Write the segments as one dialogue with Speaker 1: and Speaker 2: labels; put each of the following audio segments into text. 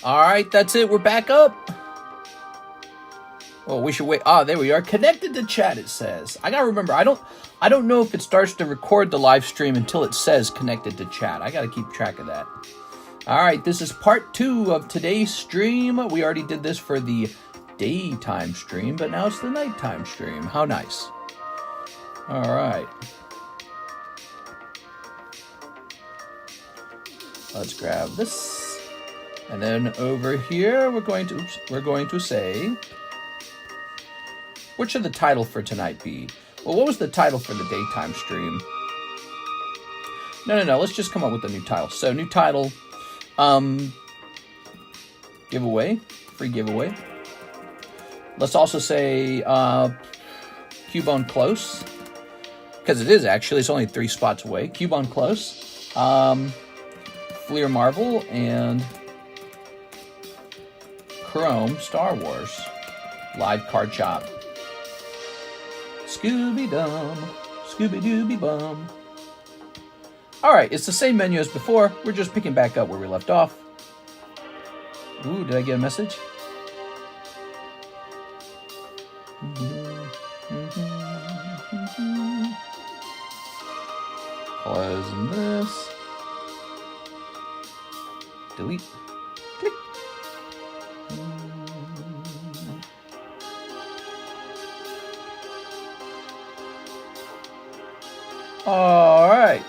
Speaker 1: All right, that's it. We're back up. Oh, we should wait. Ah, there we are. Connected to chat, it says. I gotta remember, I don't know if it starts to record the live stream until it says connected to chat. I gotta keep track of that. All right, this is part 2 of today's stream. We already did this for the daytime stream, but now it's the nighttime stream. How nice. All right. Let's grab this. And then over here, we're going to say, what should the title for tonight be? Well, what was the title for the daytime stream? No. Let's just come up with a new title. So, new title, giveaway, free giveaway. Let's also say Cubone close, because it is actually. It's only 3 spots away. Cubone close, Fleer Marvel, and Chrome Star Wars live card shop. Scooby-Dum, Scooby-Dooby-Bum. Alright, it's the same menu as before. We're just picking back up where we left off. Ooh, did I get a message? Closing this. Delete. Click. Alright.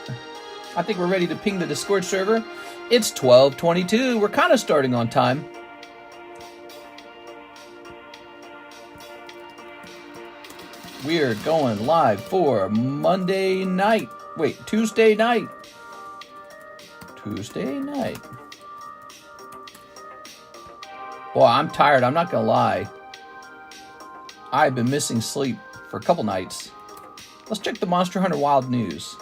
Speaker 1: I think we're ready to ping the Discord server. It's 12:22. We're kind of starting on time. We're going live for Monday night. Wait, Tuesday night. Tuesday night. Boy, I'm tired. I'm not going to lie. I've been missing sleep for a couple nights. Let's check the Monster Hunter Wild news.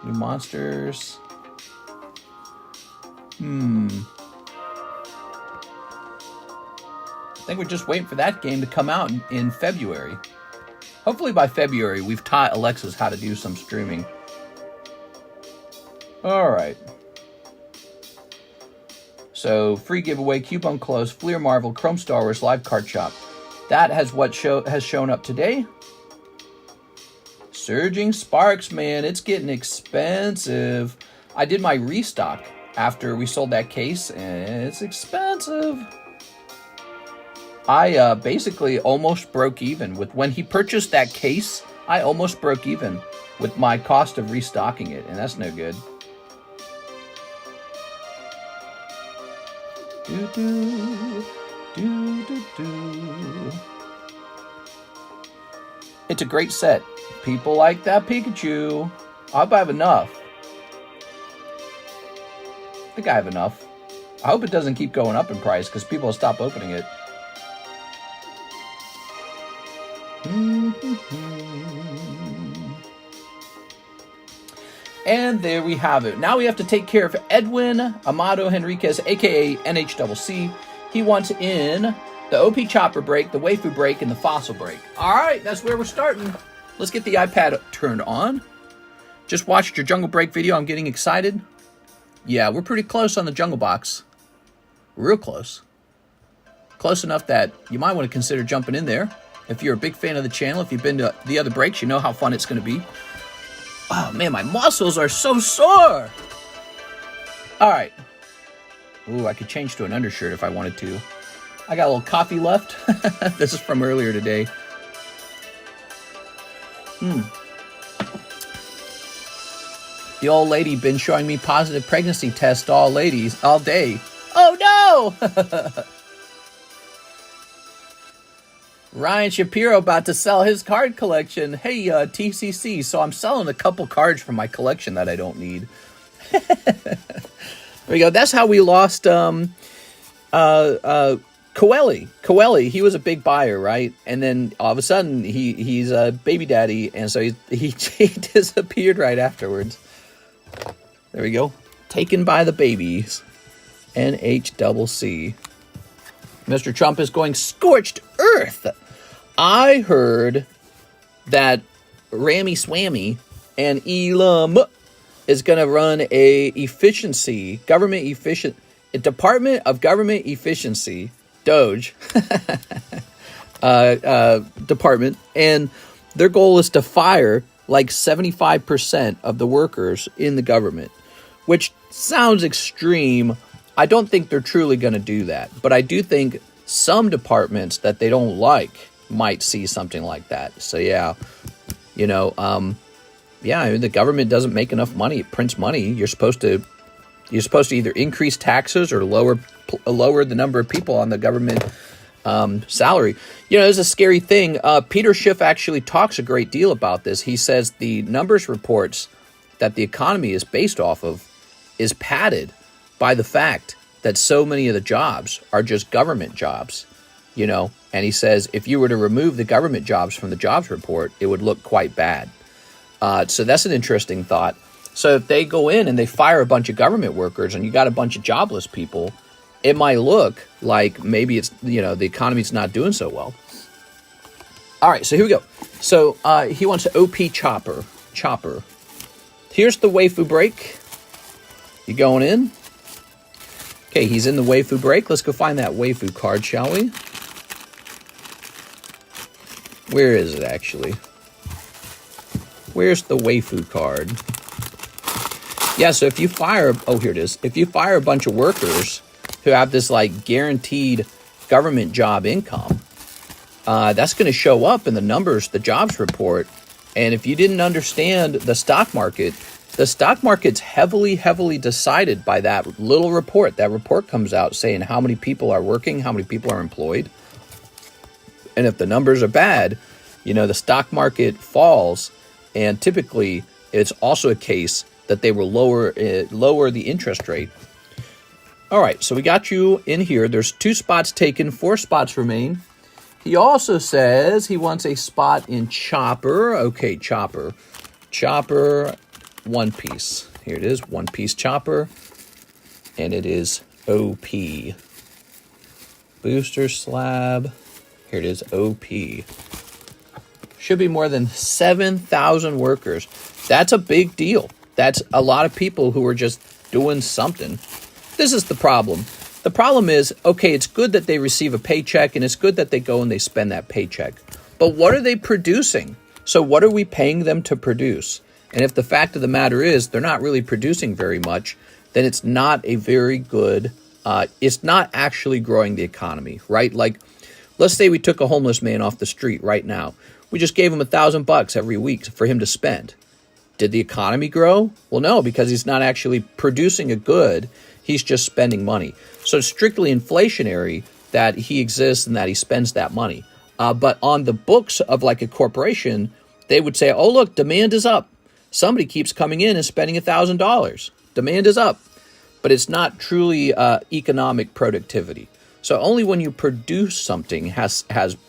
Speaker 1: New monsters. I think we're just waiting for that game to come out in February. Hopefully by February we've taught Alexis how to do some streaming. Alright. So, free giveaway, Cubone close, Fleer Marvel, Chrome Star Wars, live card shop. That has has shown up today. Surging Sparks, man, it's getting expensive. I did my restock after we sold that case, and it's expensive. I basically almost broke even with when he purchased that case. I almost broke even with my cost of restocking it, and that's no good. It's a great set. People like that Pikachu. I hope I have enough. I think I have enough. I hope it doesn't keep going up in price because people will stop opening it. And there we have it. Now we have to take care of Edwin Amado Henriquez, aka NHCC. He wants in the OP Chopper break, the Waifu break, and the Fossil break. Alright, that's where we're starting. Let's get the iPad turned on. Just watched your Jungle Break video. I'm getting excited. Yeah, we're pretty close on the Jungle Box. Real close. Close enough that you might want to consider jumping in there. If you're a big fan of the channel, if you've been to the other breaks, you know how fun it's going to be. Oh, man, my muscles are so sore. All right. Ooh, I could change to an undershirt if I wanted to. I got a little coffee left. This is from earlier today. The old lady been showing me positive pregnancy tests all day. Oh, no! Ryan Shapiro about to sell his card collection. Hey, TCC, so I'm selling a couple cards from my collection that I don't need. There we go. That's how we lost Coeli. Coeli, he was a big buyer, right? And then all of a sudden, he's a baby daddy, and so he disappeared right afterwards. There we go. Taken by the babies. NHCC. Mr. Trump is going scorched earth. I heard that Rammy Swammy and Elam is going to run a Department of Government Efficiency, Doge, department, and their goal is to fire like 75% of the workers in the government, which sounds extreme. I don't think they're truly going to do that, but I do think some departments that they don't like might see something like that. So yeah, you know, I mean, the government doesn't make enough money. It prints money. You're supposed to either increase taxes or lower the number of people on the government salary. You know, it's a scary thing. Peter Schiff actually talks a great deal about this. He says the numbers reports that the economy is based off of is padded by the fact that so many of the jobs are just government jobs, you know. And he says if you were to remove the government jobs from the jobs report, it would look quite bad. So that's an interesting thought. So if they go in and they fire a bunch of government workers and you got a bunch of jobless people, it might look like maybe it's, you know, the economy's not doing so well. All right, so here we go. So he wants an OP chopper. Here's the waifu break. You going in? Okay, he's in the waifu break. Let's go find that waifu card, shall we? Where is it actually? Where's the waifu card? Yeah, so if you fire, oh, here it is. If you fire a bunch of workers who have this like guaranteed government job income, that's going to show up in the numbers, the jobs report. And if you didn't understand the stock market's heavily decided by that little report. That report comes out saying how many people are working, how many people are employed. And if the numbers are bad, you know, the stock market falls. And typically, it's also a case that they will lower the interest rate. All right, so we got you in here. There's 2 spots taken, 4 spots remain. He also says he wants a spot in Chopper. Okay, Chopper, One Piece. Here it is, One Piece Chopper. And it is OP. Booster slab. Here it is, OP. Should be more than 7,000 workers. That's a big deal. That's a lot of people who are just doing something. This is the problem. The problem is, okay, it's good that they receive a paycheck and it's good that they go and they spend that paycheck. But what are they producing? So what are we paying them to produce? And if the fact of the matter is they're not really producing very much, then it's not a very good, it's not actually growing the economy, right? Like, let's say we took a homeless man off the street right now. We just gave him $1,000 every week for him to spend. Did the economy grow? Well, no, because he's not actually producing a good. He's just spending money. So it's strictly inflationary that he exists and that he spends that money. But on the books of like a corporation, they would say, oh, look, demand is up. Somebody keeps coming in and spending $1,000. Demand is up. But it's not truly economic productivity. So only when you produce something has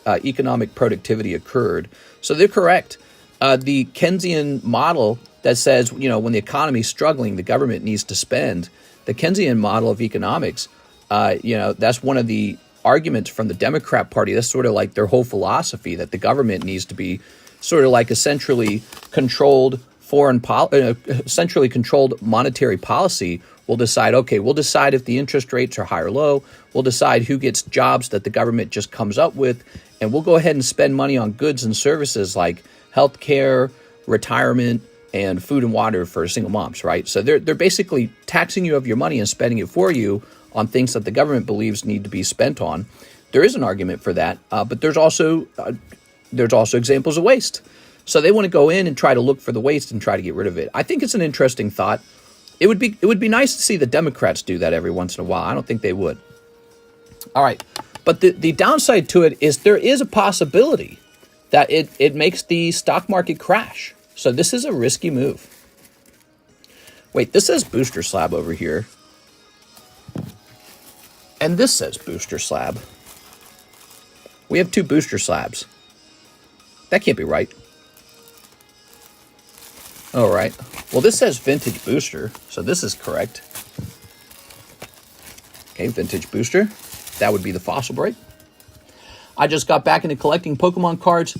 Speaker 1: economic productivity occurred. So they're correct. The Keynesian model that says, you know, when the economy is struggling, the government needs to spend. The Keynesian model of economics, you know, that's one of the arguments from the Democrat Party. That's sort of like their whole philosophy, that the government needs to be sort of like a centrally controlled centrally controlled monetary policy. We'll decide, okay, we'll decide if the interest rates are high or low. We'll decide who gets jobs that the government just comes up with. And we'll go ahead and spend money on goods and services like healthcare, retirement, and food and water for single moms, right? So they're basically taxing you of your money and spending it for you on things that the government believes need to be spent on. There is an argument for that, but there's also examples of waste. So they want to go in and try to look for the waste and try to get rid of it. I think it's an interesting thought. It would be nice to see the Democrats do that every once in a while. I don't think they would. All right. But the downside to it is there is a possibility that it makes the stock market crash. So this is a risky move. Wait, this says booster slab over here. And this says booster slab. We have 2 booster slabs. That can't be right. All right. Well, this says vintage booster, so this is correct. Okay, vintage booster. That would be the fossil break. I just got back into collecting Pokemon cards.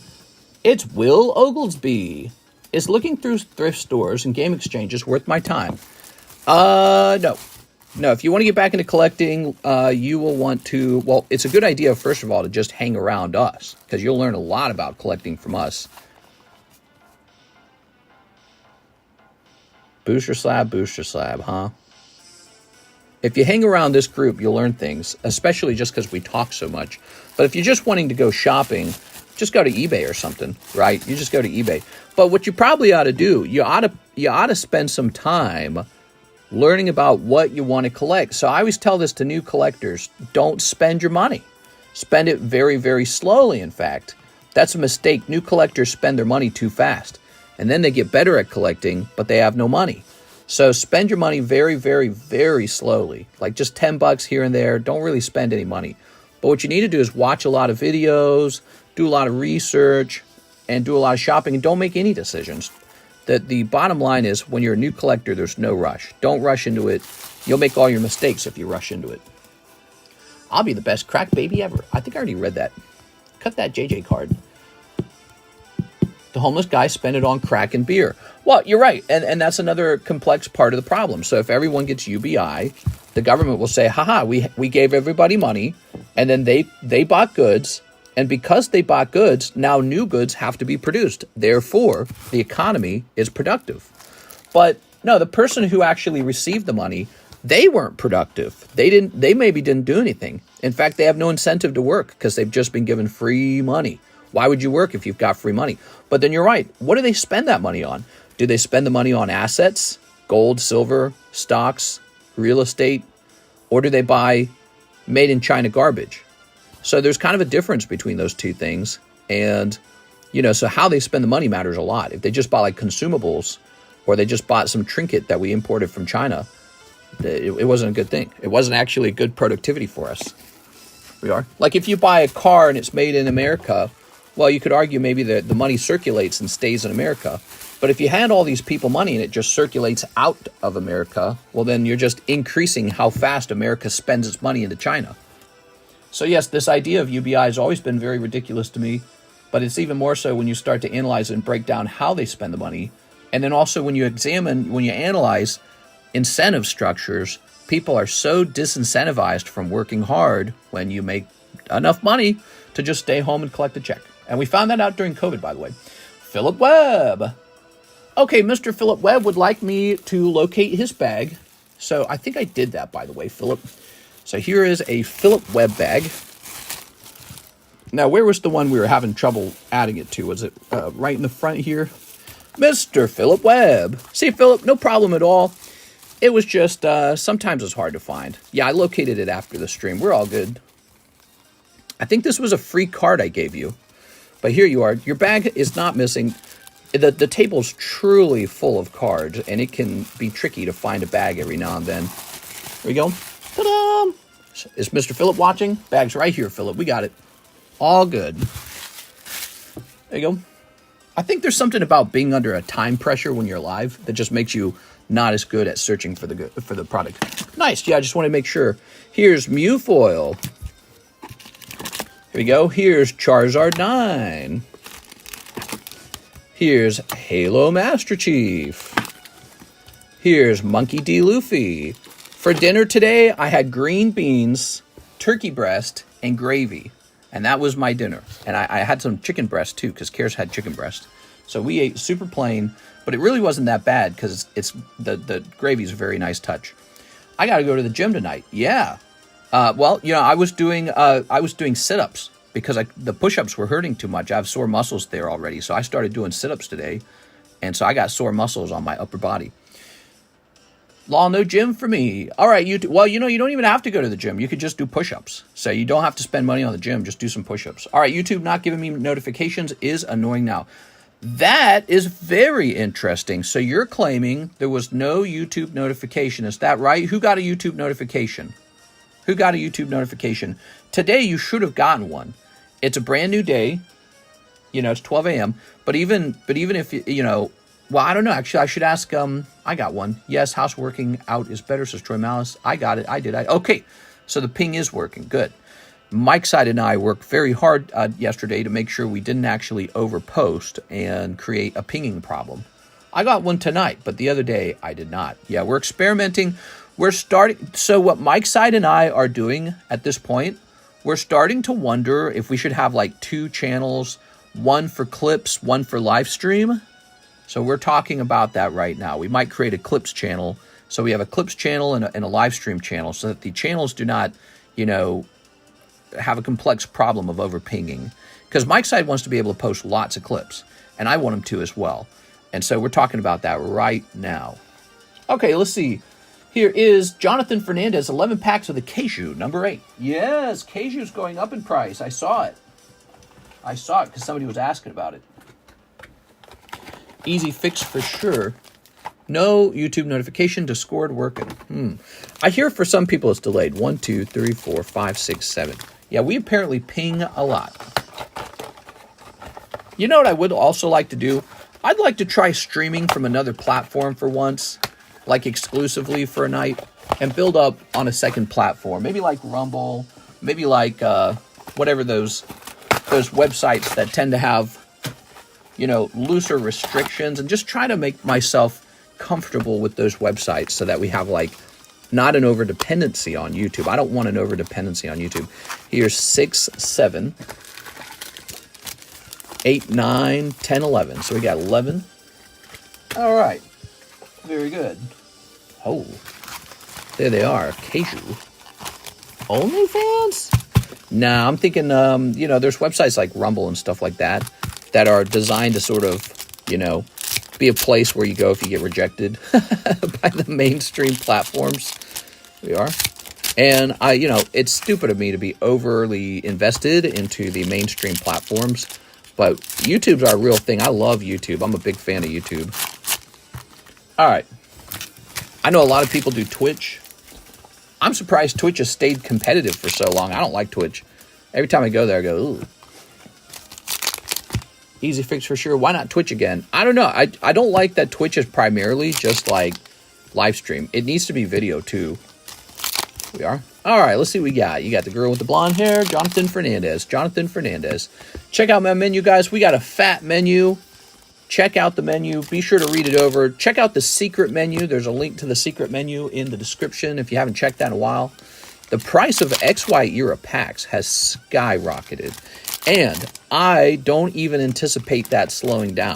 Speaker 1: It's Will Oglesby. Is looking through thrift stores and game exchanges worth my time? No. No, if you want to get back into collecting, you will want to, well, it's a good idea, first of all, to just hang around us, because you'll learn a lot about collecting from us. Booster slab, huh? If you hang around this group, you'll learn things, especially just because we talk so much. But if you're just wanting to go shopping, just go to eBay or something, right? You just go to eBay. But what you probably ought to do, you ought to spend some time learning about what you want to collect. So I always tell this to new collectors, don't spend your money. Spend it very, very slowly, in fact. That's a mistake. New collectors spend their money too fast. And then they get better at collecting, but they have no money. So spend your money very, very, very slowly. Like just $10 here and there. Don't really spend any money. But what you need to do is watch a lot of videos, do a lot of research, and do a lot of shopping, and don't make any decisions. The bottom line is, when you're a new collector, there's no rush. Don't rush into it. You'll make all your mistakes if you rush into it. I'll be the best crack baby ever. I think I already read that. Cut that JJ card. The homeless guy spent it on crack and beer. Well, you're right, and that's another complex part of the problem. So if everyone gets UBI, the government will say, haha, we gave everybody money, and then they bought goods, and because they bought goods, now new goods have to be produced. Therefore, the economy is productive. But no, the person who actually received the money, they weren't productive. They maybe didn't do anything. In fact, they have no incentive to work because they've just been given free money. Why would you work if you've got free money? But then you're right. What do they spend that money on? Do they spend the money on assets, gold, silver, stocks, real estate, or do they buy made in China garbage? So there's kind of a difference between those two things. And, so how they spend the money matters a lot. If they just buy like consumables, or they just bought some trinket that we imported from China, it wasn't a good thing. It wasn't actually a good productivity for us. We are. Like if you buy a car and it's made in America, well, you could argue maybe the money circulates and stays in America. But if you hand all these people money and it just circulates out of America, well, then you're just increasing how fast America spends its money into China. So yes, this idea of UBI has always been very ridiculous to me, but it's even more so when you start to analyze and break down how they spend the money. And then also when you analyze incentive structures, people are so disincentivized from working hard when you make enough money to just stay home and collect a check. And we found that out during COVID, by the way. Philip Webb. Okay, Mr. Philip Webb would like me to locate his bag. So I think I did that, by the way, Philip. So here is a Philip Webb bag. Now, where was the one we were having trouble adding it to? Was it right in the front here? Mr. Philip Webb. See, Philip, no problem at all. It was just, sometimes it's hard to find. Yeah, I located it after the stream. We're all good. I think this was a free card I gave you. But here you are. Your bag is not missing. The table's truly full of cards, and it can be tricky to find a bag every now and then. Here we go. Ta-da! Is Mr. Philip watching? Bag's right here, Philip. We got it. All good. There you go. I think there's something about being under a time pressure when you're live that just makes you not as good at searching for the product. Nice. Yeah, I just want to make sure. Here's Mew Foil. Here we go. Here's Charizard 9. Here's Halo Master Chief. Here's Monkey D. Luffy. For dinner today, I had green beans, turkey breast, and gravy. And that was my dinner. And I had some chicken breast, too, because Karis had chicken breast. So we ate super plain, but it really wasn't that bad because the gravy's a very nice touch. I got to go to the gym tonight. Yeah. Well, I was doing sit-ups because the push-ups were hurting too much. I have sore muscles there already, so I started doing sit-ups today, and so I got sore muscles on my upper body. Law, no gym for me. All right, you don't even have to go to the gym. You could just do push-ups. So you don't have to spend money on the gym. Just do some push-ups. All right, YouTube not giving me notifications is annoying now. That is very interesting. So you're claiming there was no YouTube notification. Is that right? Who got a YouTube notification? Who got a YouTube notification? Today you should have gotten one. It's a brand new day. It's 12 a.m. But even if well, I don't know. Actually, I should ask. I got one. Yes, house working out is better, says Troy Malice. I got it. I did. Okay. So the ping is working. Good. Mike's side and I worked very hard yesterday to make sure we didn't actually overpost and create a pinging problem. I got one tonight, but the other day I did not. Yeah, we're experimenting. We're starting. So what Mike's side and I are doing at this point, we're starting to wonder if we should have like 2 channels, one for clips, one for live stream. So we're talking about that right now. We might create a clips channel. So we have a clips channel and a live stream channel so that the channels do not, you know, have a complex problem of over pinging. Because Mike's side wants to be able to post lots of clips, and I want him to as well. And so we're talking about that right now. Okay, let's see. Here is Jonathan Fernandez, 11 packs of the Cashew, number 8. Yes, Cashew's going up in price. I saw it. I saw it because somebody was asking about it. Easy fix for sure. No YouTube notification, Discord working. I hear for some people it's delayed. 1, 2, 3, 4, 5, 6, 7. Yeah, we apparently ping a lot. You know what I would also like to do? I'd like to try streaming from another platform for once, like exclusively for a night, and build up on a second platform. Maybe like Rumble, maybe like whatever those websites that tend to have, you know, looser restrictions, and just try to make myself comfortable with those websites so that we have like not an over dependency on YouTube. I don't want an over dependency on YouTube. Here's 6, 7, 8, 9, 10, 11. So we got 11. All right. Very good. Oh, there they are. Cashew. OnlyFans? Nah, I'm thinking, you know, there's websites like Rumble and stuff like that that are designed to sort of, you know, be a place where you go if you get rejected by the mainstream platforms. We are. And you know, it's stupid of me to be overly invested into the mainstream platforms, but YouTube's our real thing. I love YouTube. I'm a big fan of YouTube. All right. I know a lot of people do Twitch. I'm surprised Twitch has stayed competitive for so long. I don't like Twitch. Every time I go there, I go, ooh. Easy fix for sure. Why not Twitch again? I don't know. I don't like that Twitch is primarily just like live stream. It needs to be video too. We are. All right, let's see what we got. You got the girl with the blonde hair, Jonathan Fernandez. Jonathan Fernandez. Check out my menu, guys. We got a fat menu. Check out the menu. Be sure to read it over. Check out the secret menu. There's a link to the secret menu in the description if you haven't checked that in a while. The price of XY era packs has skyrocketed, and I don't even anticipate that slowing down.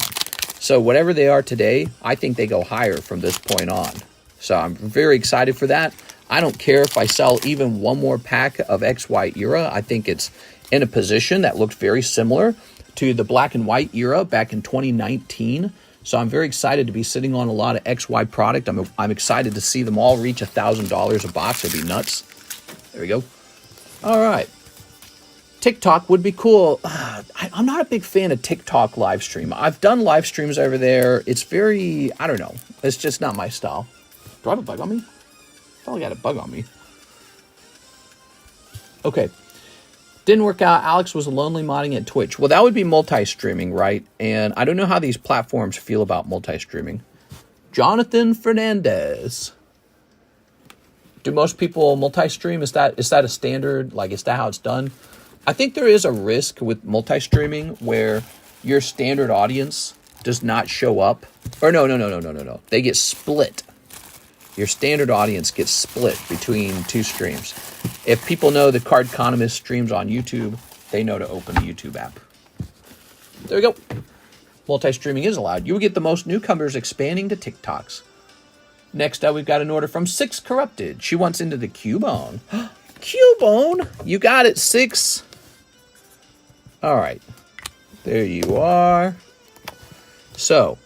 Speaker 1: So whatever they are today, I think they go higher from this point on. So I'm very excited for that. I don't care if I sell even one more pack of XY era. I think it's in a position that looked very similar to the black and white era back in 2019. So I'm very excited to be sitting on a lot of XY product. I'm excited to see them all reach $1,000 a box. It'd be nuts. There we go. All right. TikTok would be cool. I'm not a big fan of TikTok live stream. I've done live streams over there. It's very, I don't know. It's just not my style. Do I have a bug on me? I probably got a bug on me. Okay. Didn't work out. Alex was lonely modding at Twitch. Well, that would be multi-streaming, right? And I don't know how these platforms feel about multi-streaming. Jonathan Fernandez. Do most people multi-stream? Is that a standard? Like, is that how it's done? I think there is a risk with multi-streaming where your standard audience does not show up. Or no. They get split. Your standard audience gets split between 2 streams. If people know the TheCardconomist streams on YouTube, they know to open the YouTube app. There we go. Multi-streaming is allowed. You will get the most newcomers expanding to TikToks. Next up, we've got an order from 6 Corrupted. She wants into the Cubone. Cubone! You got it, 6. All right. There you are. So,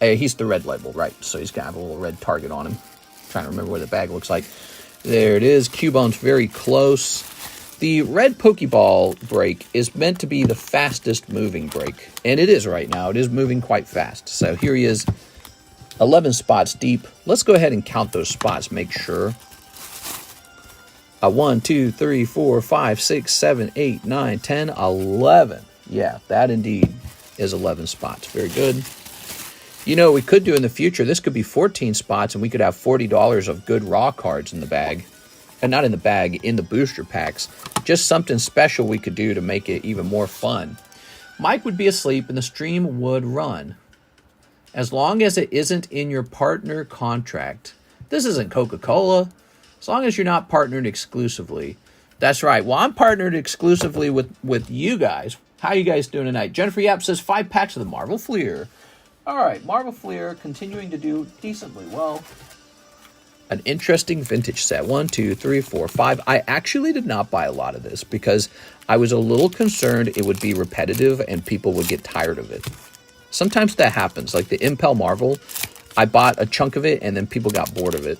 Speaker 1: he's the red label, right? So he's got to have a little red target on him. Trying to remember what the bag looks like. There it is. Cubone's very close. The red Pokeball break is meant to be the fastest moving break. And it is right now. It is moving quite fast. So here he is. 11 spots deep. Let's go ahead and count those spots. Make sure. 1, 2, 3, 4, 5, 6, 7, 8, 9, 10, 11. Yeah, that indeed is 11 spots. Very good. You know, we could do in the future, this could be 14 spots and we could have $40 of good raw cards in the bag. and not in the bag, in the booster packs. Just something special we could do to make it even more fun. Mike would be asleep and the stream would run. As long as it isn't in your partner contract. This isn't Coca-Cola. As long as you're not partnered exclusively. That's right. Well, I'm partnered exclusively with you guys. How you guys doing tonight? Jennifer Yap says 5 packs of the Marvel Fleer. All right, Marvel Fleer continuing to do decently well. An interesting vintage set. 1, 2, 3, 4, 5. I actually did not buy a lot of this because I was a little concerned it would be repetitive and people would get tired of it. Sometimes that happens. Like the Impel Marvel, I bought a chunk of it and then people got bored of it.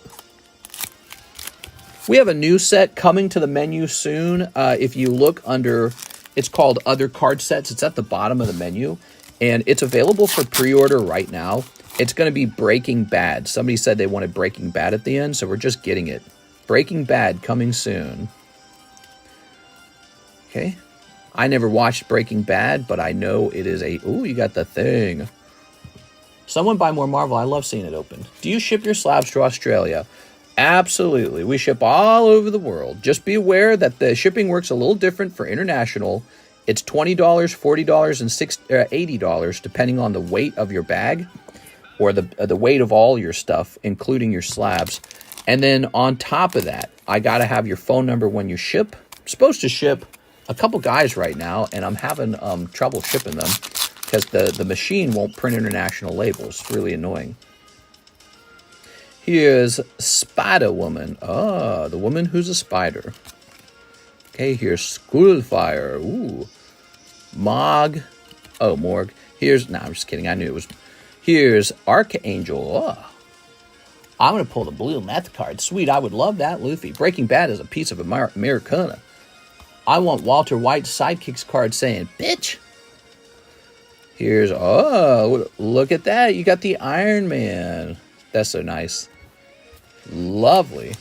Speaker 1: We have a new set coming to the menu soon. If you look under, it's called Other Card Sets. It's at the bottom of the menu, and it's available for pre-order right now. It's going to be Breaking Bad. Somebody said they wanted Breaking Bad at the end, so we're just getting it. Breaking Bad coming soon. Okay. I never watched Breaking Bad, but I know it is a... Ooh, you got the thing. Someone buy more Marvel. I love seeing it open. Do you ship your slabs to Australia? Absolutely. We ship all over the world. Just be aware that the shipping works a little different for international. It's $20, $40, and $80, depending on the weight of your bag or the weight of all your stuff, including your slabs. And then on top of that, I got to have your phone number when you ship. I'm supposed to ship a couple guys right now, and I'm having trouble shipping them because the machine won't print international labels. It's really annoying. Here's Spider Woman. Oh, the woman who's a spider. Okay, here's Skullfire. Ooh. Mog. Oh, Morg. Here's... No, I'm just kidding. I knew it was... Here's Archangel. Oh. I'm going to pull the blue meth card. Sweet, I would love that, Luffy. Breaking Bad is a piece of Americana. I want Walter White's sidekicks card saying, bitch. Here's... Oh, look at that. You got the Iron Man. That's so nice. Lovely.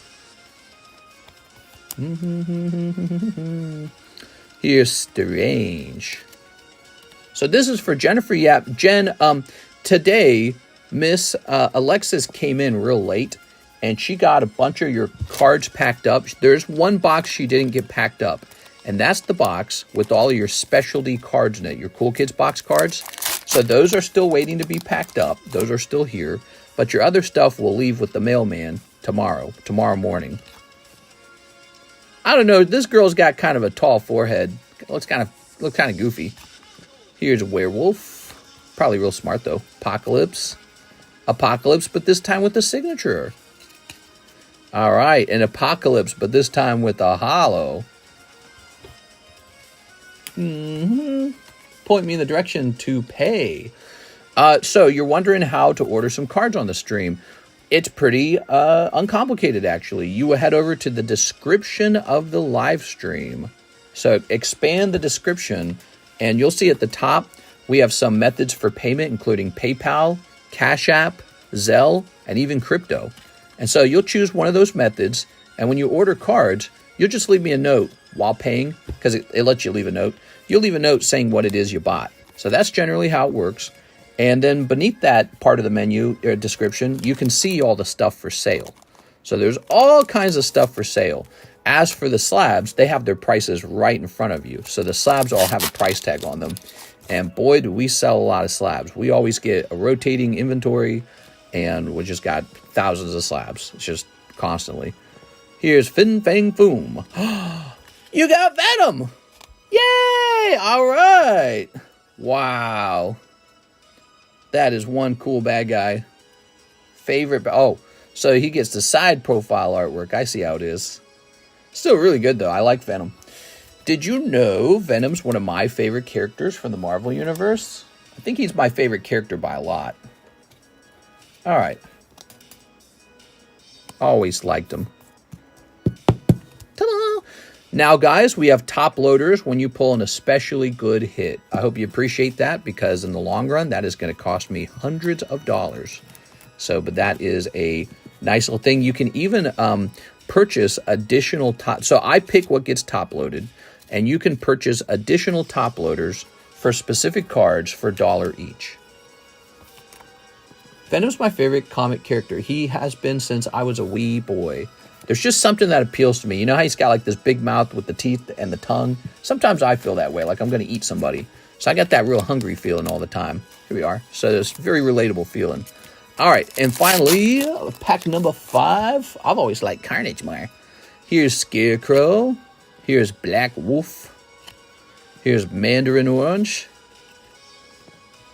Speaker 1: Here's Strange. So this is for Jennifer Yap. Jen, today, Miss Alexis came in real late, and she got a bunch of your cards packed up. There's one box she didn't get packed up, and that's the box with all of your specialty cards in it, your Cool Kids box cards. So those are still waiting to be packed up. Those are still here. But your other stuff will leave with the mailman tomorrow morning. I don't know. This girl's got kind of a tall forehead. Looks kind of goofy. Here's a werewolf. Probably real smart though. Apocalypse, but this time with the signature. All right, an Apocalypse, but this time with a holo. Point me in the direction to pay. So you're wondering how to order some cards on the stream. It's pretty uncomplicated, actually. You will head over to the description of the live stream. So expand the description, and you'll see at the top, we have some methods for payment, including PayPal, CASHAPP, ZELLE, and even crypto. And so you'll choose one of those methods, and when you order cards, you'll just leave me a note while paying, because it lets you leave a note. You'll leave a note saying what it is you bought. So that's generally how it works. And then beneath that part of the menu or description, you can see all the stuff for sale. So there's all kinds of stuff for sale. As for the slabs, they have their prices right in front of you. So the slabs all have a price tag on them. And boy, do we sell a lot of slabs. We always get a rotating inventory, and we just got thousands of slabs. It's just constantly. Here's Fin Fang Foom. You got Venom! Yay! All right. Wow. That is one cool bad guy. Favorite. Oh, so he gets the side profile artwork. I see how it is. Still really good, though. I like Venom. Did you know Venom's one of my favorite characters from the Marvel Universe? I think he's my favorite character by a lot. All right. Always liked him. Ta-da! Now, guys, we have top loaders when you pull an especially good hit. I hope you appreciate that, because in the long run, that is going to cost me hundreds of dollars. So, but that is a nice little thing. You can even purchase additional top. So I pick what gets top loaded, and you can purchase additional top loaders for specific cards for $1 each. Venom's my favorite comic character. He has been since I was a wee boy. There's just something that appeals to me. You know how he's got like this big mouth with the teeth and the tongue? Sometimes I feel that way, like I'm going to eat somebody. So I got that real hungry feeling all the time. Here we are. So it's a very relatable feeling. All right, and finally, pack number 5. I've always liked Carnage more. Here's Scarecrow. Here's Black Wolf. Here's Mandarin Orange.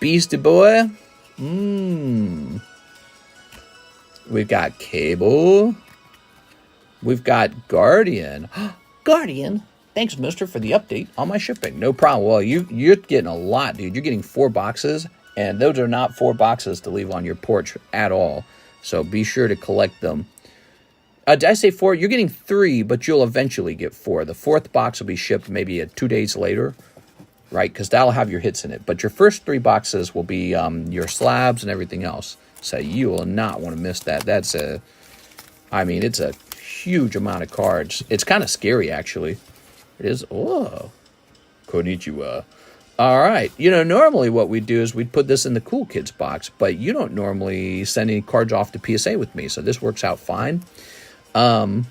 Speaker 1: Beastie Boy. We've got Cable. We've got Guardian. Guardian. Thanks, mister, for the update on my shipping. No problem. Well, you're getting a lot, dude. You're getting 4 boxes, and those are not 4 boxes to leave on your porch at all. So be sure to collect them. Did I say 4? You're getting 3, but you'll eventually get 4. The 4th box will be shipped maybe 2 days later, right? Because that'll have your hits in it. But your first 3 boxes will be your slabs and everything else. So you will not want to miss that. That's it's a huge amount of cards. It's kind of scary, actually. It is. Oh, konnichiwa. All right. You know, normally what we do is we'd put this in the Cool Kids box, but you don't normally send any cards off to PSA with me, so this works out fine. But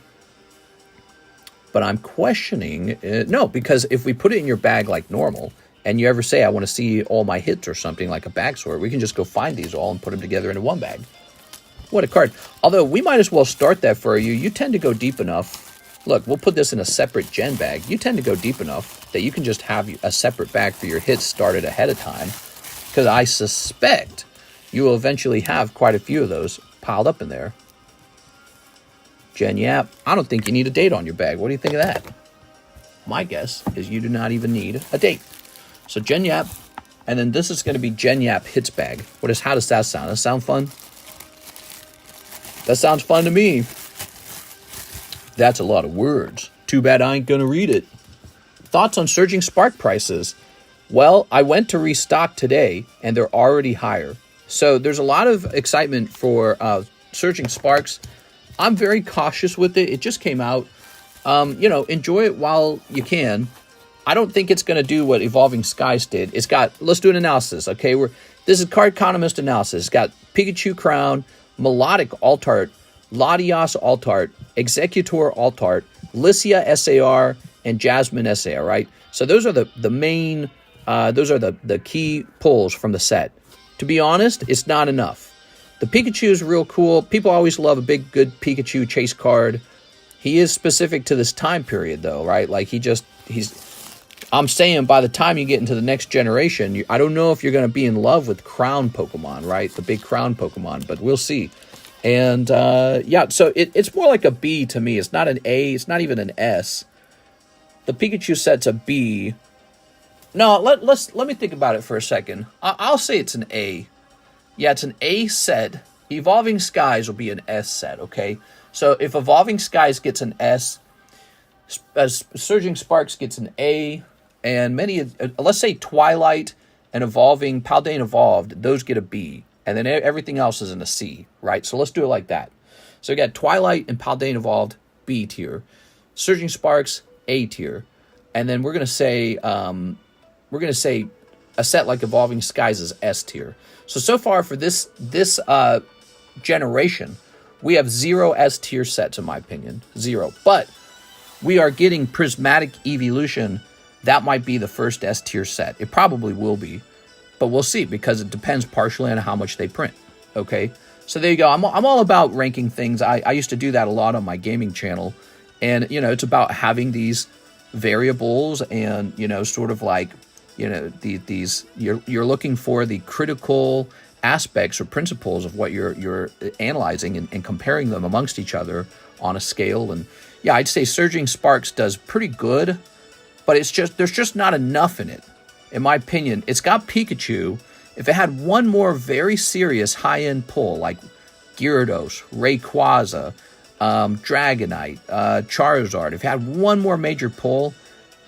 Speaker 1: I'm questioning no, because if we put it in your bag like normal, and you ever say I want to see all my hits or something like a bag sort, we can just go find these all and put them together into one bag. What a card! Although we might as well start that for you. You tend to go deep enough. Look, we'll put this in a separate gen bag. You tend to go deep enough that you can just have a separate bag for your hits started ahead of time. Because I suspect you will eventually have quite a few of those piled up in there. Gen Yap, I don't think you need a date on your bag. What do you think of that? My guess is you do not even need a date. So Gen Yap, and then this is going to be Gen Yap hits bag. How does that sound? Does that sound fun? That sounds fun to me. That's a lot of words. Too bad I ain't gonna read it. Thoughts on surging spark prices? Well, I went to restock today, and they're already higher. So there's a lot of excitement for surging sparks. I'm very cautious with it. It just came out. Enjoy it while you can. I don't think it's going to do what Evolving Skies did. Let's do an analysis, okay? This is Cardconomist analysis. It's got Pikachu Crown, Melodic Altart, Latias Altart, Executor Altart, Lycia SAR, and Jasmine SAR, right? So those are the main, those are the key pulls from the set. To be honest, it's not enough. The Pikachu is real cool. People always love a big, good Pikachu chase card. He is specific to this time period, though, right? Like, I'm saying by the time you get into the next generation, I don't know if you're going to be in love with Crown Pokemon, right? The big Crown Pokemon, but we'll see. And, so it's more like a B to me. It's not an A. It's not even an S. The Pikachu set's a B. No, let me think about it for a second. I'll say it's an A. Yeah, it's an A set. Evolving Skies will be an S set, okay? So if Evolving Skies gets an S, Surging Sparks gets an A, and let's say Twilight and Evolving, Paldean Evolved, those get a B. And then everything else is in a C, right? So let's do it like that. So we got Twilight and Paldean Evolved, B tier. Surging Sparks, A tier. And then we're gonna say a set like Evolving Skies is S tier. So far for this generation, we have 0 S tier sets in my opinion. 0. But we are getting Prismatic Evolution. That might be the first S tier set. It probably will be. But we'll see, because it depends partially on how much they print. Okay, so there you go. I'm all about ranking things. I used to do that a lot on my gaming channel, and it's about having these variables, and sort of like these you're looking for the critical aspects or principles of what you're analyzing and comparing them amongst each other on a scale. And yeah, I'd say Surging Sparks does pretty good, but there's just not enough in it. In my opinion, it's got Pikachu. If it had one more very serious high-end pull, like Gyarados, Rayquaza, Dragonite, Charizard, if it had one more major pull,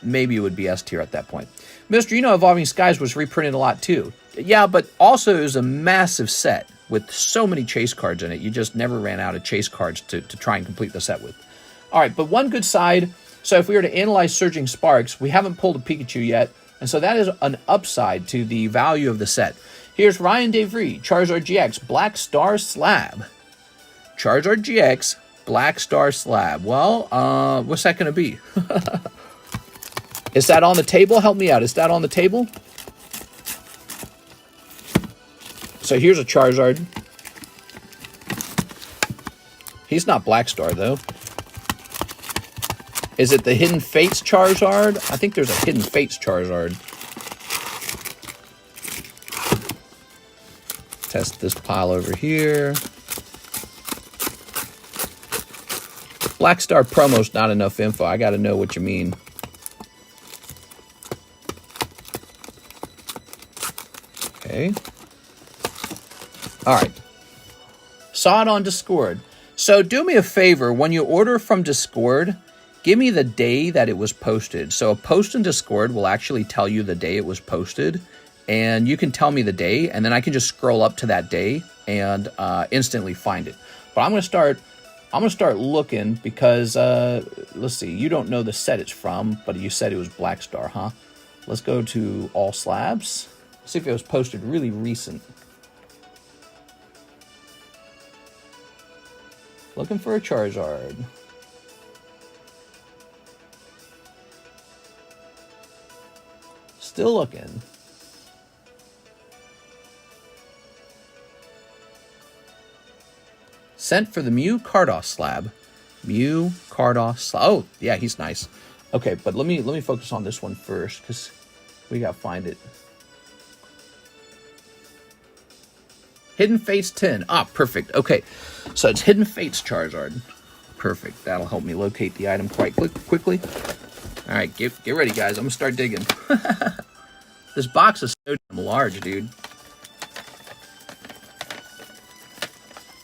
Speaker 1: maybe it would be S tier at that point. Mr. Evolving Skies was reprinted a lot too. Yeah, but also it was a massive set with so many chase cards in it. You just never ran out of chase cards to try and complete the set with. All right, but one good side. So if we were to analyze Surging Sparks, we haven't pulled a Pikachu yet. And so that is an upside to the value of the set. Here's Ryan DeVry, Charizard GX, Black Star Slab. Charizard GX, Black Star Slab. Well, what's that going to be? Is that on the table? Help me out. Is that on the table? So here's a Charizard. He's not Black Star, though. Is it the Hidden Fates Charizard? I think there's a Hidden Fates Charizard. Test this pile over here. Black Star promo's not enough info. I got to know what you mean. Okay. All right. Saw it on Discord. So do me a favor. When you order from Discord, give me the day that it was posted. So a post in Discord will actually tell you the day it was posted. And you can tell me the day, and then I can just scroll up to that day and instantly find it. But I'm gonna start looking because let's see, you don't know the set it's from, but you said it was Black Star, huh? Let's go to all slabs. See if it was posted really recent. Looking for a Charizard. Still looking. Sent for the Mew Cardos slab. Mew Cardos slab. Oh, yeah, he's nice. Okay, but let me focus on this one first because we gotta find it. Hidden Fates 10. Ah, perfect. Okay, so it's Hidden Fates Charizard. Perfect. That'll help me locate the item quite quickly. All right, get ready, guys. I'm gonna start digging. This box is so damn large, dude.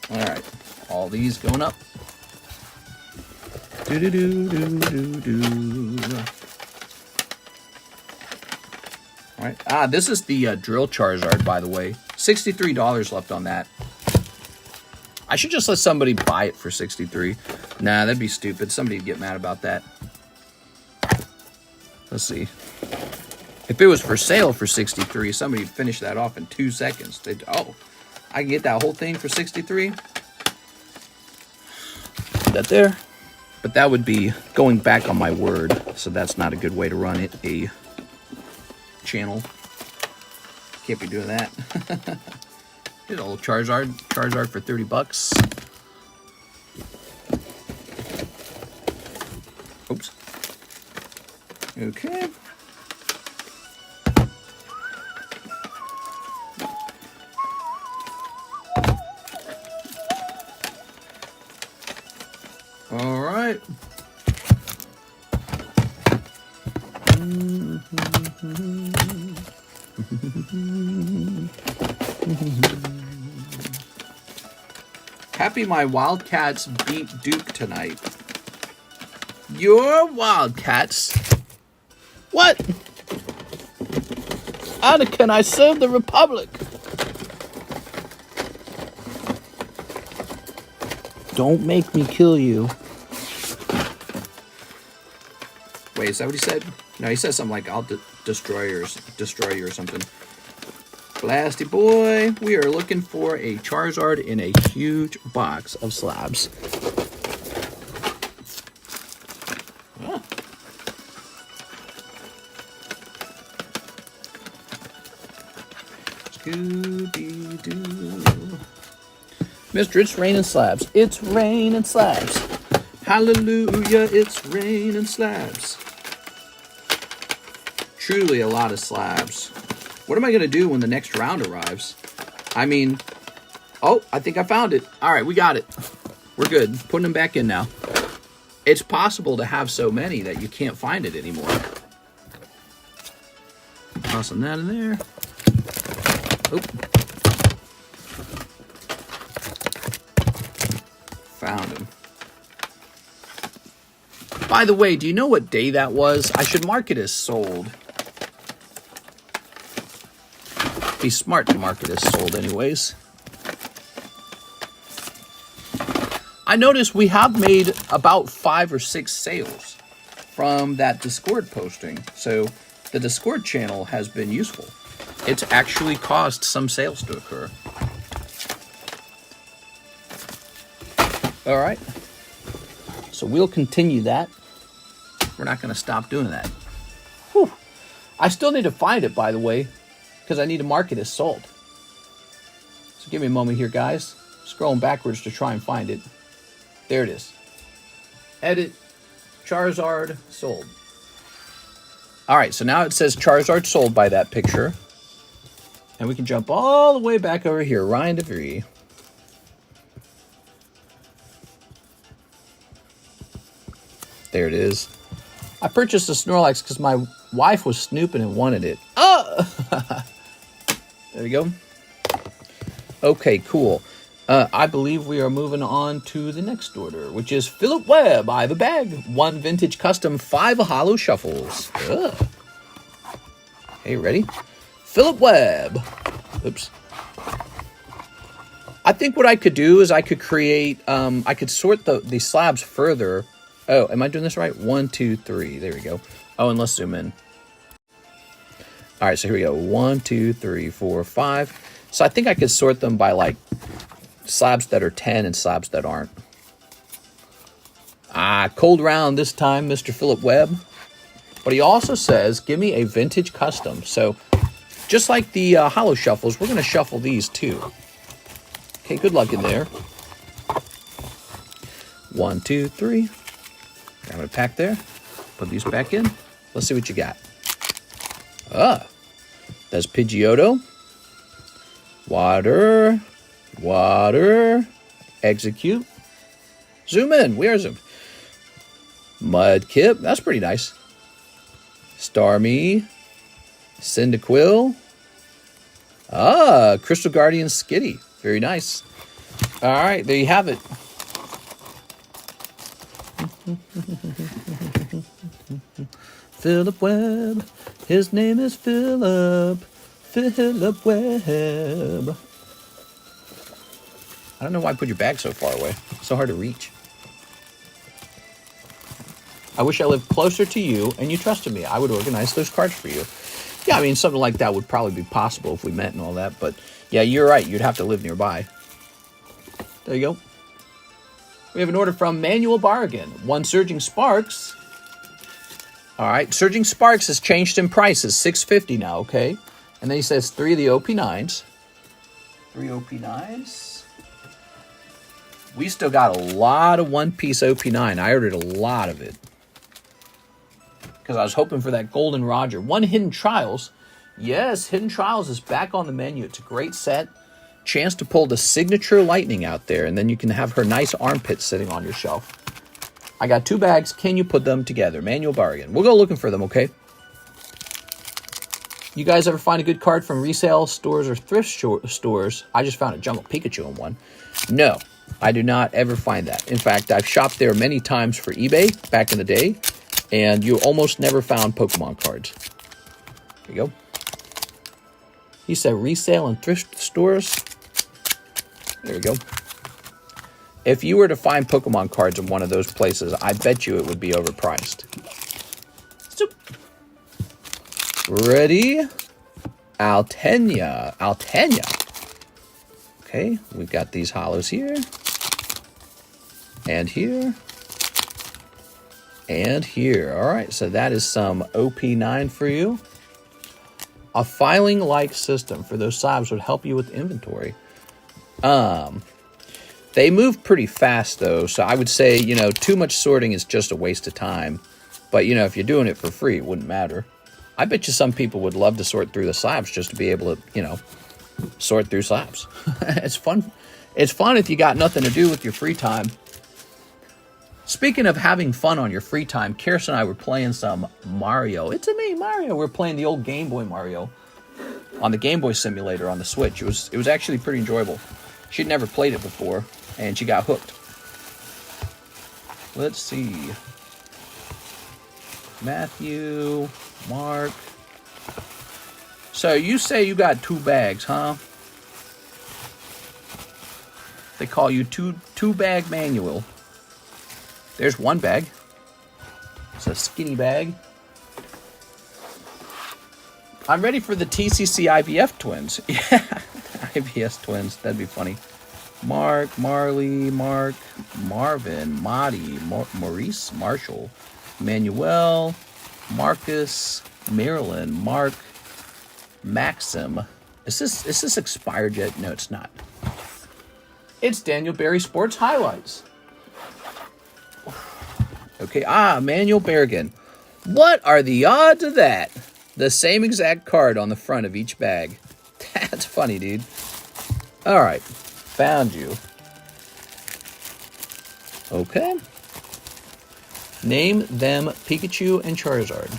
Speaker 1: All right, all these going up. Do do do do do do. All right. Ah, this is the Drill Charizard, by the way. $63 left on that. I should just let somebody buy it for $63. Nah, that'd be stupid. Somebody'd get mad about that. Let's see. If it was for sale for $63, somebody'd finish that off in 2 seconds. They'd, oh, I can get that whole thing for $63. Put that there. But that would be going back on my word. So that's not a good way to run it. A channel. Can't be doing that. Here's a little Charizard. Charizard for $30. Oops. Okay. All right. Happy my Wildcats beat Duke tonight. Your Wildcats? What? Anakin, I serve the Republic. Don't make me kill you. Wait, is that what he said? No, he said something like, I'll destroy you or something. Blasty boy, we are looking for a Charizard in a huge box of slabs. Oh. Scooby-Doo. Mister, it's raining slabs. It's raining slabs. Hallelujah, it's raining slabs. Truly a lot of slabs. What am I going to do when the next round arrives? I mean, oh, I think I found it. All right, we got it. We're good. Putting them back in now. It's possible to have so many that you can't find it anymore. Tossing that in there. Oh. Found him. By the way, do you know what day that was? I should mark it as sold. Be smart to mark it as sold anyways. I noticed we have made about 5 or 6 sales from that Discord posting. So the Discord channel has been useful. It's actually caused some sales to occur. All right. So we'll continue that. We're not going to stop doing that. Whew. I still need to find it, by the way, because I need to mark it as sold. So give me a moment here, guys. Scrolling backwards to try and find it. There it is. Edit. Charizard sold. All right, so now it says Charizard sold by that picture. And we can jump all the way back over here. Ryan DeVries. There it is. I purchased the Snorlax because my wife was snooping and wanted it. Oh! There we go. Okay, cool. I believe we are moving on to the next order, which is Philip Webb. I have a bag. 1 vintage custom, 5 Holo Shuffles. Ugh. Okay, ready? Philip Webb. Oops. I think what I could do is I could create, I could sort the slabs further. Oh, am I doing this right? 1, 2, 3. There we go. Oh, and let's zoom in. All right, so here we go. 1, 2, 3, 4, 5. So I think I could sort them by like slabs that are 10 and slabs that aren't. Cold round this time, Mr. Philip Webb. But he also says, give me a vintage custom. So just like the Holo Shuffles, we're going to shuffle these too. Okay, good luck in there. 1, 2, 3. Grab a pack there. Put these back in. Let's see what you got. That's Pidgeotto. Water. Water. Execute. Zoom in. We are zoomed. Mudkip. That's pretty nice. Starmie. Cyndaquil. Crystal Guardian Skitty. Very nice. All right, there you have it. Philip Webb. His name is Philip. Philip Webb. I don't know why I put your bag so far away. It's so hard to reach. I wish I lived closer to you and you trusted me. I would organize those cards for you. Yeah, I mean, something like that would probably be possible if we met and all that. But yeah, you're right. You'd have to live nearby. There you go. We have an order from Manuel Bargain. 1 Surging Sparks. All right, Surging Sparks has changed in prices. $6.50 now, okay? And then he says 3 of the OP9s. 3 OP9s. We still got a lot of one-piece OP9. I ordered a lot of it. Because I was hoping for that Golden Roger. 1 Hidden Trials. Yes, Hidden Trials is back on the menu. It's a great set. Chance to pull the signature Lightning out there. And then you can have her nice armpits sitting on your shelf. I got 2 bags. Can you put them together? Manual Bargain. We'll go looking for them, okay? You guys ever find a good card from resale stores or thrift stores? I just found a Jungle Pikachu in one. No, I do not ever find that. In fact, I've shopped there many times for eBay back in the day, and you almost never found Pokemon cards. There you go. He said resale and thrift stores. There we go. If you were to find Pokemon cards in one of those places, I bet you it would be overpriced. Zoop. Ready? Altenia. Okay, we've got these hollows here. And here. And here. All right, so that is some OP9 for you. A filing-like system for those slabs would help you with inventory. They move pretty fast, though, so I would say, you know, too much sorting is just a waste of time. But, you know, if you're doing it for free, it wouldn't matter. I bet you some people would love to sort through the slabs just to be able to, you know, sort through slabs. It's fun. It's fun if you got nothing to do with your free time. Speaking of having fun on your free time, Kirsten and I were playing some Mario. It's a me, Mario. We're playing the old Game Boy Mario on the Game Boy Simulator on the Switch. It was actually pretty enjoyable. She'd never played it before, and she got hooked. Let's see. Matthew, Mark. So you say you got 2 bags, huh? They call you two bag Manuel. There's 1 bag. It's a skinny bag. I'm ready for the TCC IVF twins. Yeah, IVS twins. That'd be funny. Mark, Marley, Mark, Marvin, Marty, Maurice, Marshall, Manuel, Marcus, Marilyn, Mark, Maxim. Is this expired yet? No, it's not. It's Daniel Berry Sports Highlights. Okay, Manuel Berrigan. What are the odds of that? The same exact card on the front of each bag. That's funny, dude. All right, found you. Okay. Name them Pikachu and Charizard.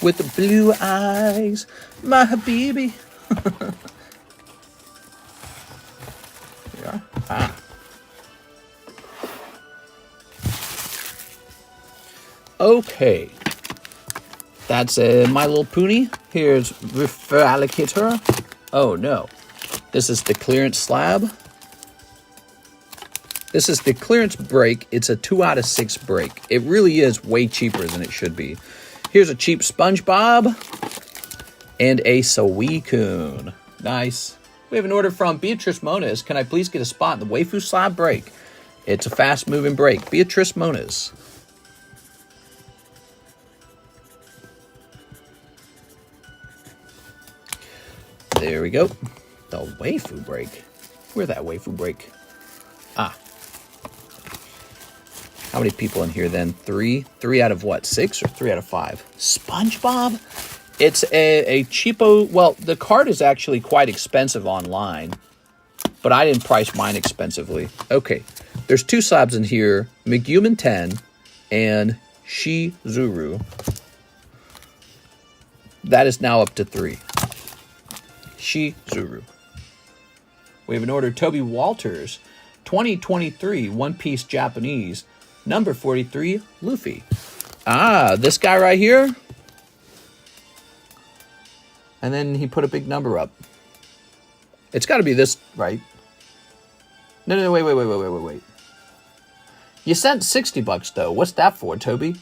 Speaker 1: With the blue eyes, my habibi. Here we are. Okay. That's My Little Pony. Here's Alligator. Oh, no. This is the clearance slab. This is the clearance break. It's a 2 out of 6 break. It really is way cheaper than it should be. Here's a cheap SpongeBob and a Suicune. Nice. We have an order from Beatrice Moniz. Can I please get a spot in the Waifu slab break? It's a fast-moving break. Beatrice Moniz. There we go. The Waifu break. Where's that Waifu break? How many people in here then? 3? 3 out of what? 6 or 3 out of 5? SpongeBob? It's a cheapo. Well, the card is actually quite expensive online, but I didn't price mine expensively. Okay. There's 2 slabs in here. Megumin 10 and Shizuru. That is now up to 3. Shizuru. We have an order, Toby Walters, 2023 One Piece Japanese, number 43, Luffy. This guy right here. And then he put a big number up. It's got to be this, right? No, wait. You sent $60 though. What's that for, Toby?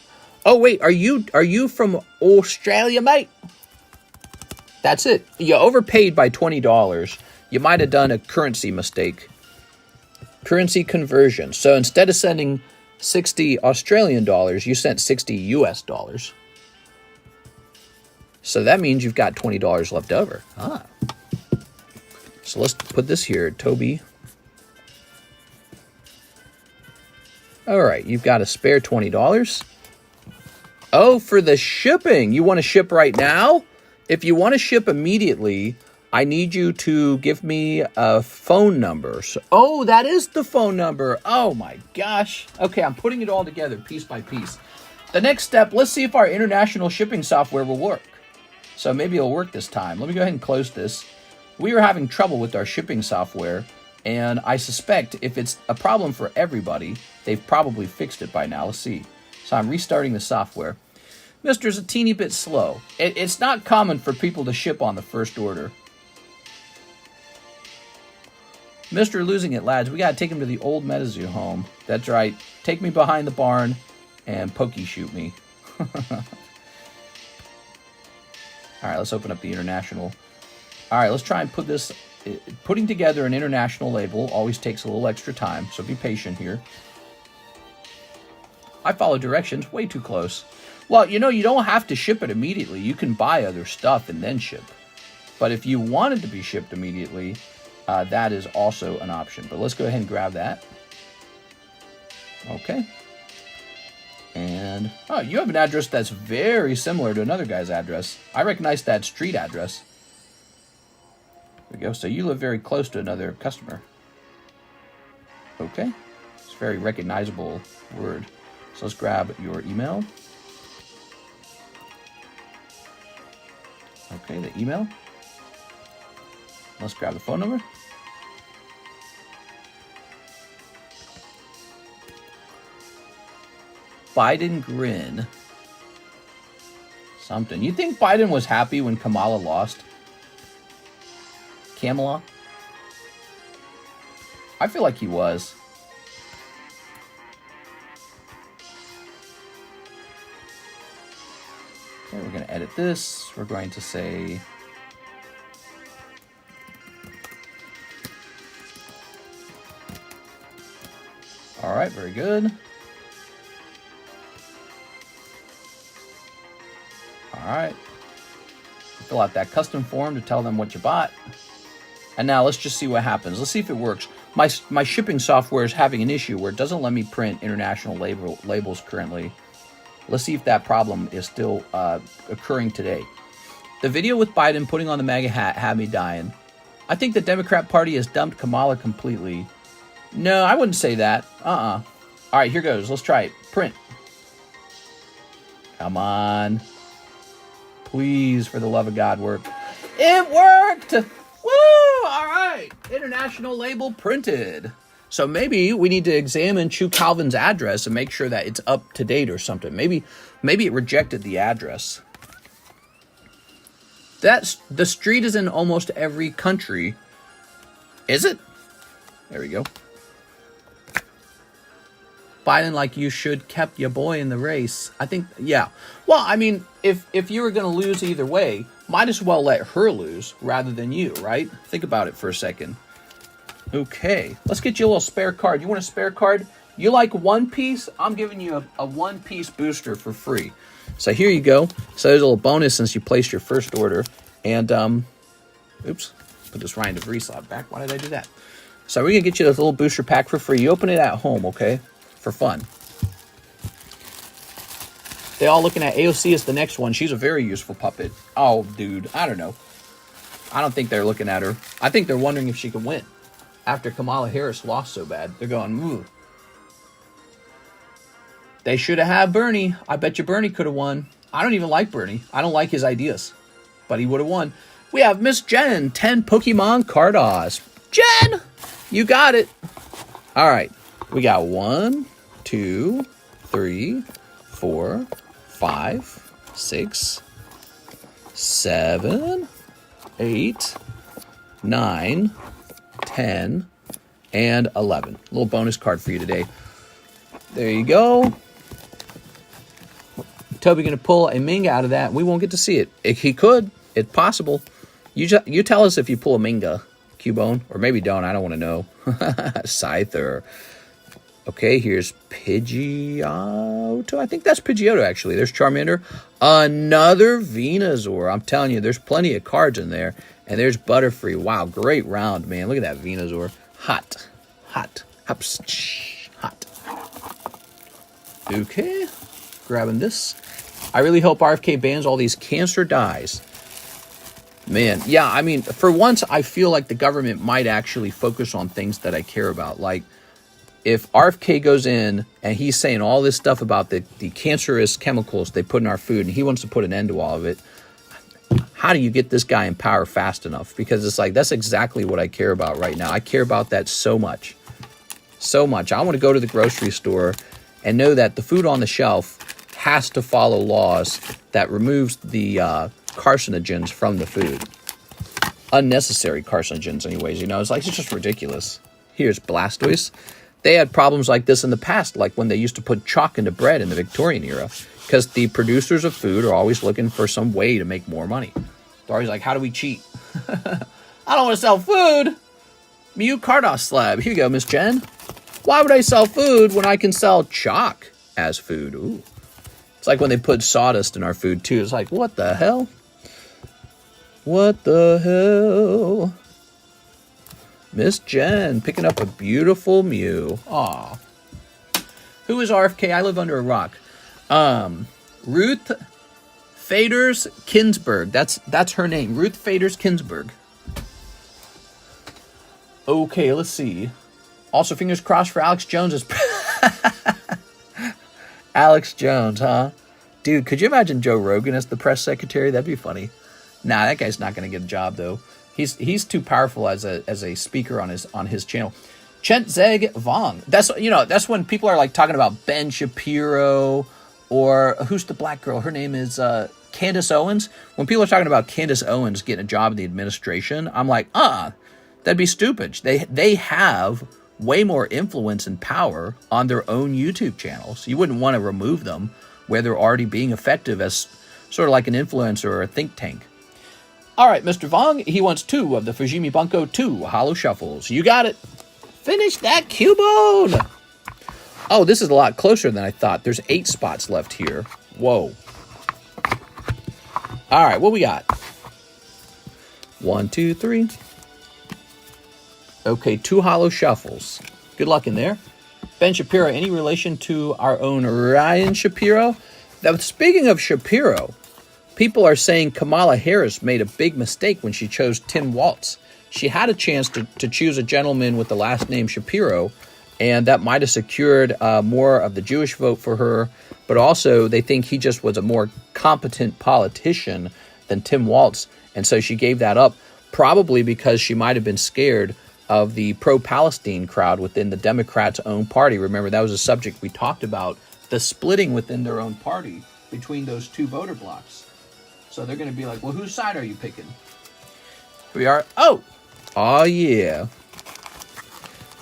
Speaker 1: Oh wait, are you from Australia, mate? That's it. You overpaid by $20. You might have done a currency mistake. Currency conversion. So instead of sending 60 Australian dollars, you sent 60 US dollars. So that means you've got $20 left over. So let's put this here, Toby. All right, you've got a spare $20. Oh, for the shipping. You want to ship right now? If you want to ship immediately, I need you to give me a phone number. So, that is the phone number. Oh my gosh. Okay, I'm putting it all together piece by piece. The next step, let's see if our international shipping software will work. So maybe it'll work this time. Let me go ahead and close this. We were having trouble with our shipping software, and I suspect if it's a problem for everybody, they've probably fixed it by now. Let's see. So I'm restarting the software. Mister's a teeny bit slow. It's not common for people to ship on the first order. Mr. losing it, lads. We gotta take him to the old Metazoo home. That's right. Take me behind the barn and pokey shoot me. Alright, let's open up the international. Alright, let's try and put this... Putting together an international label always takes a little extra time, so be patient here. I follow directions way too close. Well, you know, you don't have to ship it immediately. You can buy other stuff and then ship. But if you wanted to be shipped immediately, that is also an option. But let's go ahead and grab that. Okay. And, you have an address that's very similar to another guy's address. I recognize that street address. There we go. So you live very close to another customer. Okay. It's a very recognizable word. So let's grab your email. Okay, the email. Let's grab the phone number. Biden grin. Something. You think Biden was happy when Kamala lost? Kamala? I feel like he was. Okay, we're going to edit this. We're going to say... All right, very good. All right. Fill out that custom form to tell them what you bought. And now let's just see what happens. Let's see if it works. My shipping software is having an issue where it doesn't let me print international labels currently. Let's see if that problem is still occurring today. The video with Biden putting on the MAGA hat had me dying. I think the Democrat Party has dumped Kamala completely. No, I wouldn't say that. All right, here goes. Let's try it. Print. Come on. Please, for the love of God, work. It worked! Woo! All right. International label printed. So maybe we need to examine Chu Calvin's address and make sure that it's up to date or something. Maybe it rejected the address. The street is in almost every country. Is it? There we go. Biden, like you should, kept your boy in the race. I think, yeah. Well, I mean, if you were going to lose either way, might as well let her lose rather than you, right? Think about it for a second. Okay, let's get you a little spare card. You want a spare card? You like One Piece? I'm giving you a One Piece booster for free. So here you go. So there's a little bonus since you placed your first order. And, oops, put this Ryan DeVries slab back. Why did I do that? So we're going to get you this little booster pack for free. You open it at home, okay? For fun. They all looking at AOC as the next one. She's a very useful puppet. Oh, dude, I don't know. I don't think they're looking at her. I think they're wondering if she can win. After Kamala Harris lost so bad, they're going, ooh. They should have had Bernie. I bet you Bernie could have won. I don't even like Bernie. I don't like his ideas. But he would have won. We have Miss Jen, 10 Pokemon Cardos. Jen, you got it. All right. We got 1, 2, 3, 4, 5, 6, 7, 8, 9, 10, and 11. A little bonus card for you today. There you go. Toby going to pull a Minga out of that. We won't get to see it. He could. It's possible. You tell us if you pull a Minga, Cubone, or maybe don't. I don't want to know. Scyther. Okay, here's Pidgeotto. I think that's Pidgeotto, actually. There's Charmander. Another Venusaur. I'm telling you, there's plenty of cards in there. And there's Butterfree. Wow, great round, man. Look at that Venusaur. Hot. Hot. Hops. Hot. Okay. Grabbing this. I really hope RFK bans all these cancer dyes. Man, yeah, I mean, for once, I feel like the government might actually focus on things that I care about. Like, if RFK goes in and he's saying all this stuff about the cancerous chemicals they put in our food, and he wants to put an end to all of it, how do you get this guy in power fast enough? Because it's like, that's exactly what I care about right now. I care about that so much. So much. I want to go to the grocery store and know that the food on the shelf has to follow laws that removes the carcinogens from the food. Unnecessary carcinogens anyways, you know. It's like, it's just ridiculous. Here's Blastoise. They had problems like this in the past, like when they used to put chalk into bread in the Victorian era, because the producers of food are always looking for some way to make more money. They're always like, how do we cheat? I don't want to sell food. Mew Cardos slab. Here you go, Miss Jen. Why would I sell food when I can sell chalk as food? Ooh. It's like when they put sawdust in our food, too. It's like, what the hell? What the hell? Miss Jen picking up a beautiful Mew. Aw. Who is RFK? I live under a rock. Ruth Faders Kinsberg. That's her name. Ruth Faders Kinsberg. Okay, let's see. Also, fingers crossed for Alex Jones. Alex Jones, huh? Dude, could you imagine Joe Rogan as the press secretary? That'd be funny. Nah, that guy's not going to get a job, though. He's too powerful as a speaker on his channel. Chent Zeg Vong. That's when people are like talking about Ben Shapiro, or who's the black girl? Her name is Candace Owens. When people are talking about Candace Owens getting a job in the administration, I'm like, that'd be stupid. They have way more influence and power on their own YouTube channels. You wouldn't want to remove them where they're already being effective as sort of like an influencer or a think tank. All right, Mr. Vong, he wants 2 of the Fujimi Bunko 2 Holo Shuffles. You got it. Finish that Cubone. Oh, this is a lot closer than I thought. There's 8 spots left here. Whoa. All right, what we got? 1, 2, 3. Okay, 2 Holo Shuffles. Good luck in there. Ben Shapiro, any relation to our own Ryan Shapiro? Now, speaking of Shapiro, people are saying Kamala Harris made a big mistake when she chose Tim Walz. She had a chance to choose a gentleman with the last name Shapiro, and that might have secured more of the Jewish vote for her. But also, they think he just was a more competent politician than Tim Walz. And so she gave that up, probably because she might have been scared of the pro-Palestine crowd within the Democrats' own party. Remember, that was a subject we talked about, the splitting within their own party between those 2 voter blocks. So they're going to be like, well, whose side are you picking? We are, oh yeah.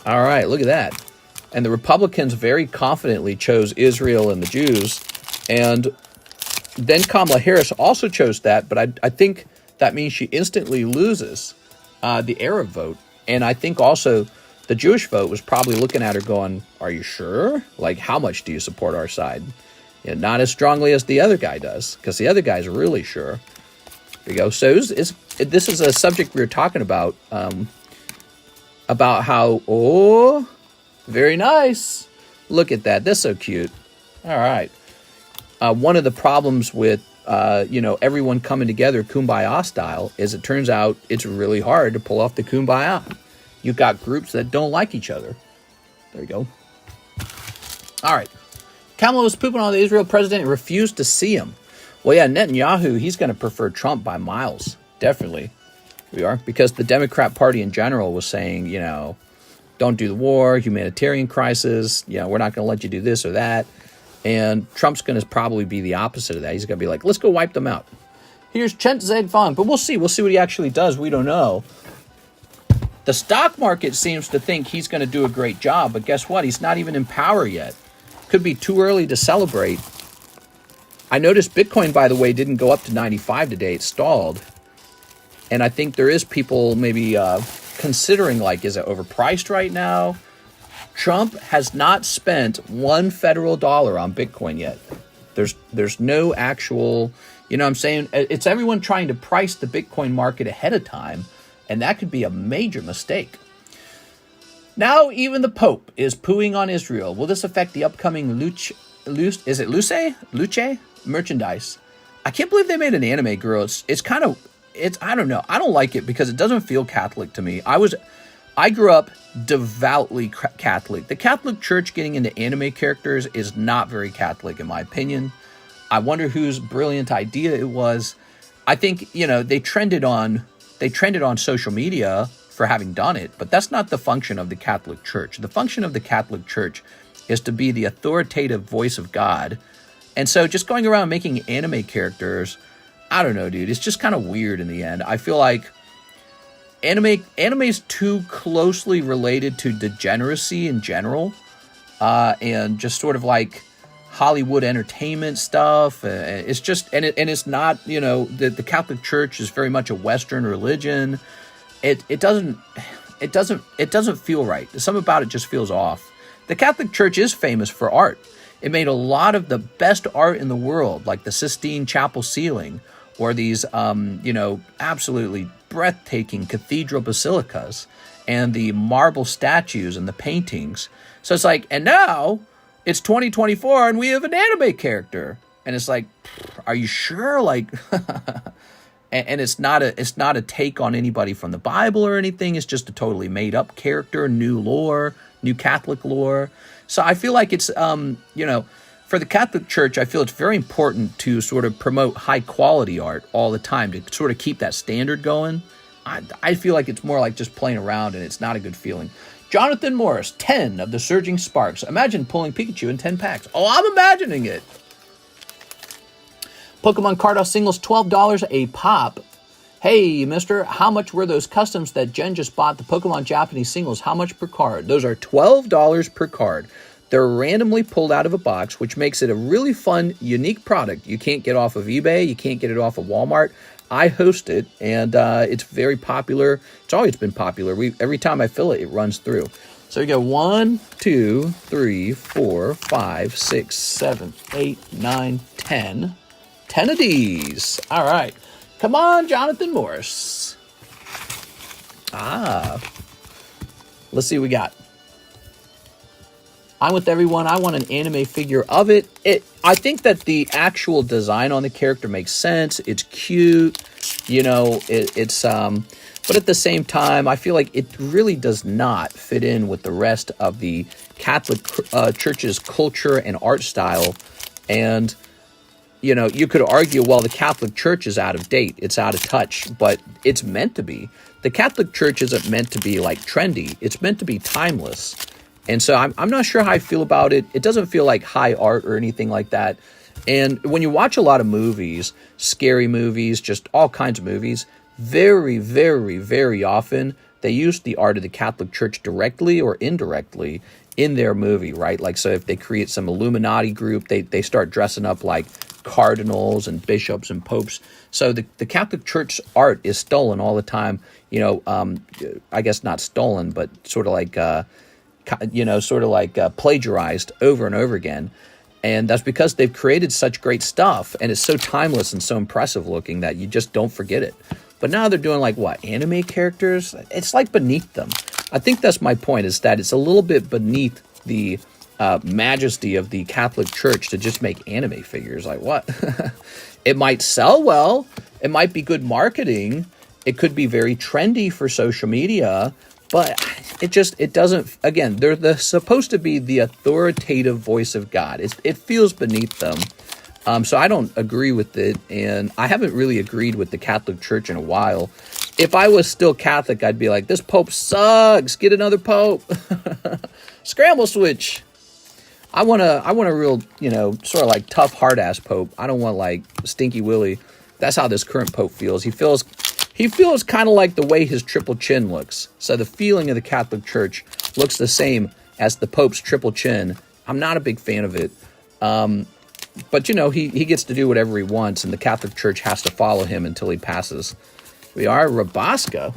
Speaker 1: All right, look at that. And the Republicans very confidently chose Israel and the Jews. And then Kamala Harris also chose that, but I think that means she instantly loses the Arab vote. And I think also the Jewish vote was probably looking at her going, are you sure? Like, how much do you support our side? You know, not as strongly as the other guy does, because the other guy's really sure. There you go. So this is a subject we were talking about how, oh, very nice. Look at that. That's so cute. All right. One of the problems with, everyone coming together Kumbaya style is it turns out it's really hard to pull off the Kumbaya. You've got groups that don't like each other. There you go. All right. Kamala was pooping on the Israel president and refused to see him. Well, yeah, Netanyahu, he's going to prefer Trump by miles. Definitely. We are. Because the Democrat Party in general was saying, don't do the war, humanitarian crisis. We're not going to let you do this or that. And Trump's going to probably be the opposite of that. He's going to be like, let's go wipe them out. Here's Chen Zedfang. But we'll see. We'll see what he actually does. We don't know. The stock market seems to think he's going to do a great job. But guess what? He's not even in power yet. Could be too early to celebrate. I noticed Bitcoin, by the way, didn't go up to 95 today. It stalled. And I think there is people maybe considering, like, is it overpriced right now? Trump has not spent $1 federal dollar on Bitcoin yet. There's no actual, what I'm saying? It's everyone trying to price the Bitcoin market ahead of time, and that could be a major mistake. Now even the Pope is pooing on Israel. Will this affect the upcoming Luce merchandise? I can't believe they made an anime girl. It's I don't know. I don't like it because it doesn't feel Catholic to me. I grew up devoutly Catholic. The Catholic Church getting into anime characters is not very Catholic, in my opinion. I wonder whose brilliant idea it was. I think, they trended on social media for having done it, but that's not the function of the Catholic Church. The function of the Catholic Church is to be the authoritative voice of God. And so just going around making anime characters, I don't know, dude. It's just kind of weird in the end. I feel like anime's too closely related to degeneracy in general, and just sort of like Hollywood entertainment stuff. It's just, and it's not, the Catholic Church is very much a Western religion. It doesn't feel right. Something about it just feels off. The Catholic Church is famous for art. It made a lot of the best art in the world, like the Sistine Chapel ceiling, or these, absolutely breathtaking cathedral basilicas, and the marble statues and the paintings. So it's like, and now it's 2024 and we have an anime character. And it's like, are you sure? Like, and it's not a take on anybody from the Bible or anything. It's just a totally made up character, new lore, new Catholic lore. So I feel like it's, for the Catholic Church, I feel it's very important to sort of promote high quality art all the time to sort of keep that standard going. I feel like it's more like just playing around, and it's not a good feeling. Jonathan Morris, 10 of the Surging Sparks. Imagine pulling Pikachu in 10 packs. Oh, I'm imagining it. Pokemon Card singles, $12 a pop. Hey, mister, how much were those customs that Jen just bought? The Pokemon Japanese singles, how much per card? Those are $12 per card. They're randomly pulled out of a box, which makes it a really fun, unique product. You can't get off of eBay. You can't get it off of Walmart. I host it, and it's very popular. It's always been popular. Every time I fill it, it runs through. So we go 1, 2, 3, 4, 5, 6, 7, 8, 9, 10. 10 of these. All right. Come on, Jonathan Morris. Let's see what we got. I'm with everyone. I want an anime figure of it. I think that the actual design on the character makes sense. It's cute. You know, but at the same time, I feel like it really does not fit in with the rest of the Catholic Church's culture and art style. And, you know, you could argue, well, the Catholic Church is out of date. It's out of touch, but it's meant to be. The Catholic Church isn't meant to be like trendy. It's meant to be timeless. And so I'm not sure how I feel about it. It doesn't feel like high art or anything like that. And when you watch a lot of movies, scary movies, just all kinds of movies, very, very, very often they use the art of the Catholic Church directly or indirectly in their movie, right? Like, so if they create some Illuminati group, they start dressing up like cardinals and bishops and popes. So the Catholic Church art is stolen all the time. You know, I guess not stolen, but sort of like... plagiarized over and over again. And that's because they've created such great stuff, and it's so timeless and so impressive looking that you just don't forget it. But now they're doing like what, anime characters? It's like beneath them. I think that's my point, is that it's a little bit beneath the majesty of the Catholic Church to just make anime figures. Like what? It might sell well. It might be good marketing. It could be very trendy for social media. But it doesn't, again, they're supposed to be the authoritative voice of God. It feels beneath them. So I don't agree with it, and I haven't really agreed with the Catholic Church in a while. If I was still Catholic, I'd be like, this Pope sucks, get another Pope. Scramble switch. I want a real, sort of like tough, hard-ass Pope. I don't want like Stinky Willie. That's how this current Pope feels. He feels kind of like the way his triple chin looks. So the feeling of the Catholic Church looks the same as the Pope's triple chin. I'm not a big fan of it. But, he gets to do whatever he wants, and the Catholic Church has to follow him until he passes. We are Rabaska.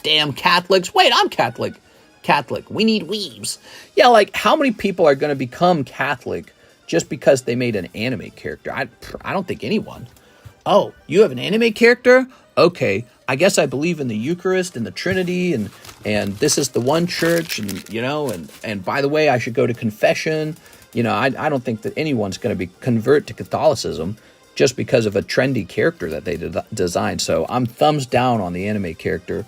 Speaker 1: Damn Catholics. Wait, I'm Catholic. Catholic. We need weebs. Yeah, like, how many people are going to become Catholic just because they made an anime character? I don't think anyone. Oh, you have an anime character? Okay, I guess I believe in the Eucharist and the Trinity, and this is the one church, and by the way, I should go to confession. I don't think that anyone's going to convert to Catholicism just because of a trendy character that they designed. So I'm thumbs down on the anime character.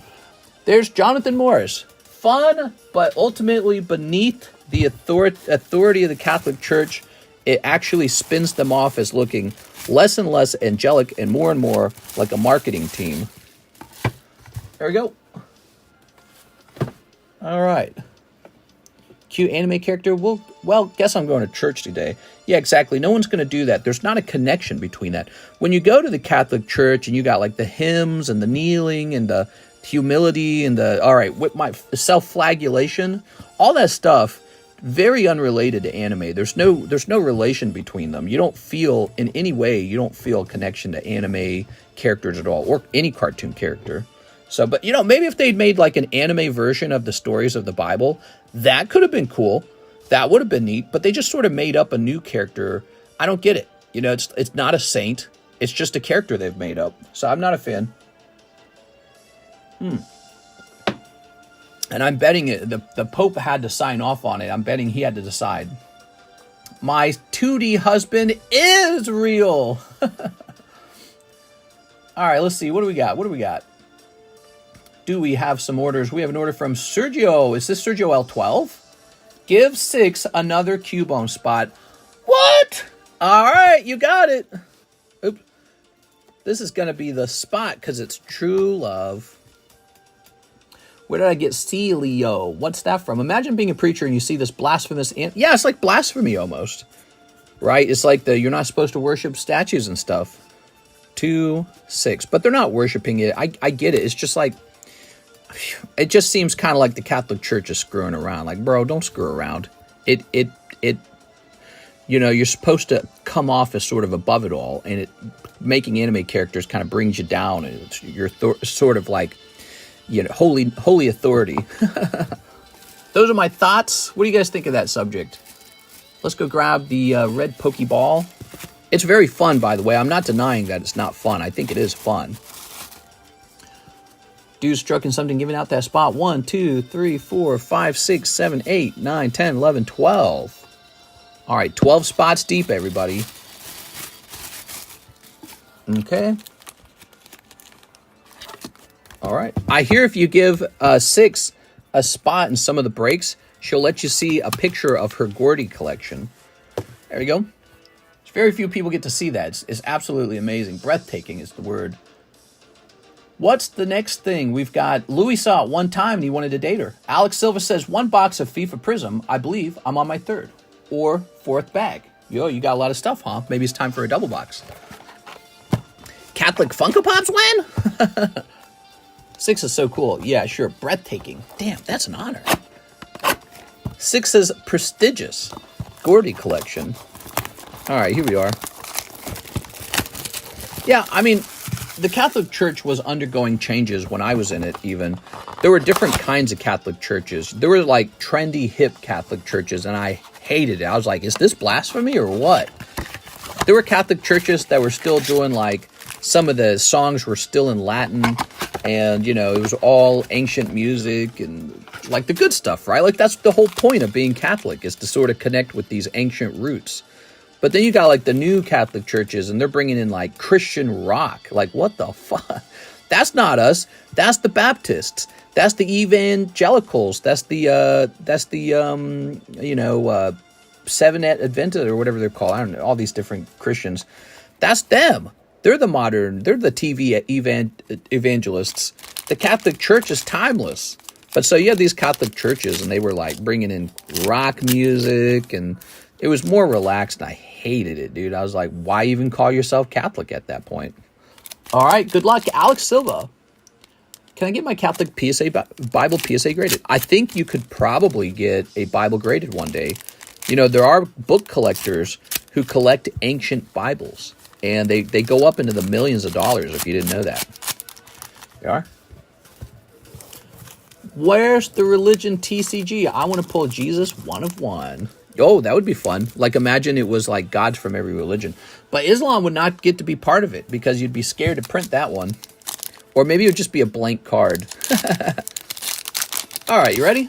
Speaker 1: There's Jonathan Morris. Fun, but ultimately beneath the authority of the Catholic Church. It actually spins them off as looking less and less angelic and more like a marketing team. There we go. All right. Cute anime character. Well, guess I'm going to church today. Yeah, exactly. No one's going to do that. There's not a connection between that. When you go to the Catholic Church and you got like the hymns and the kneeling and the humility and with my self-flagellation, all that stuff, very unrelated to anime. There's no relation between them. You don't feel in any way, a connection to anime characters at all, or any cartoon character. So, but maybe if they'd made like an anime version of the stories of the Bible, that could have been cool. That would have been neat, but they just sort of made up a new character. I don't get it. It's not a saint. It's just a character they've made up. So I'm not a fan. And I'm betting the Pope had to sign off on it. I'm betting he had to decide. My 2D husband is real. All right, let's see. What do we got? Do we have some orders? We have an order from Sergio. Is this Sergio L12? Give 6 another Cubone spot. What? All right, you got it. Oops. This is going to be the spot because it's true love. Where did I get Celio? What's that from? Imagine being a preacher and you see this blasphemous... Yeah, it's like blasphemy almost. Right? It's like you're not supposed to worship statues and stuff. 2, 6. But they're not worshiping it. I get it. It's just like... It just seems kind of like the Catholic Church is screwing around. Like, bro, don't screw around. You're supposed to come off as sort of above it all. And making anime characters kind of brings you down. And you're sort of like... holy authority. those are my thoughts. What do you guys think of that subject? Let's go grab the red Pokeball. It's very fun, by the way. I'm not denying that it's not fun. I think it is fun. Dude struck in something, giving out that spot. 1, 2, 3, 4, 5, 6, 7, 8, 9, 10, 11, 12. All right, 12 spots deep, everybody. Okay. All right. I hear if you give 6 a spot in some of the breaks, she'll let you see a picture of her Gordy collection. There you go. Very few people get to see that. It's absolutely amazing. Breathtaking is the word. What's the next thing? We've got Louis saw it one time and he wanted to date her. Alex Silva says 1 box of FIFA Prism. I believe I'm on my 3rd or 4th bag. Yo, you got a lot of stuff, huh? Maybe it's time for a double box. Catholic Funko Pops win? 6 is so cool. Yeah, sure. Breathtaking. Damn, that's an honor. 6 is prestigious. Gordy collection. All right, here we are. Yeah, I mean, the Catholic Church was undergoing changes when I was in it, even. There were different kinds of Catholic churches. There were, like, trendy, hip Catholic churches, and I hated it. I was like, is this blasphemy or what? There were Catholic churches that were still doing, like, some of the songs were still in Latin, and, you know, it was all ancient music and, like, the good stuff, right? Like, that's the whole point of being Catholic, is to sort of connect with these ancient roots. But then you got, like, the new Catholic churches, and they're bringing in, like, Christian rock. Like, what the fuck? That's not us. That's the Baptists. That's the evangelicals. That's the Seventh Adventist or whatever they're called. I don't know, all these different Christians. That's them. They're the TV evangelists. The Catholic Church is timeless. But so you have these Catholic churches, and they were, like, bringing in rock music, and it was more relaxed, and I hated it, dude. I was like, why even call yourself Catholic at that point? All right, good luck. Alex Silva. Can I get my Catholic Bible PSA graded? I think you could probably get a Bible graded one day. You know, there are book collectors who collect ancient Bibles, and they go up into the millions of dollars if you didn't know that. They are. Where's the religion TCG? I want to pull Jesus 1 of 1. Oh, that would be fun. Like, imagine it was like gods from every religion. But Islam would not get to be part of it because you'd be scared to print that one. Or maybe it would just be a blank card. All right, you ready?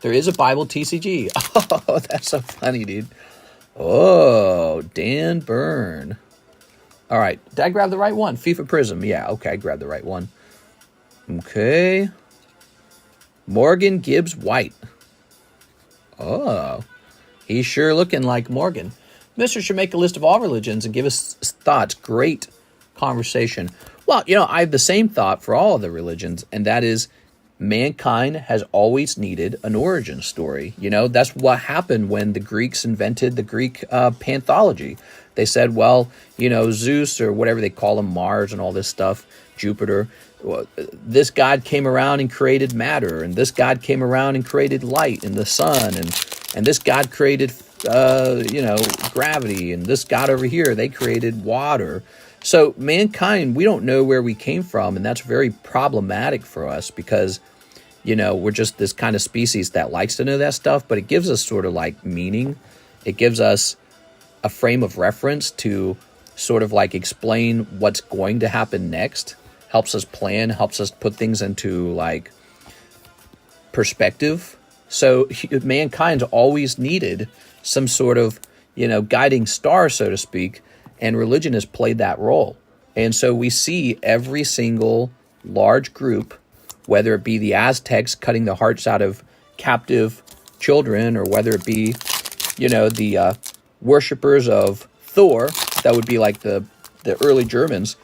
Speaker 1: There is a Bible TCG. Oh, that's so funny, dude. Oh, Dan Byrne. All right, did I grab the right one? FIFA Prism. Yeah, okay, I grabbed the right one. Okay. Morgan Gibbs White. Oh, he's sure looking like Morgan. Mister should make a list of all religions and give us thoughts. Great conversation. Well, you know, I have the same thought for all of the religions, and that is mankind has always needed an origin story. You know, that's what happened when the Greeks invented the Greek panthology. They said, well, you know, Zeus or whatever they call him, Mars and all this stuff, Jupiter, this god came around and created matter, and this god came around and created light and the sun, and this god created, gravity, and this god over here, they created water. So mankind, we don't know where we came from, and that's very problematic for us because, you know, we're just this kind of species that likes to know that stuff, but it gives us sort of like meaning. It gives us a frame of reference to sort of like explain what's going to happen next. Helps us plan, helps us put things into like perspective. So mankind's always needed some sort of, you know, guiding star, so to speak, and religion has played that role. And so we see every single large group, whether it be the Aztecs cutting the hearts out of captive children, or whether it be, you know, the worshippers of Thor, that would be like the early Germans.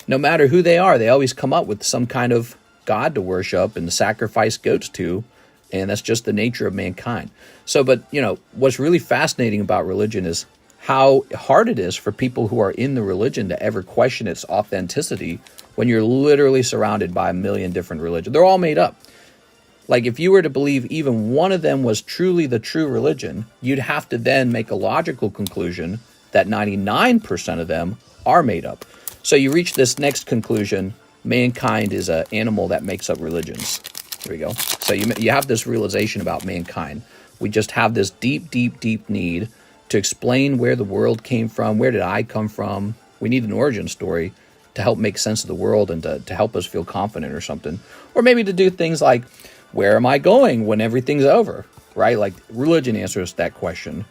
Speaker 1: No matter who they are, they always come up with some kind of god to worship and sacrifice goats to, and that's just the nature of mankind. So, but, you know, what's really fascinating about religion is how hard it is for people who are in the religion to ever question its authenticity when you're literally surrounded by a million different religions. They're all made up. Like, if you were to believe even one of them was truly the true religion, you'd have to then make a logical conclusion that 99% of them are made up. So you reach this next conclusion: mankind is an animal that makes up religions. There we go. So you have this realization about mankind. We just have this deep, deep, deep need to explain where the world came from. Where did I come from? We need an origin story to help make sense of the world and to help us feel confident or something. Or maybe to do things like, where am I going when everything's over? Right? Like religion answers that question.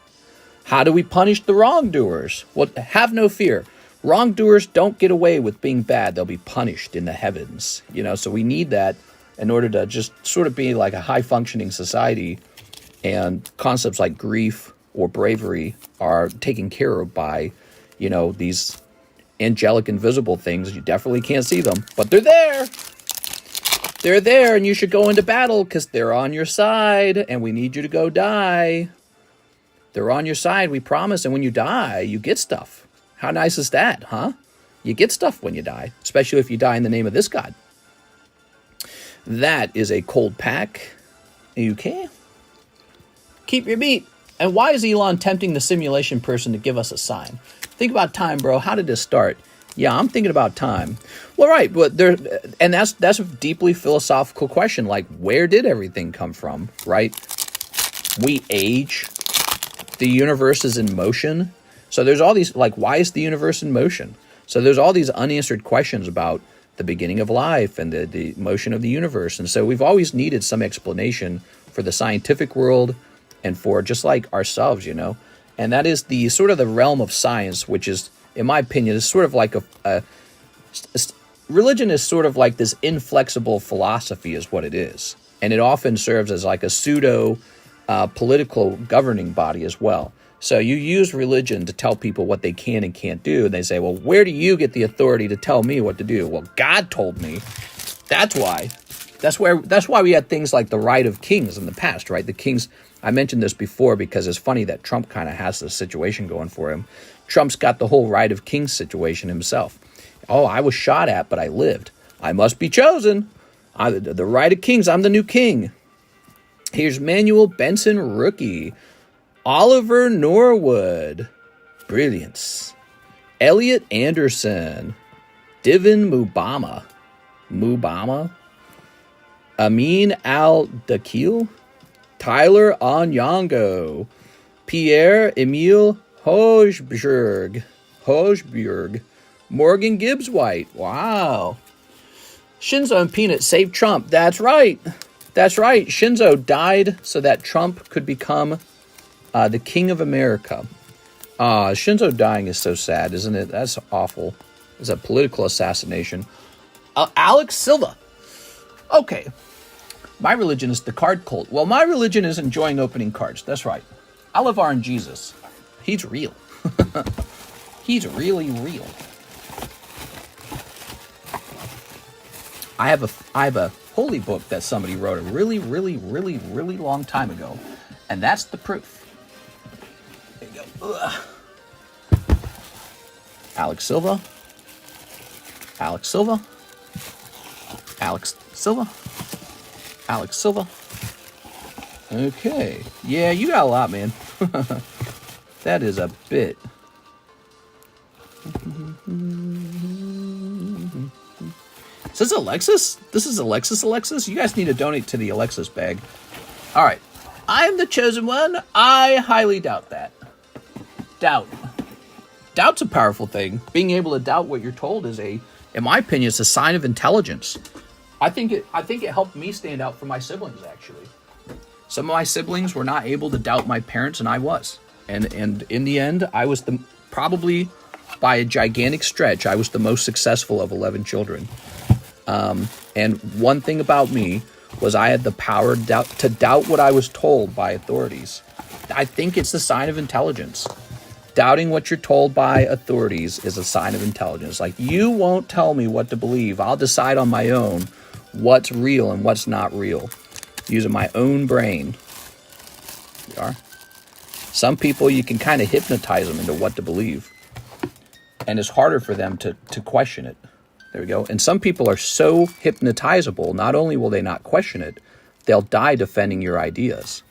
Speaker 1: How do we punish the wrongdoers? Well, have no fear. Wrongdoers don't get away with being bad. They'll be punished in the heavens. You know, so we need that in order to just sort of be like a high-functioning society. And concepts like grief or bravery are taken care of by, you know, these angelic invisible things. You definitely can't see them, but they're there. They're there, and you should go into battle because they're on your side, and we need you to go die. They're on your side, we promise, and when you die, you get stuff. How nice is that, huh? You get stuff when you die, especially if you die in the name of this god. That is a cold pack. Okay. Keep your beat. And why is Elon tempting the simulation person to give us a sign? Think about time, bro. How did this start? Yeah, I'm thinking about time. Well, right, but that's a deeply philosophical question. Like, where did everything come from? Right? We age. The universe is in motion. So there's all these, like, why is the universe in motion? So there's all these unanswered questions about the beginning of life and the motion of the universe. And so we've always needed some explanation for the scientific world and for just like ourselves, you know. And that is the sort of the realm of science, which is, in my opinion, is sort of like religion is sort of like this inflexible philosophy is what it is. And it often serves as like a pseudo political governing body as well. So you use religion to tell people what they can and can't do. And they say, well, where do you get the authority to tell me what to do? Well, God told me. That's why. That's why we had things like the right of kings in the past, right? The kings, I mentioned this before because it's funny that Trump kind of has this situation going for him. Trump's got the whole right of kings situation himself. Oh, I was shot at, but I lived. I must be chosen. The right of kings, I'm the new king. Here's Manuel Benson, rookie. Oliver Norwood, brilliance. Elliot Anderson, Divin Mubama, Amin Al-Dakil, Tyler Onyongo, Pierre-Emile Hojbjerg, Morgan Gibbs-White. Wow. Shinzo and Peanut saved Trump. That's right. That's right. Shinzo died so that Trump could become the King of America. Shinzo dying is so sad, isn't it? That's awful. It's a political assassination. Alex Silva. Okay. My religion is the card cult. Well, my religion is enjoying opening cards. That's right. I love our Jesus. He's real. He's really real. I have a holy book that somebody wrote a really, really, really, really long time ago. And that's the proof. There you go. Ugh. Alex Silva. Alex Silva. Alex Silva. Alex Silva. Okay. Yeah, you got a lot, man. That is a bit. Is this Alexis? This is Alexis? You guys need to donate to the Alexis bag. All right. I am the chosen one. I highly doubt that. Doubt. Doubt's a powerful thing. Being able to doubt what you're told is in my opinion, it's a sign of intelligence. I think it helped me stand out from my siblings, actually. Some of my siblings were not able to doubt my parents, and I was. And in the end, I was probably by a gigantic stretch, I was the most successful of 11 children. And one thing about me was I had the power to doubt what I was told by authorities. I think it's a sign of intelligence. Doubting what you're told by authorities is a sign of intelligence. Like, you won't tell me what to believe. I'll decide on my own what's real and what's not real, using my own brain. You are. Some people, you can kind of hypnotize them into what to believe. And it's harder for them to question it. There we go. And some people are so hypnotizable, not only will they not question it, they'll die defending your ideas.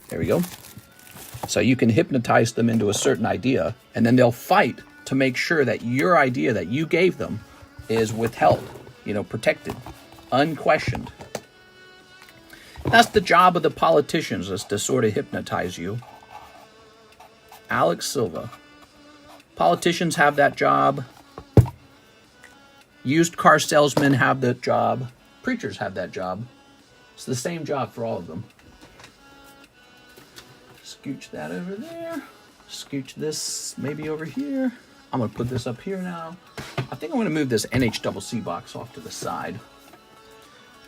Speaker 1: There we go. So you can hypnotize them into a certain idea, and then they'll fight to make sure that your idea that you gave them is withheld, protected, unquestioned. That's the job of the politicians, is to sort of hypnotize you. Alex Silva. Politicians have that job. Used car salesmen have that job. Preachers have that job. It's the same job for all of them. Scooch that over there. Scooch this maybe over here. I'm going to put this up here now. I think I'm going to move this NHCC box off to the side.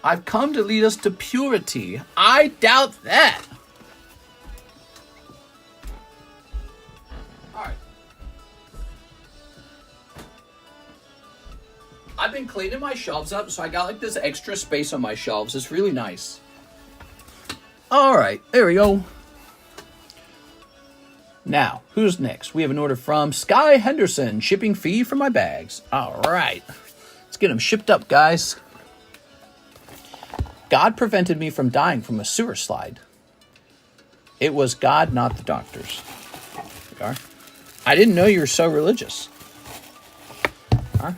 Speaker 1: I've come to lead us to purity. I doubt that. All right. I've been cleaning my shelves up, so I got like this extra space on my shelves. It's really nice. All right, there we go. Now, who's next? We have an order from Sky Henderson. Shipping fee for my bags. All right. Let's get them shipped up, guys. God prevented me from dying from a sewer slide. It was God, not the doctors. There we are. I didn't know you were so religious. All right.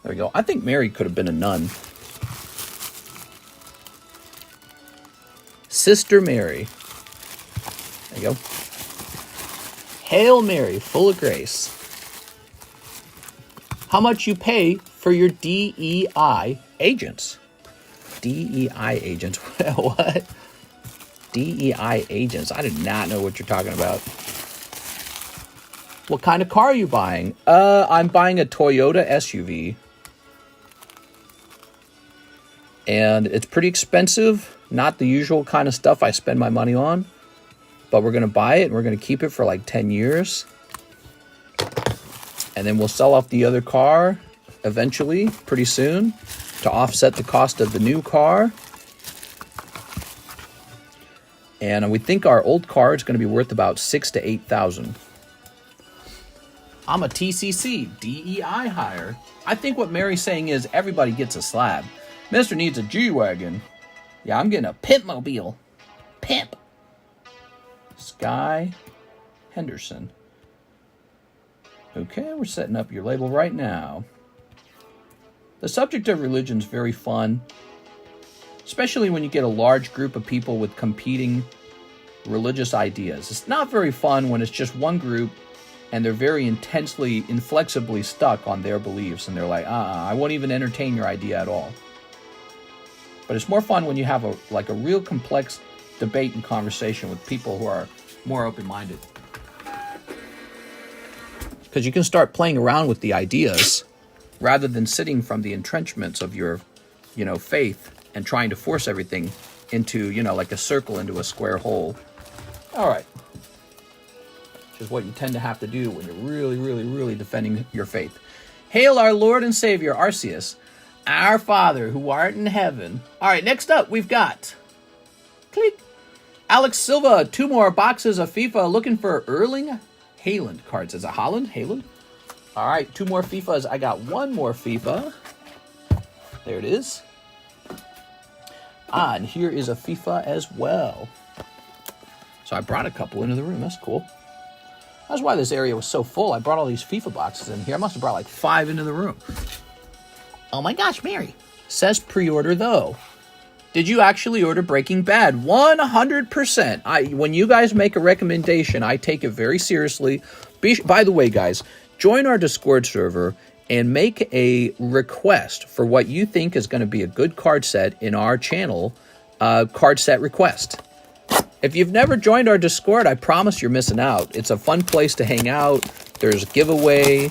Speaker 1: There we go. I think Mary could have been a nun. Sister Mary. There you go. Hail Mary, full of grace. How much you pay for your DEI agents? DEI agents? What? DEI agents? I do not know what you're talking about. What kind of car are you buying? I'm buying a Toyota SUV. And it's pretty expensive. Not the usual kind of stuff I spend my money on. But we're going to buy it and we're going to keep it for like 10 years. And then we'll sell off the other car eventually, pretty soon, to offset the cost of the new car. And we think our old car is going to be worth about $6,000 to $8,000. I'm a TCC, DEI hire. I think what Mary's saying is everybody gets a slab. Mister needs a G-Wagon. Yeah, I'm getting a Pimp-mobile. Pimp. Sky Henderson. Okay, we're setting up your label right now. The subject of religion is very fun, especially when you get a large group of people with competing religious ideas. It's not very fun when it's just one group and they're very intensely, inflexibly stuck on their beliefs and they're like, I won't even entertain your idea at all. But it's more fun when you have a real complex debate and conversation with people who are more open-minded. Because you can start playing around with the ideas rather than sitting from the entrenchments of your, faith and trying to force everything into, like a circle into a square hole. All right. Which is what you tend to have to do when you're really, really, really defending your faith. Hail our Lord and Savior, Arceus, our Father who art in heaven. All right, next up we've got... Click. Alex Silva, 2 more boxes of FIFA looking for Erling Haaland cards. Is it Haaland? Haaland? All right, 2 more FIFAs. I got 1 more FIFA. There it is. And here is a FIFA as well. So I brought a couple into the room. That's cool. That's why this area was so full. I brought all these FIFA boxes in here. I must have brought like 5 into the room. Oh my gosh, Mary. Says pre-order though. Did you actually order Breaking Bad? 100%. When you guys make a recommendation, I take it very seriously. By the way, guys, join our Discord server and make a request for what you think is going to be a good card set in our channel, card set request. If you've never joined our Discord, I promise you're missing out. It's a fun place to hang out. There's a giveaway,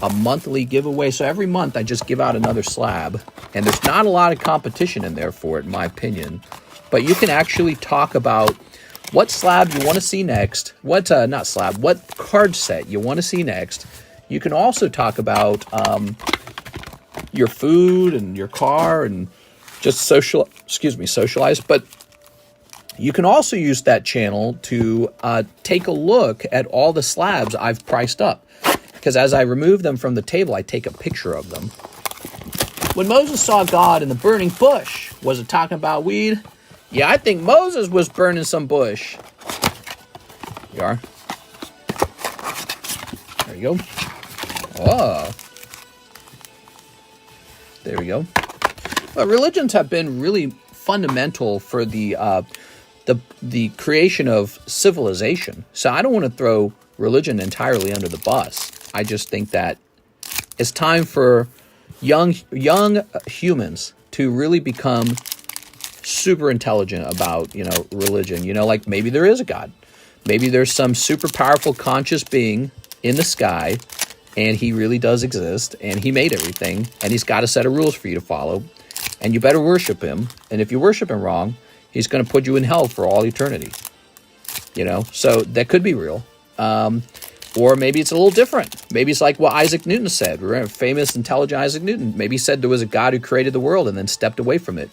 Speaker 1: a monthly giveaway. So every month I just give out another slab. And there's not a lot of competition in there for it, in my opinion. But you can actually talk about what slab you want to see next. What card set you want to see next. You can also talk about your food and your car and just socialize. But you can also use that channel to take a look at all the slabs I've priced up. Because as I remove them from the table, I take a picture of them. When Moses saw God in the burning bush, was it talking about weed? Yeah, I think Moses was burning some bush. You are. There you go. Oh. There we go. Well, religions have been really fundamental for the creation of civilization. So I don't want to throw religion entirely under the bus. I just think that it's time for young humans to really become super intelligent about, religion. Like maybe there is a God. Maybe there's some super powerful conscious being in the sky, and he really does exist, and he made everything, and he's got a set of rules for you to follow, and you better worship him. And if you worship him wrong, he's going to put you in hell for all eternity. So that could be real. Or maybe it's a little different. Maybe it's like what Isaac Newton said. Remember, famous, intelligent Isaac Newton. Maybe he said there was a God who created the world and then stepped away from it.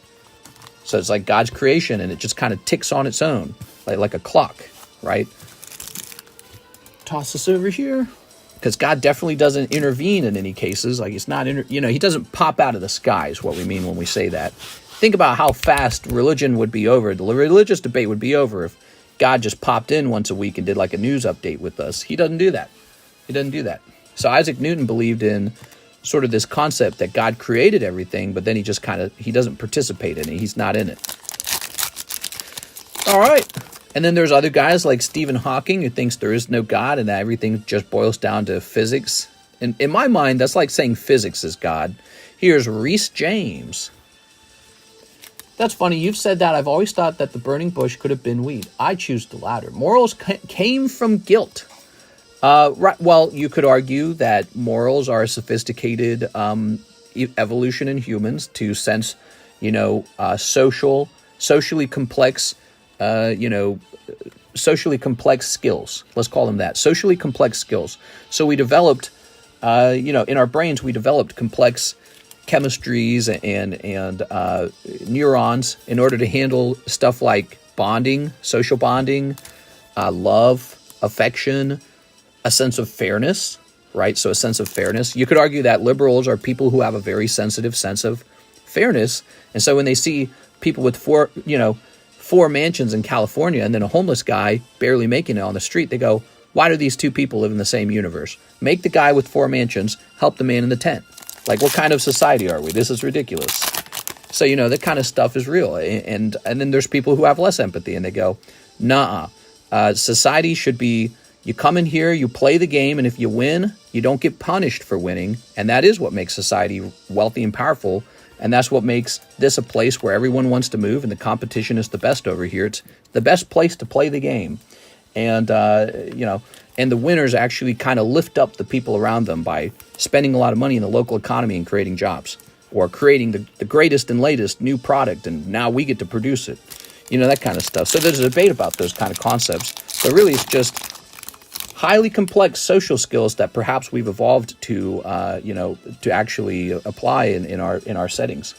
Speaker 1: So it's like God's creation, and it just kind of ticks on its own, like a clock, right? Toss this over here. Because God definitely doesn't intervene in any cases. Like he's not, he doesn't pop out of the sky is what we mean when we say that. Think about how fast religion would be over. The religious debate would be over if God just popped in once a week and did like a news update with us. He doesn't do that. So Isaac Newton believed in sort of this concept that God created everything, but then he just he doesn't participate in it. He's not in it. All right. And then there's other guys like Stephen Hawking who thinks there is no God and that everything just boils down to physics. And in my mind, that's like saying physics is God. Here's Reese James. That's funny. You've said that. I've always thought that the burning bush could have been weed. I choose the latter. Morals came from guilt. Right. Well, you could argue that morals are a sophisticated evolution in humans to sense, socially complex, socially complex skills. Let's call them that. Socially complex skills. So we developed, in our brains, we developed complex chemistries and neurons in order to handle stuff like bonding, social bonding, love, affection, a sense of fairness, right? So a sense of fairness. You could argue that liberals are people who have a very sensitive sense of fairness. And so when they see people with four mansions in California and then a homeless guy barely making it on the street, they go, why do these two people live in the same universe? Make the guy with 4 mansions help the man in the tent. Like, what kind of society are we? This is ridiculous. So, that kind of stuff is real. And then there's people who have less empathy and they go, nah, society should be, you come in here, you play the game, and if you win, you don't get punished for winning. And that is what makes society wealthy and powerful. And that's what makes this a place where everyone wants to move and the competition is the best over here. It's the best place to play the game. And, and the winners actually kind of lift up the people around them by spending a lot of money in the local economy and creating jobs or creating the greatest and latest new product. And now we get to produce it, that kind of stuff. So there's a debate about those kind of concepts. But really, it's just highly complex social skills that perhaps we've evolved to, to actually apply in our settings.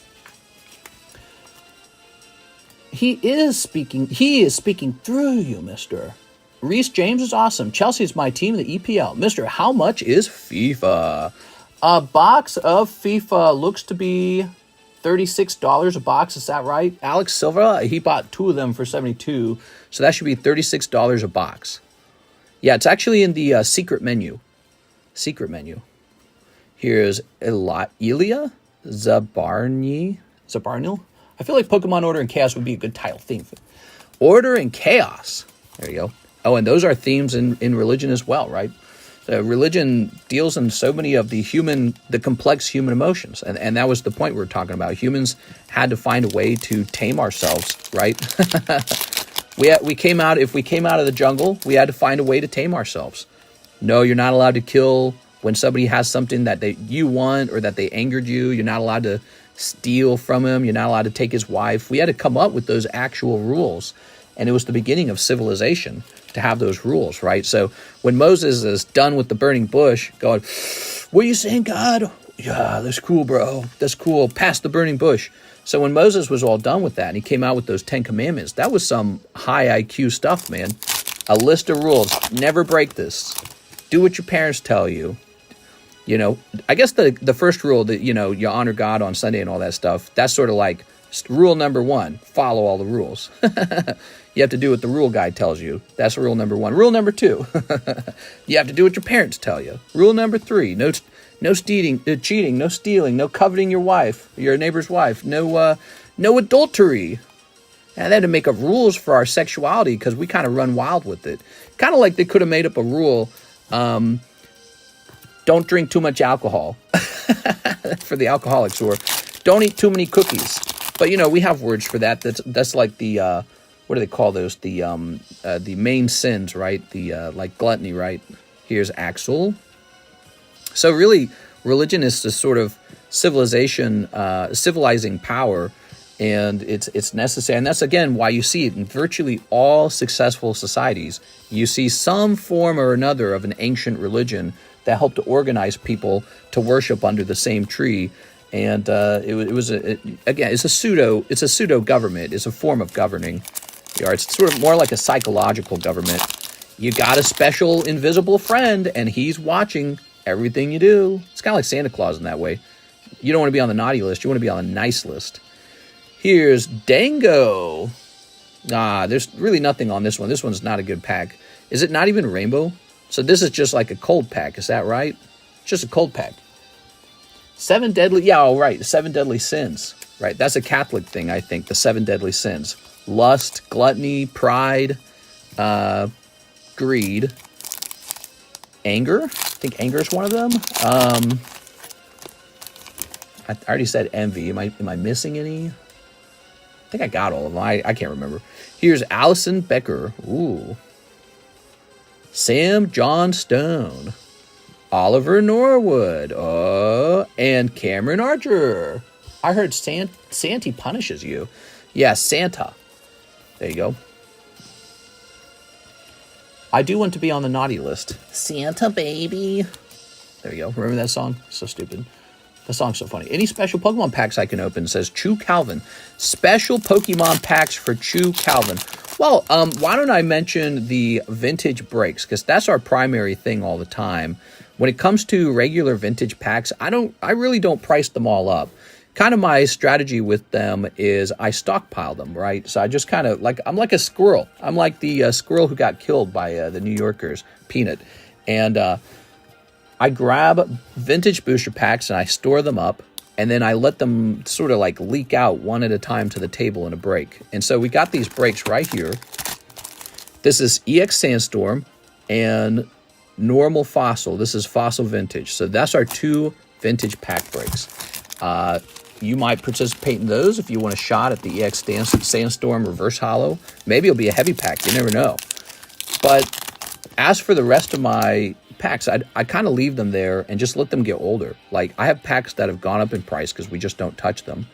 Speaker 1: He is speaking through you, Mr. Reese James is awesome. Chelsea's my team in the EPL. Mr., how much is FIFA? A box of FIFA looks to be $36 a box. Is that right? Alex Silva, he bought 2 of them for $72. So that should be $36 a box. Yeah, it's actually in the secret menu. Here's Ilya Zabarnil. I feel like Pokemon Order and Chaos would be a good title theme. Order and Chaos. There you go. Oh, and those are themes in religion as well, right? Religion deals in so many of the complex human emotions. And that was the point we were talking about. Humans had to find a way to tame ourselves, right? If we came out of the jungle, we had to find a way to tame ourselves. No, you're not allowed to kill when somebody has something that you want or that they angered you. You're not allowed to steal from him. You're not allowed to take his wife. We had to come up with those actual rules. And it was the beginning of civilization to have those rules, right? So when Moses is done with the burning bush, going, what are you saying, God? Yeah, that's cool, bro. That's cool. Pass the burning bush. So when Moses was all done with that and he came out with those 10 commandments, that was some high IQ stuff, man. A list of rules. Never break this. Do what your parents tell you. I guess the first rule that, you honor God on Sunday and all that stuff, that's sort of like rule number 1, follow all the rules. You have to do what the rule guy tells you. That's rule number 1. Rule number 2, you have to do what your parents tell you. Rule number 3, no No cheating, no stealing, no coveting your neighbor's wife, no adultery. And they had to make up rules for our sexuality because we kind of run wild with it. Kind of like they could have made up a rule, don't drink too much alcohol for the alcoholics, or don't eat too many cookies. But, you know, we have words for that. That's like the, what do they call those? The main sins, right? Like gluttony, right? Here's Axel. So really, religion is this sort of civilizing power, and it's necessary. And that's, again, why you see it in virtually all successful societies. You see some form or another of an ancient religion that helped to organize people to worship under the same tree. And it's a pseudo government. It's a form of governing. It's sort of more like a psychological government. You got a special invisible friend, and he's watching everything you do. It's kind of like Santa Claus in that way. You don't want to be on the naughty list. You want to be on the nice list. Here's Dango. There's really nothing on this one. This one's not a good pack. Is it not even rainbow? So this is just like a cold pack. Is that right? Just a cold pack. 7 deadly. Yeah, all right. 7 deadly sins. Right. That's a Catholic thing, I think. The 7 deadly sins: lust, gluttony, pride, greed, anger. I think anger is one of them. I already said envy. Am I missing any? I think I got all of them. I can't remember. Here's Allison Becker. Ooh. Sam John Stone. Oliver Norwood. And Cameron Archer. I heard Santy punishes you. Yeah, Santa. There you go. I do want to be on the naughty list. Santa baby. There you go. Remember that song? So stupid. The song's so funny. Any special Pokemon packs I can open, says Chu Calvin. Special Pokemon packs for Chu Calvin. Well, why don't I mention the vintage breaks? Because that's our primary thing all the time. When it comes to regular vintage packs, I really don't price them all up. Kind of my strategy with them is I stockpile them, right? So I just kind of I'm like a squirrel. I'm like the squirrel who got killed by the New Yorkers, Peanut. And I grab vintage booster packs and I store them up, and then I let them sort of like leak out one at a time to the table in a break. And so we got these breaks right here. This is EX Sandstorm and normal Fossil. This is Fossil Vintage. So that's our 2 vintage pack breaks. You might participate in those if you want a shot at the EX Sandstorm Reverse Holo. Maybe it'll be a heavy pack. You never know. But as for the rest of my packs, I kind of leave them there and just let them get older. Like, I have packs that have gone up in price because we just don't touch them.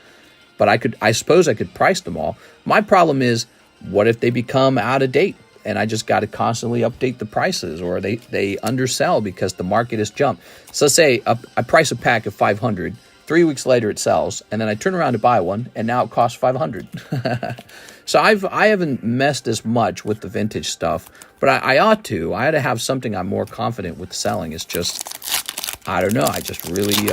Speaker 1: But I suppose I could price them all. My problem is, what if they become out of date? And I just got to constantly update the prices, or they undersell because the market has jumped. So say I price a pack of 500. 3 weeks later, it sells, and then I turn around to buy one, and now it costs 500. So I haven't messed as much with the vintage stuff, but I ought to. I ought to have something I'm more confident with selling. It's just, I don't know. I just really,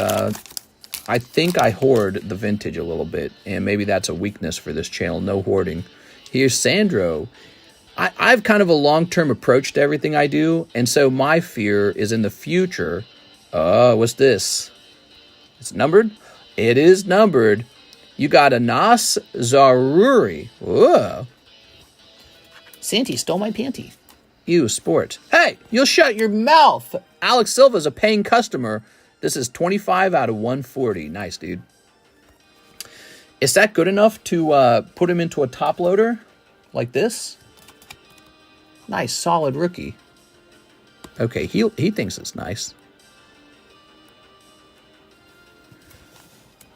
Speaker 1: I think I hoard the vintage a little bit, and maybe that's a weakness for this channel. No hoarding. Here's Sandro. I've kind of a long-term approach to everything I do, and so my fear is in the future. What's this? It's numbered? It is numbered. You got a Nas Zaruri. Whoa. Santy stole my panty. You, sport. Hey, you'll shut your mouth. Alex Silva's a paying customer. This is 25 out of 140. Nice, dude. Is that good enough to put him into a top loader like this? Nice, solid rookie. Okay, he thinks it's nice.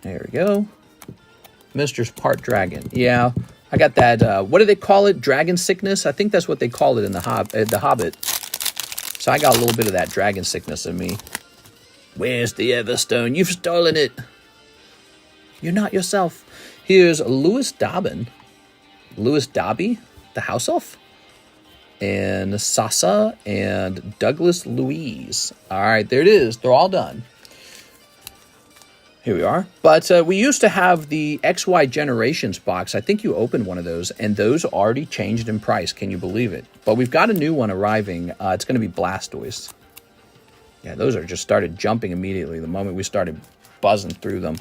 Speaker 1: There we go. Mister's part dragon. Yeah, I got that. What do they call it? Dragon sickness? I think that's what they called it in the Hobbit. So I got a little bit of that dragon sickness in me. Where's the Everstone? You've stolen it. You're not yourself. Here's Lewis Dobbin. Lewis Dobby, the house elf. And Sasa and Douglas Louise. All right, there it is. They're all done. Here we are. But we used to have the XY Generations box. I think you opened one of those, and those already changed in price. Can you believe it? But we've got a new one arriving. It's going to be Blastoise. Yeah, those are just started jumping immediately the moment we started buzzing through them.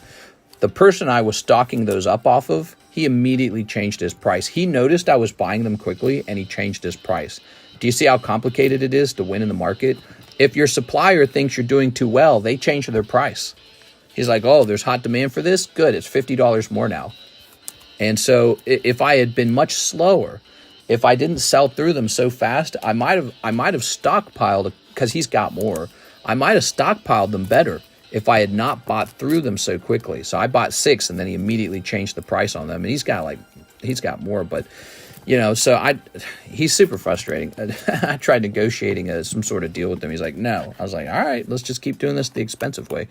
Speaker 1: The person I was stocking those up off of, he immediately changed his price. He noticed I was buying them quickly, and he changed his price. Do you see how complicated it is to win in the market? If your supplier thinks you're doing too well, they change their price. He's like, oh, there's hot demand for this? Good, it's $50 more now. And so if I had been much slower, if I didn't sell through them so fast, I might have stockpiled, because he's got more. I might have stockpiled them better if I had not bought through them so quickly. So I bought 6, and then he immediately changed the price on them. And he's got more, but so he's super frustrating. I tried negotiating some sort of deal with him. He's like, no. I was like, all right, let's just keep doing this the expensive way.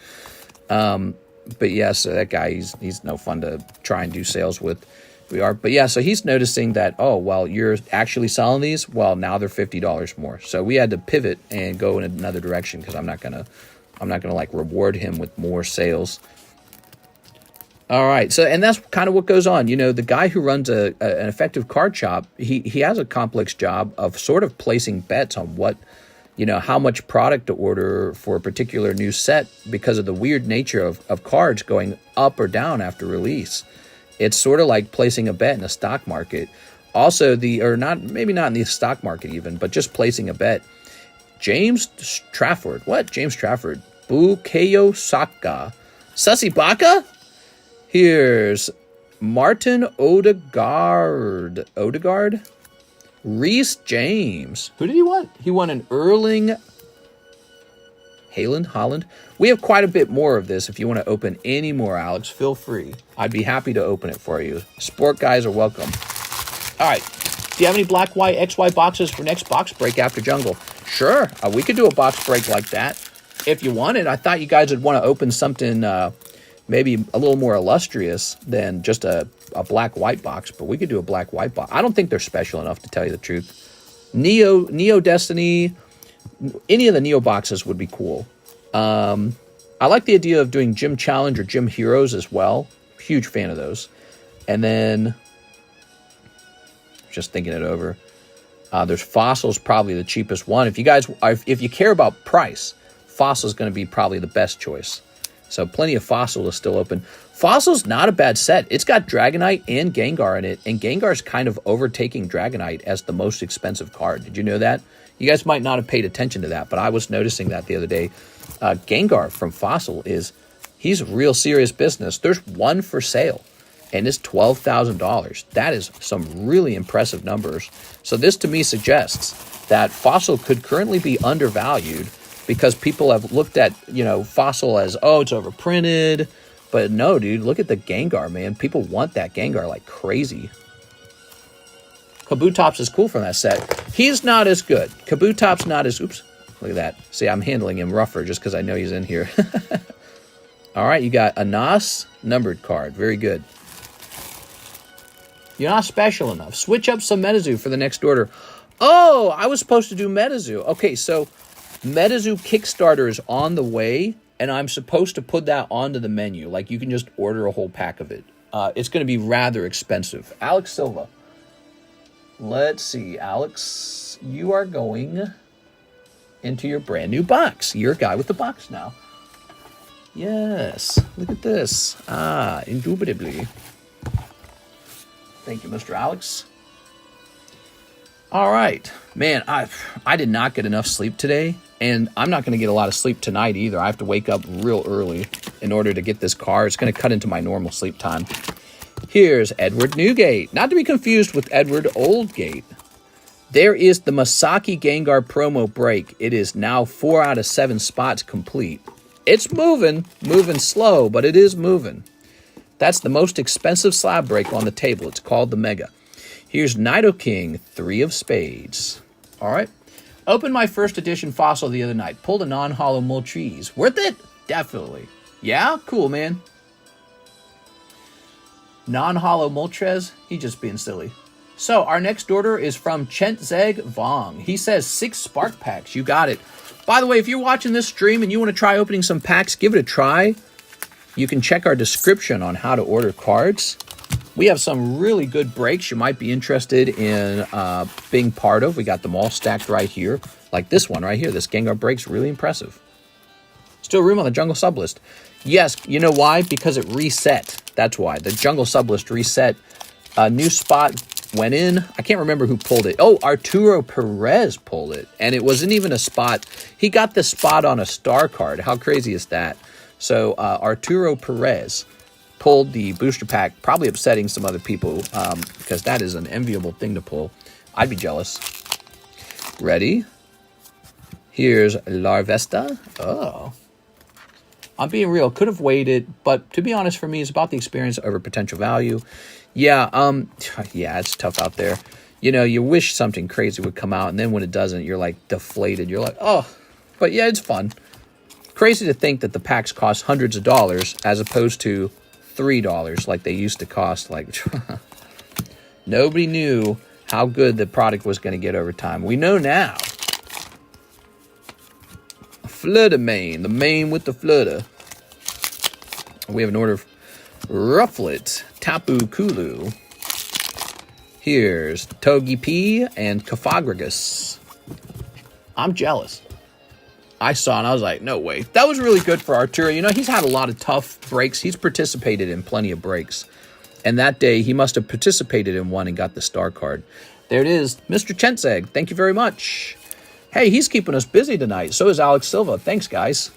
Speaker 1: But yeah, so that guy, he's no fun to try and do sales with. We are, but yeah, so he's noticing that, oh, well, you're actually selling these. Well, now they're $50 more. So we had to pivot and go in another direction, because I'm not gonna like reward him with more sales. All right, so and that's kind of what goes on. The guy who runs an effective card shop, he has a complex job of sort of placing bets on what, how much product to order for a particular new set, because of the weird nature of cards going up or down after release. It's sort of like placing a bet in a stock market. Also, maybe not in the stock market even, but just placing a bet. James Trafford. What? James Trafford. Bukayo Saka. Sussy Baka? Here's Martin Odegaard. Reese James. Who did he want? He won an Erling Haaland. We have quite a bit more of this. If you want to open any more, Alex, feel free. I'd be happy to open it for you. Sport guys are welcome. All right. Do you have any black, white, XY boxes for next box break after Jungle? Sure. We could do a box break like that if you wanted. I thought you guys would want to open something maybe a little more illustrious than just a black-white box, but we could do a black-white box. I don't think they're special enough, to tell you the truth. Neo Destiny, any of the Neo boxes would be cool. I like the idea of doing Gym Challenge or Gym Heroes as well. Huge fan of those. And then, just thinking it over, there's Fossil's probably the cheapest one. If you care about price, Fossil's going to be probably the best choice. So plenty of Fossil is still open. Fossil's not a bad set. It's got Dragonite and Gengar in it, and Gengar's kind of overtaking Dragonite as the most expensive card. Did you know that? You guys might not have paid attention to that, but I was noticing that the other day. Gengar from Fossil he's real serious business. There's one for sale, and it's $12,000. That is some really impressive numbers. So this to me suggests that Fossil could currently be undervalued, because people have looked at, Fossil as, oh, it's overprinted. But no, dude, look at the Gengar, man. People want that Gengar like crazy. Kabutops is cool from that set. He's not as good. Kabutops not as, oops, look at that. See, I'm handling him rougher just because I know he's in here. All right, you got a Nas numbered card. Very good. You're not special enough. Switch up some Metazoo for the next order. Oh, I was supposed to do Metazoo. Okay, so Metazoo Kickstarter is on the way, and I'm supposed to put that onto the menu. Like, you can just order a whole pack of it. It's going to be rather expensive. Alex Silva. Let's see, Alex. You are going into your brand new box. You're a guy with the box now. Yes. Look at this. Indubitably. Thank you, Mr. Alex. All right. Man, I did not get enough sleep today, and I'm not going to get a lot of sleep tonight either. I have to wake up real early in order to get this car. It's going to cut into my normal sleep time. Here's Edward Newgate. Not to be confused with Edward Oldgate. There is the Masaki Gengar promo break. It is now 4 out of 7 spots complete. It's moving slow, but it is moving. That's the most expensive slab break on the table. It's called the Mega. Here's Nidoking, 3 of spades. All right. Opened my first edition Fossil the other night. Pulled a non-hollow Moltres. Worth it? Definitely. Yeah? Cool, man. Non-hollow Moltres? He just being silly. So, our next order is from Chentzeg Vong. He says 6 Spark Packs. You got it. By the way, if you're watching this stream and you want to try opening some packs, give it a try. You can check our description on how to order cards. We have some really good breaks you might be interested in being part of. We got them all stacked right here. Like this one right here. This Gengar break's really impressive. Still room on the jungle sublist. Yes, you know why? Because it reset. That's why. The jungle sublist reset. A new spot went in. I can't remember who pulled it. Oh, Arturo Perez pulled it. And it wasn't even a spot. He got the spot on a star card. How crazy is that? So Arturo Perez pulled the booster pack, probably upsetting some other people because that is an enviable thing to pull. I'd be jealous. Ready? Here's Larvesta. Oh. I'm being real. Could have waited, but to be honest, for me, it's about the experience over potential value. Yeah, yeah, it's tough out there. You know, you wish something crazy would come out, and then when it doesn't, you're like deflated. You're like, oh, but yeah, it's fun. Crazy to think that the packs cost hundreds of dollars as opposed to $3 like they used to cost. Like, nobody knew how good the product was going to get over time. We know now. Flutter Mane, the mane with the flutter. We have an order of Rufflet, Tapu Kulu. Here's Togepi and Cofagrigus. I'm jealous. I saw it and I was like, no way. That was really good for Arturo. You know, he's had a lot of tough breaks. He's participated in plenty of breaks. And that day, he must have participated in one and got the star card. There it is. Mr. Chenseg, thank you very much. Hey, he's keeping us busy tonight. So is Alex Silva. Thanks, guys.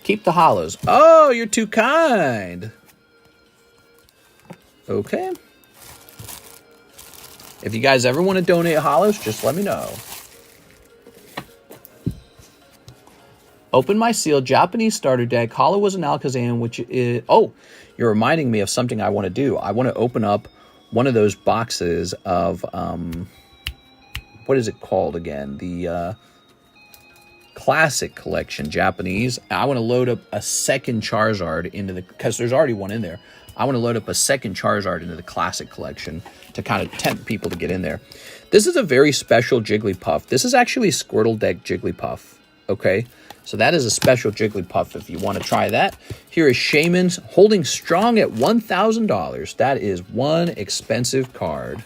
Speaker 1: Keep the hollows. Oh, you're too kind. Okay. If you guys ever want to donate hollows, just let me know. Open my sealed Japanese starter deck. Holo was an Alakazam, which is... Oh, you're reminding me of something I want to do. I want to open up one of those boxes of... what is it called again? The Classic Collection Japanese. I want to load up a second Charizard into the... Because there's already one in there. I want to load up a second Charizard into the Classic Collection to kind of tempt people to get in there. This is a very special Jigglypuff. This is actually Squirtle deck Jigglypuff. Okay? So that is a special Jigglypuff if you want to try that. Here is Shaman's holding strong at $1,000. That is one expensive card.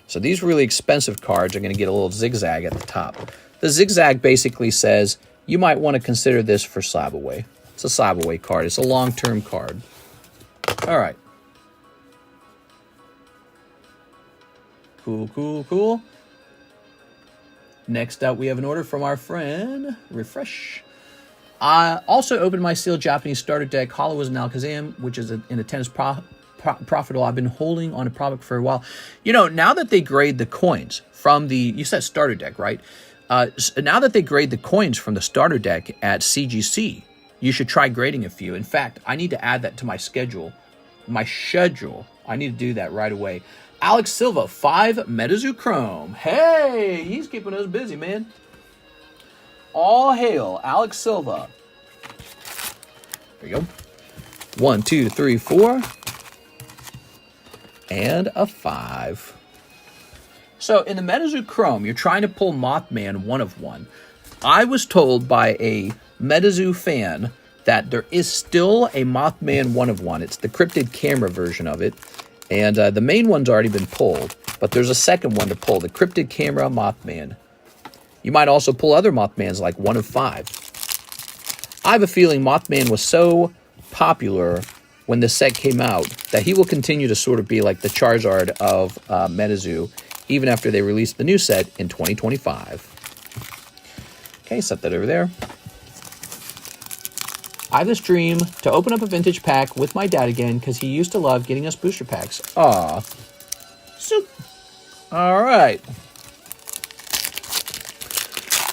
Speaker 1: So these really expensive cards are going to get a little zigzag at the top. The zigzag basically says you might want to consider this for Slab Away. It's a Slab Away card. It's a long-term card. All right. Cool, cool, cool. Next up, we have an order from our friend Refresh. I also opened my sealed Japanese starter deck. Holo was an Alakazam, which is in a tennis profitable. I've been holding on a product for a while. You know, now that they grade the coins from the... You said starter deck, right? Now that they grade the coins from the starter deck at CGC, you should try grading a few. In fact, I need to add that to my schedule. I need to do that right away. Alex Silva, 5 Metazoo Chrome. Hey, he's keeping us busy, man. All hail, Alex Silva. There you go. 1, 2, 3, 4. And a 5. So in the Metazoo Chrome, you're trying to pull Mothman 1 of 1. I was told by a Metazoo fan that there is still a Mothman 1 of 1. It's the cryptid camera version of it. And the main one's already been pulled, but there's a second one to pull, the Cryptid Camera Mothman. You might also pull other Mothmans like 1 of 5. I have a feeling Mothman was so popular when the set came out that he will continue to sort of be like the Charizard of Metazoo, even after they release the new set in 2025. Okay, set that over there. I have this dream to open up a vintage pack with my dad again because he used to love getting us booster packs. Aw. Soup. All right.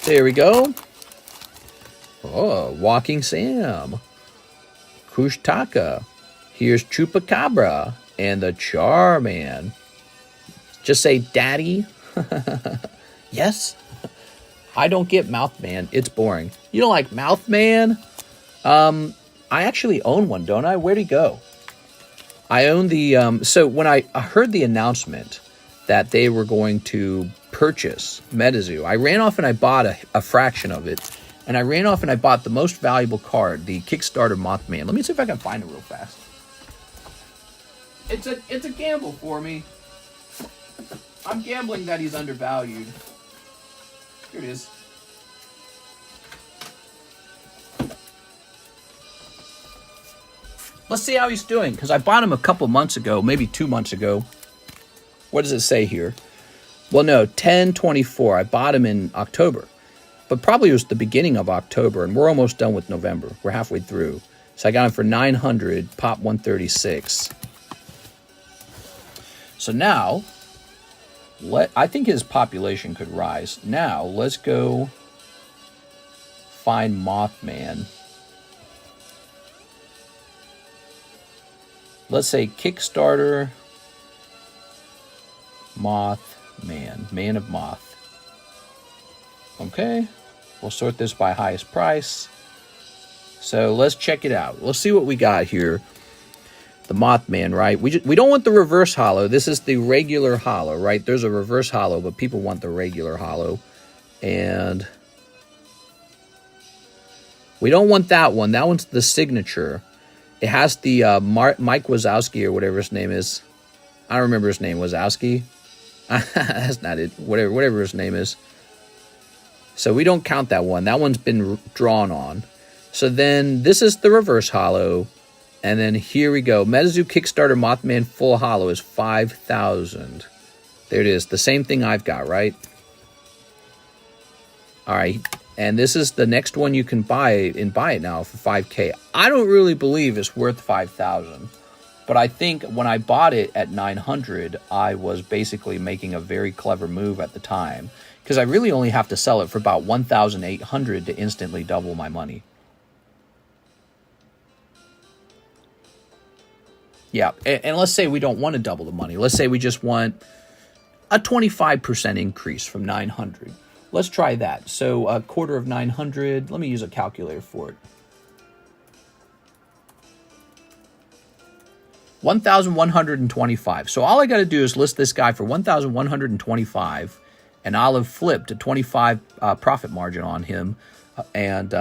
Speaker 1: There we go. Oh, Walking Sam. Kushtaka. Here's Chupacabra and the Charman. Just say daddy. Yes. I don't get Mouthman. It's boring. You don't like Mouthman? I actually own one, don't I? Where'd he go? I own the, so when I heard the announcement that they were going to purchase Metazoo, I ran off and I bought a fraction of it. And I ran off and I bought the most valuable card, the Kickstarter Mothman. Let me see if I can find it real fast. It's a gamble for me. I'm gambling that he's undervalued. Here it is. Let's see how he's doing, because I bought him a couple months ago, maybe 2 months ago. What does it say here? Well, no, 10/24. I bought him in October. But probably it was the beginning of October, and we're almost done with November. We're halfway through. So I got him for 900, pop 136. So now, I think his population could rise. Now, let's go find Mothman. Let's say Kickstarter Mothman, Man of Moth. Okay, we'll sort this by highest price. So let's check it out. Let's see what we got here. The Mothman, right? We don't want the reverse holo. This is the regular holo, right? There's a reverse holo, but people want the regular holo. And we don't want that one. That one's the signature. It has the Mike Wazowski or whatever his name is. I don't remember his name. Wazowski? That's not it. Whatever his name is. So we don't count that one. That one's been drawn on. So then this is the reverse holo. And then here we go. Metazoo Kickstarter Mothman full holo is 5,000. There it is. The same thing I've got, right? All right. And this is the next one you can buy it now for 5K. I don't really believe it's worth 5,000. But I think when I bought it at 900, I was basically making a very clever move at the time. Because I really only have to sell it for about 1,800 to instantly double my money. Yeah, and let's say we don't want to double the money. Let's say we just want a 25% increase from 900. Let's try that. So a quarter of 900. Let me use a calculator for it. 1,125. So all I got to do is list this guy for 1,125, and I'll have flipped a 25 profit margin on him, and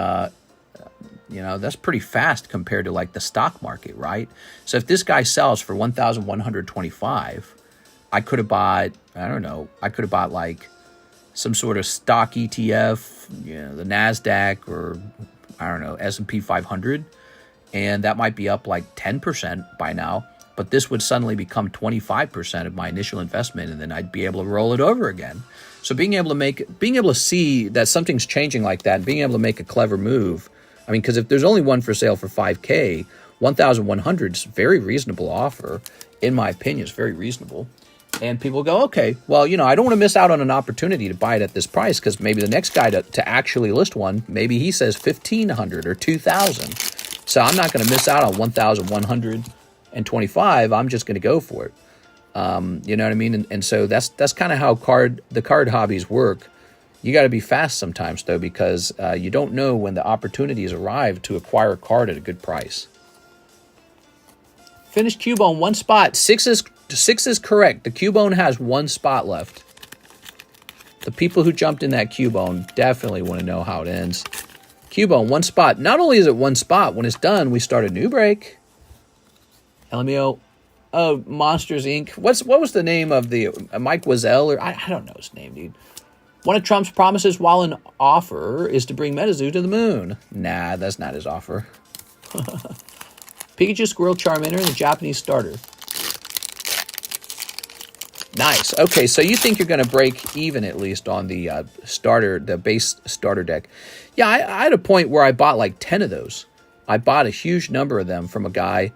Speaker 1: you know, that's pretty fast compared to like the stock market, right? So if this guy sells for 1,125, I could have bought, I don't know, I could have bought like some sort of stock ETF, you know, the NASDAQ or I don't know, S&P 500, and that might be up like 10% by now. But this would suddenly become 25% of my initial investment, and then I'd be able to roll it over again. So being able to see that something's changing like that, and being able to make a clever move. I mean, because if there's only one for sale for 5K, 1,100 is a very reasonable offer, in my opinion. It's very reasonable. And people go, okay, well, you know, I don't want to miss out on an opportunity to buy it at this price, because maybe the next guy to actually list one, maybe he says 1,500 or 2,000. So I'm not going to miss out on 1,125. I'm just going to go for it. You know what I mean? And so that's kind of how the card hobbies work. You got to be fast sometimes, though, because you don't know when the opportunities arrive to acquire a card at a good price. Finished Cubone, one spot. Six is correct. The Cubone has one spot left. The people who jumped in that Cubone definitely want to know how it ends. Cubone, one spot. Not only is it one spot, when it's done, we start a new break. LMAO. Oh, Monsters, Inc. What was the name of the Mike Wazell? Or I don't know his name, dude. One of Trump's promises while in offer is to bring Metazoo to the moon. Nah, that's not his offer. Pikachu, Squirrel, Charmander, and the Japanese starter. Nice. Okay, so you think you're going to break even at least on the starter, the base starter deck. Yeah, I had a point where I bought like 10 of those. I bought a huge number of them from a guy.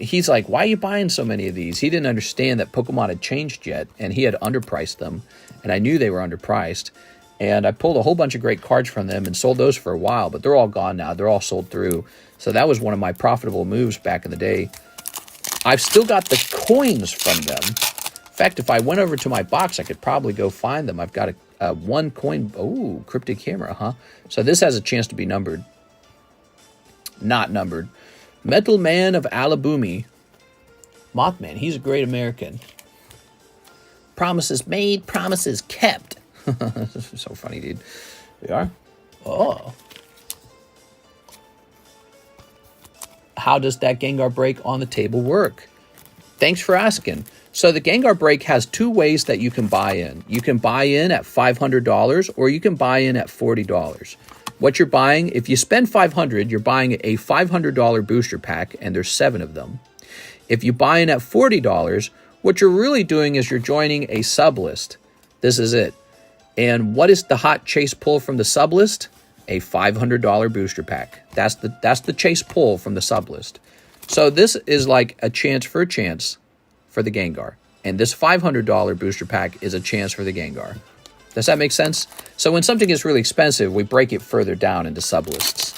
Speaker 1: He's like, why are you buying so many of these? He didn't understand that Pokemon had changed yet, and he had underpriced them. And I knew they were underpriced. And I pulled a whole bunch of great cards from them and sold those for a while, but they're all gone now. They're all sold through. So that was one of my profitable moves back in the day. I've still got the coins from them. In fact, if I went over to my box, I could probably go find them. I've got a one coin. Oh, cryptic camera, huh? So this has a chance to be numbered. Not numbered. Metal Man of Alabumi. Mothman, he's a great American. Promises made, promises kept. So funny, dude. We are? Oh. How does that Gengar break on the table work? Thanks for asking. So the Gengar break has two ways that you can buy in. You can buy in at $500 or you can buy in at $40. What you're buying, if you spend $500, you're buying a $500 booster pack, and there's 7 of them. If you buy in at $40, what you're really doing is you're joining a sublist. This is it. And what is the hot chase pull from the sublist? A $500 booster pack. That's the chase pull from the sublist. So this is like a chance for the Gengar. And this $500 booster pack is a chance for the Gengar. Does that make sense? So when something is really expensive, we break it further down into sublists.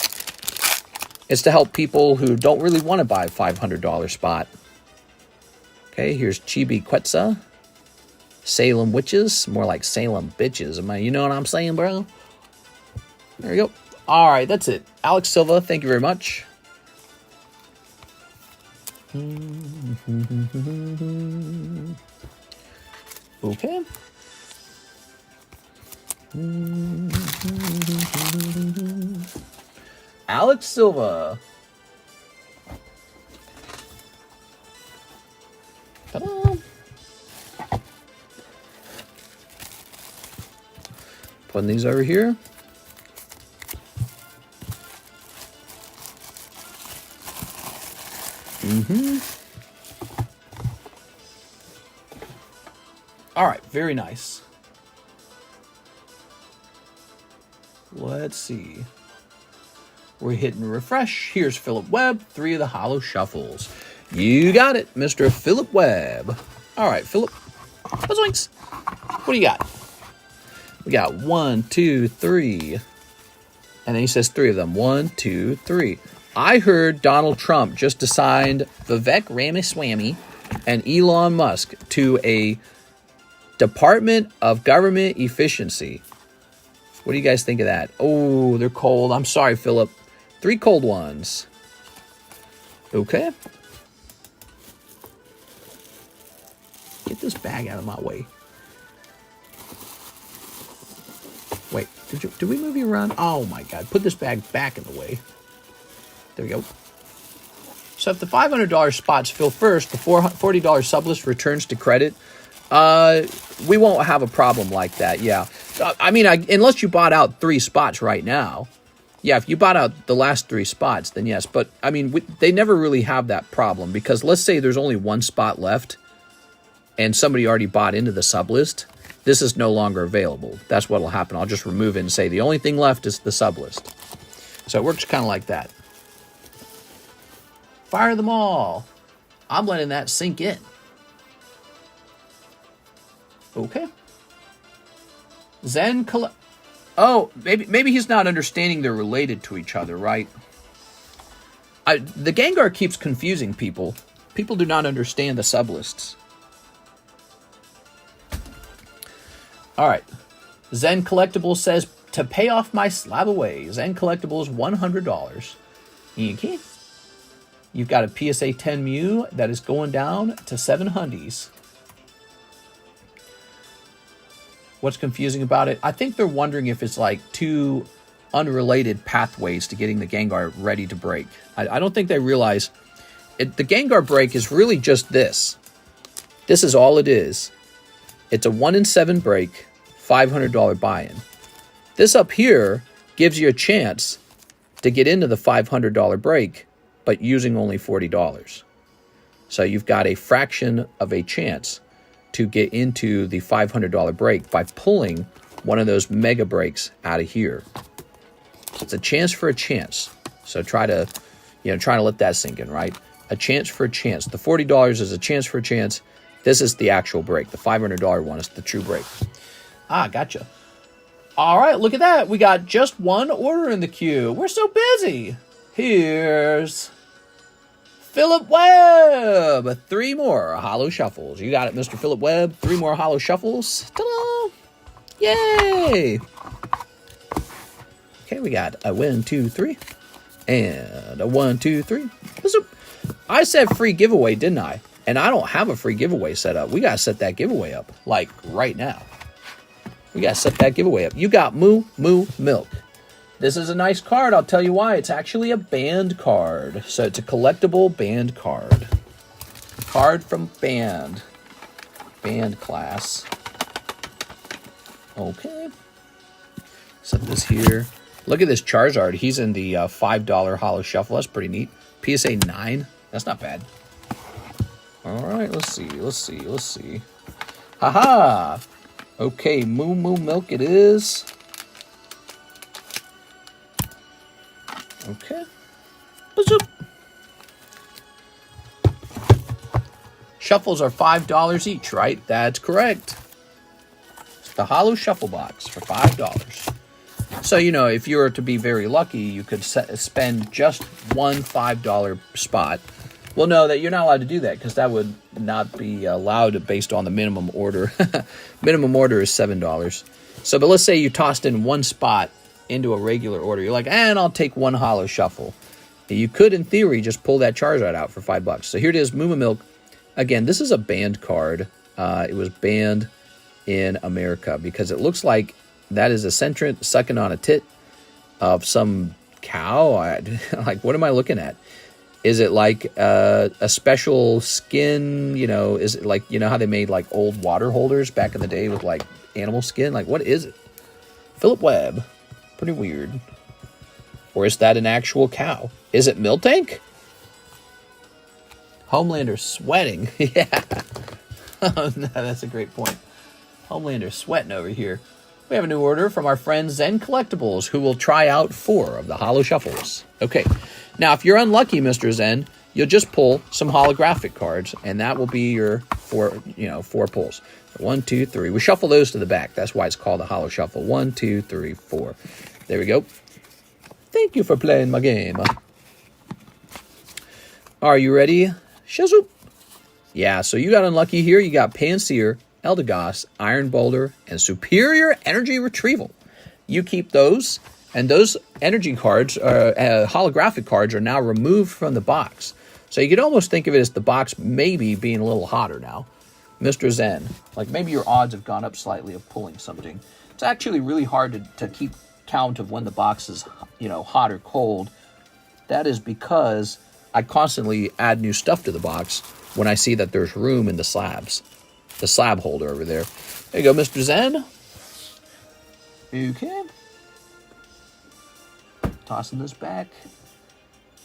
Speaker 1: It's to help people who don't really want to buy a $500 spot. Okay, here's Chibi Quetzal. Salem Witches. More like Salem Bitches. You know what I'm saying, bro? There we go. All right, that's it. Alex Silva, thank you very much. Okay. Alex Silva. Ta-da. Putting these over here. All right, very nice. Let's see. We're hitting refresh. Here's Philip Webb, 3 of the Holo Shuffles. You got it, Mr. Philip Webb. All right, Philip. Zoinks. What do you got? We got 1, 2, 3. And then he says 3 of them. 1, 2, 3. I heard Donald Trump just assigned Vivek Ramaswamy and Elon Musk to a Department of Government Efficiency. What do you guys think of that? Oh, they're cold. I'm sorry, Philip. 3 cold ones. Okay. Get this bag out of my way. Wait, did we move you around? Oh my God, put this bag back in the way. There we go. So if the $500 spots fill first, the $40 sublist returns to credit. We won't have a problem like that, yeah. I mean, unless you bought out 3 spots right now. Yeah, if you bought out the last 3 spots, then yes. But, I mean, they never really have that problem because let's say there's only 1 spot left and somebody already bought into the sublist. This is no longer available. That's what will happen. I'll just remove it and say the only thing left is the sublist. So it works kind of like that. Fire them all. I'm letting that sink in. Okay. Zen collect. Oh, maybe he's not understanding they're related to each other, right? The Gengar keeps confusing people. People do not understand the sublists. All right. Zen Collectibles says, to pay off my slab away, Zen Collectibles $100. Okay. You've got a PSA 10 Mew that is going down to 7 hundies. What's confusing about it? I think they're wondering if it's like 2 unrelated pathways to getting the Gengar ready to break. I don't think they realize it. The Gengar break is really just this. This is all it is. It's a 1 in 7 break, $500 buy-in. This up here gives you a chance to get into the $500 break, but using only $40. So you've got a fraction of a chance to get into the $500 break by pulling one of those mega breaks out of here. It's a chance for a chance. So try to let that sink in, right? A chance for a chance. The $40 is a chance for a chance. This is the actual break. The $500 one is the true break. Ah, gotcha. All right, look at that. We got just 1 order in the queue. We're so busy. Here's Philip Webb. 3 more Holo Shuffles. You got it, Mr. Philip Webb. 3 more Holo Shuffles. Ta-da! Yay! Okay, we got a 1, 2, 3. And a 1, 2, 3. I said free giveaway, didn't I? And I don't have a free giveaway set up. We got to set that giveaway up, like, right now. We got to set that giveaway up. You got Moo Moo Milk. This is a nice card. I'll tell you why. It's actually a band card. So it's a collectible band card. Card from band. Band class. Okay. Set this here. Look at this Charizard. He's in the $5 Holo Shuffle. That's pretty neat. PSA 9. That's not bad. All right, let's see. Haha. Okay, Moo Moo Milk it is. Okay. Bazoop. Shuffles are $5 each, right? That's correct. The Holo Shuffle box for $5. So, you know, if you were to be very lucky, you could spend just one $5 spot. Well, no, that you're not allowed to do that because that would not be allowed based on the minimum order. Minimum order is $7. So, but let's say you tossed in one spot into a regular order. You're like, and I'll take one Holo Shuffle. You could, in theory, just pull that Charizard out for $5. So here it is, Moo Moo Milk. Again, this is a banned card. It was banned in America because it looks like that is a centrant sucking on a tit of some cow. Like, what am I looking at? Is it like a special skin? You know, is it like, you know how they made like old water holders back in the day with like animal skin? Like, what is it? Philip Webb. Pretty weird. Or is that an actual cow? Is it Miltank? Homelander sweating. Yeah. Oh, no, that's a great point. Homelander sweating over here. We have a new order from our friends Zen Collectibles, who will try out 4 of the Holo Shuffles. Okay. Now, if you're unlucky, Mr. Zen, you'll just pull some holographic cards, and that will be your 4 pulls. 1, 2, 3. We shuffle those to the back. That's why it's called a Holo Shuffle. 1, 2, 3, 4. There we go. Thank you for playing my game. Are you ready? Shazoop. Yeah, so you got unlucky here. You got Panseer, Eldegoss, Iron Boulder, and Superior Energy Retrieval. You keep those, and those energy cards, holographic cards, are now removed from the box. So you could almost think of it as the box maybe being a little hotter now. Mr. Zen, like maybe your odds have gone up slightly of pulling something. It's actually really hard to keep count of when the box is, you know, hot or cold. That is because I constantly add new stuff to the box when I see that there's room in the slabs. The slab holder over there. There you go, Mr. Zen. Okay. Tossing this back.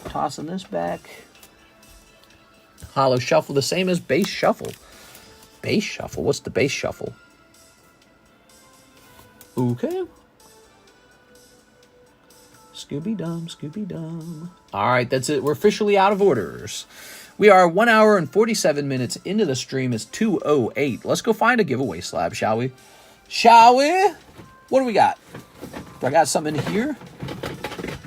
Speaker 1: Tossing this back. Holo Shuffle, the same as Base Shuffle. Base Shuffle? What's the Base Shuffle? Okay. Scooby-Dum, Scooby-Dum. All right, that's it. We're officially out of orders. We are 1 hour and 47 minutes into the stream. It's 2:08. Let's go find a giveaway slab, shall we? Shall we? What do we got? Do I got something in here?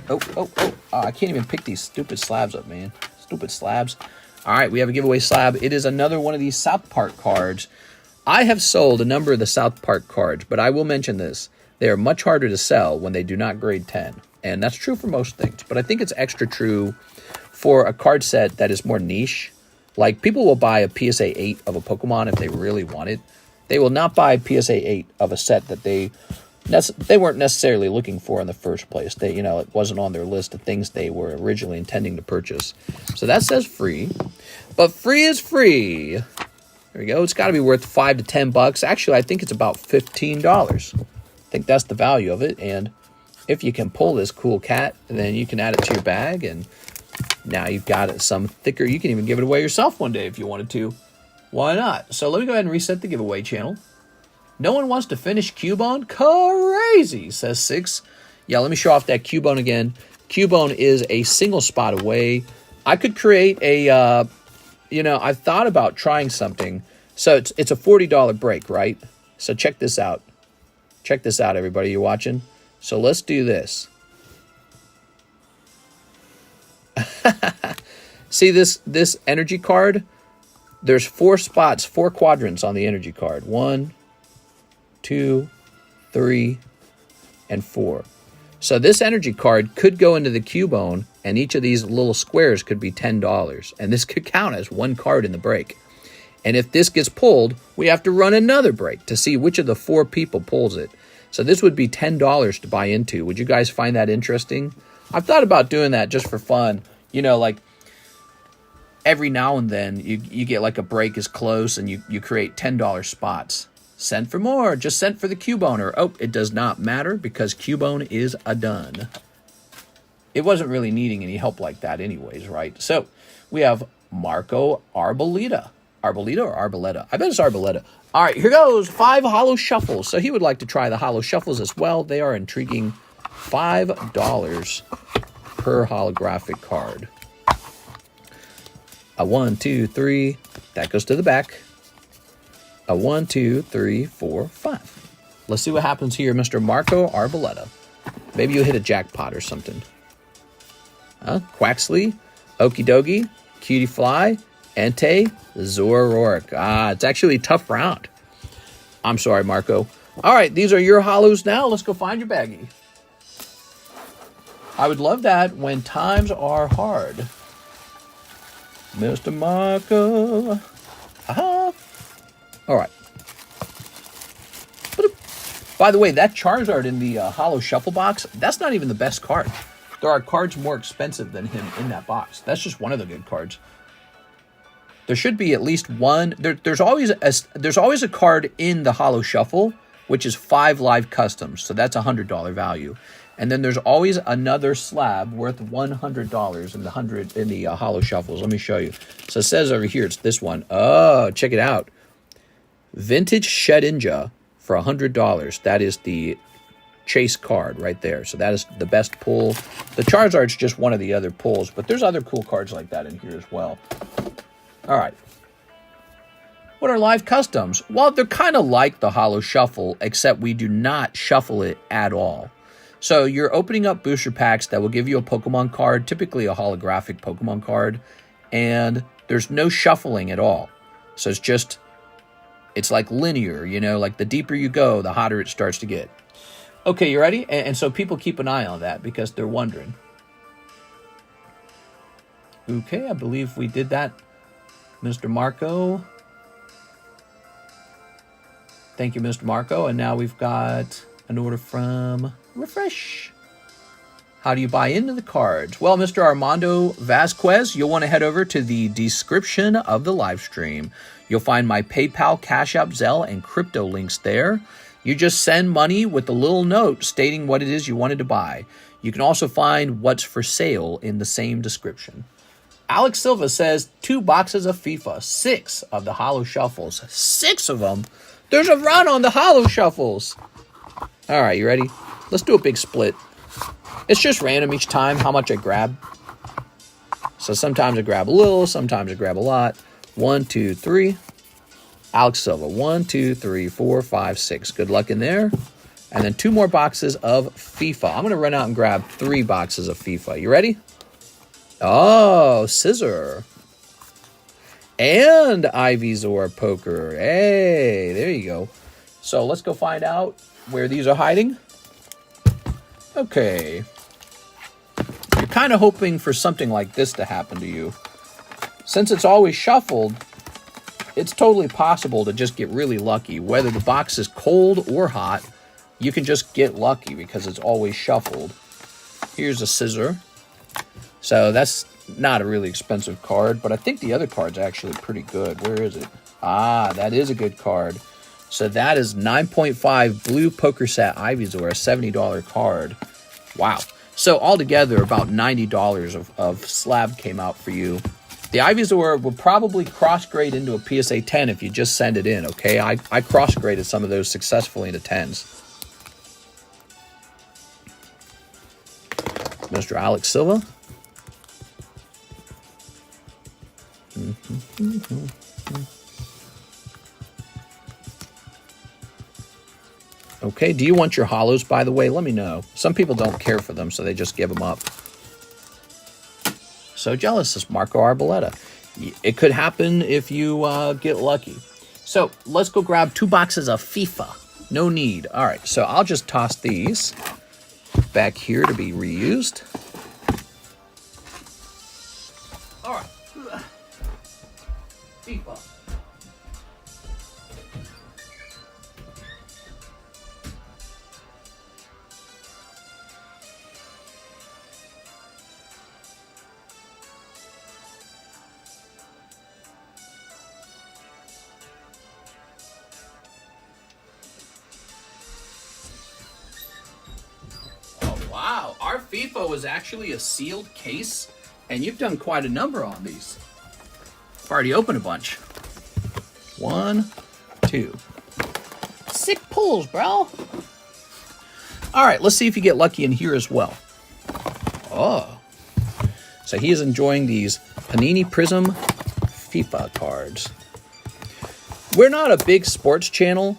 Speaker 1: Oh, I can't even pick these stupid slabs up, man. Stupid slabs. All right, we have a giveaway slab. It is another one of these South Park cards. I have sold a number of the South Park cards, but I will mention this. They are much harder to sell when they do not grade 10. And that's true for most things. But I think it's extra true for a card set that is more niche. Like, people will buy a PSA 8 of a Pokemon if they really want it. They will not buy PSA 8 of a set that they weren't necessarily looking for in the first place. They, you know, it wasn't on their list of things they were originally intending to purchase. So that says free. But free is free. There we go. It's got to be worth $5 to $10. Actually, I think it's about $15. I think that's the value of it. And if you can pull this cool cat, then you can add it to your bag, and now you've got it some thicker. You can even give it away yourself one day if you wanted to. Why not? So let me go ahead and reset the giveaway channel. No one wants to finish Cubone? Crazy, says 6. Yeah, let me show off that Cubone again. Cubone is a single spot away. I could create a, I've thought about trying something. So it's a $40 break, right? So check this out. Check this out, everybody. You're watching? So let's do this. See this energy card? There's 4 spots, 4 quadrants on the energy card. 1, 2, 3, and 4. So this energy card could go into the Cubone, and each of these little squares could be $10. And this could count as 1 card in the break. And if this gets pulled, we have to run another break to see which of the 4 people pulls it. So this would be $10 to buy into. Would you guys find that interesting? I've thought about doing that just for fun. You know, like every now and then you get like a break is close and you create $10 spots. Sent for more. Just sent for the Cubone. Oh, it does not matter because Cubone is a done. It wasn't really needing any help like that anyways, right? So we have Marco Arboleda. Arboleda or Arboleta? I bet it's Arboleta. All right, here goes. 5 Holo Shuffles. So he would like to try the Holo Shuffles as well. They are intriguing. $5 per holographic card. A 1, 2, 3. That goes to the back. A 1, 2, 3, 4, 5. Let's see what happens here, Mr. Marco Arboleta. Maybe you'll hit a jackpot or something. Quaxley, Okidogi, Cutie Fly, Entei, Zoroark. It's actually a tough round. I'm sorry, Marco. All right, these are your holos now. Let's go find your baggie. I would love that when times are hard. Mr. Marco. Aha. All right. By the way, that Charizard in the Holo Shuffle box, that's not even the best card. There are cards more expensive than him in that box. That's just one of the good cards. There should be at least one. There's always a card in the Holo Shuffle, which is 5 live customs. So that's $100 value. And then there's always another slab worth $100 in the Holo Shuffles. Let me show you. So it says over here, it's this one. Oh, check it out. Vintage Shedinja for $100. That is the chase card right there. So that is the best pull. The Charizard's just one of the other pulls, but there's other cool cards like that in here as well. All right. What are live customs? Well, they're kind of like the Holo Shuffle, except we do not shuffle it at all. So you're opening up booster packs that will give you a Pokemon card, typically a holographic Pokemon card, and there's no shuffling at all. So it's like linear, you know, like the deeper you go, the hotter it starts to get. Okay, you ready? And so people keep an eye on that because they're wondering. Okay, I believe we did that, Mr. Marco. Thank you, Mr. Marco. And now we've got an order from Refresh. How do you buy into the cards? Well, Mr. Armando Vasquez, you'll want to head over to the description of the live stream. You'll find my PayPal, Cash App, Zelle, and crypto links there. You just send money with a little note stating what it is you wanted to buy. You can also find what's for sale in the same description. Alex Silva says 2 boxes of FIFA, 6 of the Holo Shuffles. 6 of them? There's a run on the Holo Shuffles. All right, you ready? Let's do a big split. It's just random each time how much I grab. So sometimes I grab a little, sometimes I grab a lot. 1, 2, 3. Alex Silva, 1, 2, 3, 4, 5, 6. Good luck in there. And then 2 more boxes of FIFA. I'm going to run out and grab 3 boxes of FIFA. You ready? Oh, Scissor. And Ivysaur Poker. Hey, there you go. So let's go find out where these are hiding. Okay. You're kind of hoping for something like this to happen to you. Since it's always shuffled, it's totally possible to just get really lucky. Whether the box is cold or hot, you can just get lucky because it's always shuffled. Here's a Scissor. So that's not a really expensive card, but I think the other card's actually pretty good. Where is it? Ah, that is a good card. So that is 9.5 blue poker set Ivysaur, a $70 card. Wow. So altogether, about $90 of slab came out for you. The Ivysaur will probably cross-grade into a PSA 10 if you just send it in, okay? I cross-graded some of those successfully into 10s. Mr. Alex Silva. Okay, do you want your holos, by the way? Let me know. Some people don't care for them, so they just give them up. So jealous, is Marco Arboleta. It could happen if you get lucky. So let's go grab 2 boxes of FIFA. No need. All right, so I'll just toss these back here to be reused. All right. FIFA. our FIFA was actually a sealed case, and you've done quite a number on these. I've already opened a bunch. 1, 2. Sick pulls, bro. All right, let's see if you get lucky in here as well. Oh. So he is enjoying these Panini Prism FIFA cards. We're not a big sports channel.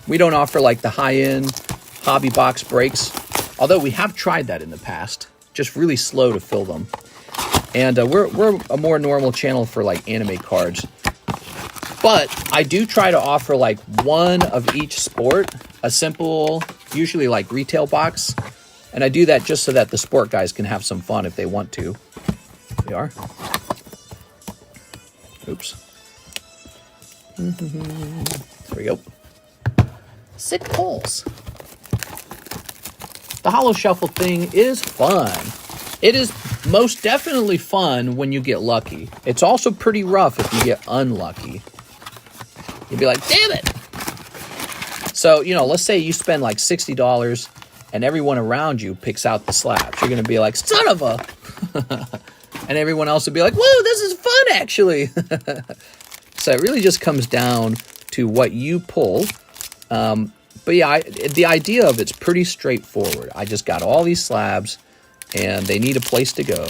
Speaker 1: We don't offer like the high-end hobby box breaks, although we have tried that in the past. Just really slow to fill them. And we're a more normal channel for like anime cards. But I do try to offer like one of each sport, a simple, usually like retail box. And I do that just so that the sport guys can have some fun if they want to. Here we are. Oops. There we go. Sick pulls. The Holo Shuffle thing is fun. It is most definitely fun when you get lucky. It's also pretty rough if you get unlucky. You'd be like, damn it! So, you know, let's say you spend like $60 and everyone around you picks out the slabs. You're going to be like, son of a... And everyone else would be like, whoa, this is fun, actually. So it really just comes down to what you pull. But yeah, the idea of it's pretty straightforward. I just got all these slabs, and they need a place to go.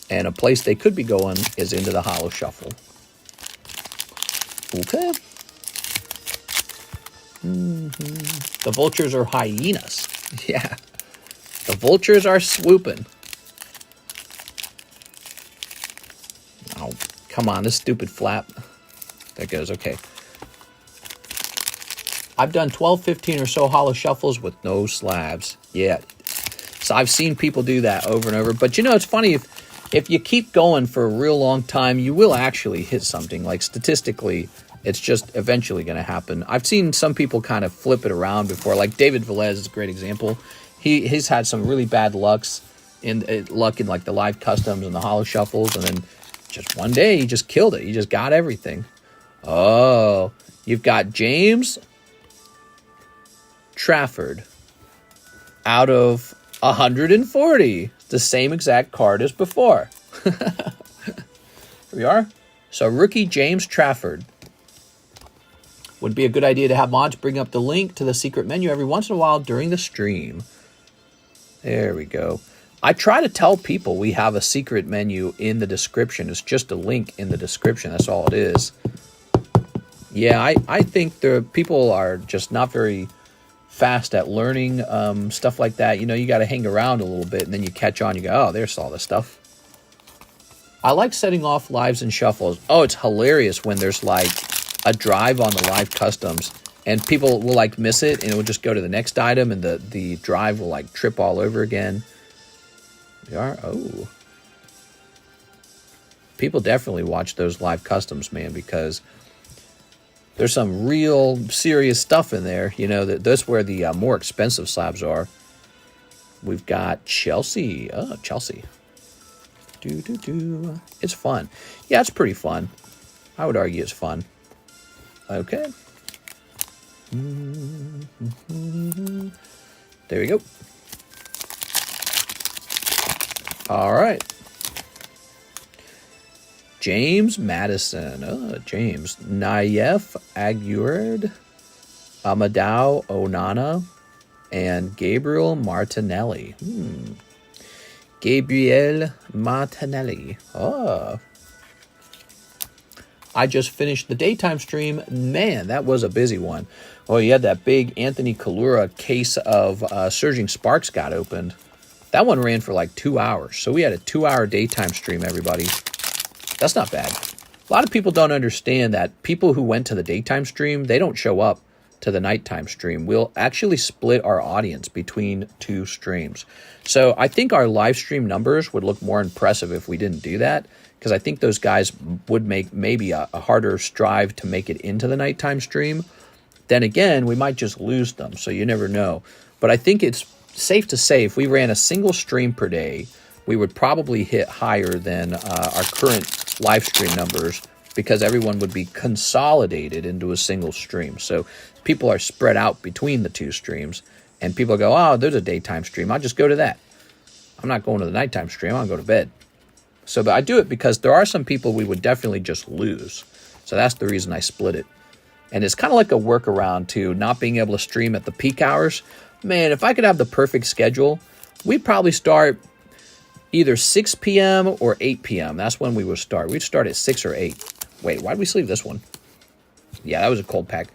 Speaker 1: And a place they could be going is into the Holo Shuffle. Okay. The vultures are hyenas. Yeah. The vultures are swooping. Oh, come on, this stupid flap. There goes, okay. I've done 12, 15 or so Holo Shuffles with no slabs yet. So I've seen people do that over and over. But you know, it's funny, if you keep going for a real long time, you will actually hit something. Like statistically, it's just eventually going to happen. I've seen some people kind of flip it around before. Like David Velez is a great example. He's had some really bad luck in like the live customs and the Holo Shuffles, and then just one day he just killed it. He just got everything. Oh, you've got James Trafford out of 140. The same exact card as before. Here we are. So rookie James Trafford. Would be a good idea to have mods bring up the link to the secret menu every once in a while during the stream. There we go. I try to tell people we have a secret menu in the description. It's just a link in the description. That's all it is. Yeah, I think the people are just not very fast at learning stuff like that. You know, you got to hang around a little bit, and then you catch on. You go, oh, there's all this stuff. I like setting off lives and shuffles. Oh, it's hilarious when there's like a drive on the live customs, and people will like miss it, and it will just go to the next item, and the drive will like trip all over again. We are. Oh, people definitely watch those live customs, man, because there's some real serious stuff in there. You know, that's where the more expensive slabs are. We've got Chelsea. Oh, Chelsea. It's fun. Yeah, it's pretty fun. I would argue it's fun. Okay. There we go. All right. James Madison. Oh, James. Nayef Aguerd, Amadou Onana, and Gabriel Martinelli. Gabriel Martinelli. Oh. I just finished the daytime stream. Man, that was a busy one. Oh, you had that big Anthony Kalura case of Surging Sparks got opened. That one ran for like 2 hours. So we had a 2-hour daytime stream, everybody. That's not bad. A lot of people don't understand that people who went to the daytime stream, they don't show up to the nighttime stream. We'll actually split our audience between 2 streams. So I think our live stream numbers would look more impressive if we didn't do that, because I think those guys would make maybe a harder strive to make it into the nighttime stream. Then again, we might just lose them, so you never know. But I think it's safe to say if we ran a single stream per day, we would probably hit higher than our current live stream numbers, because everyone would be consolidated into a single stream. So people are spread out between the 2 streams, and people go, oh, there's a daytime stream, I'll just go to that. I'm not going to the nighttime stream. I'll go to bed. So, but I do it because there are some people we would definitely just lose. So that's the reason I split it. And it's kind of like a workaround to not being able to stream at the peak hours. Man, if I could have the perfect schedule, we'd probably start either 6 p.m. or 8 p.m. That's when we would start. We'd start at 6 or 8. Wait, why did we sleeve this one? Yeah, that was a cold pack.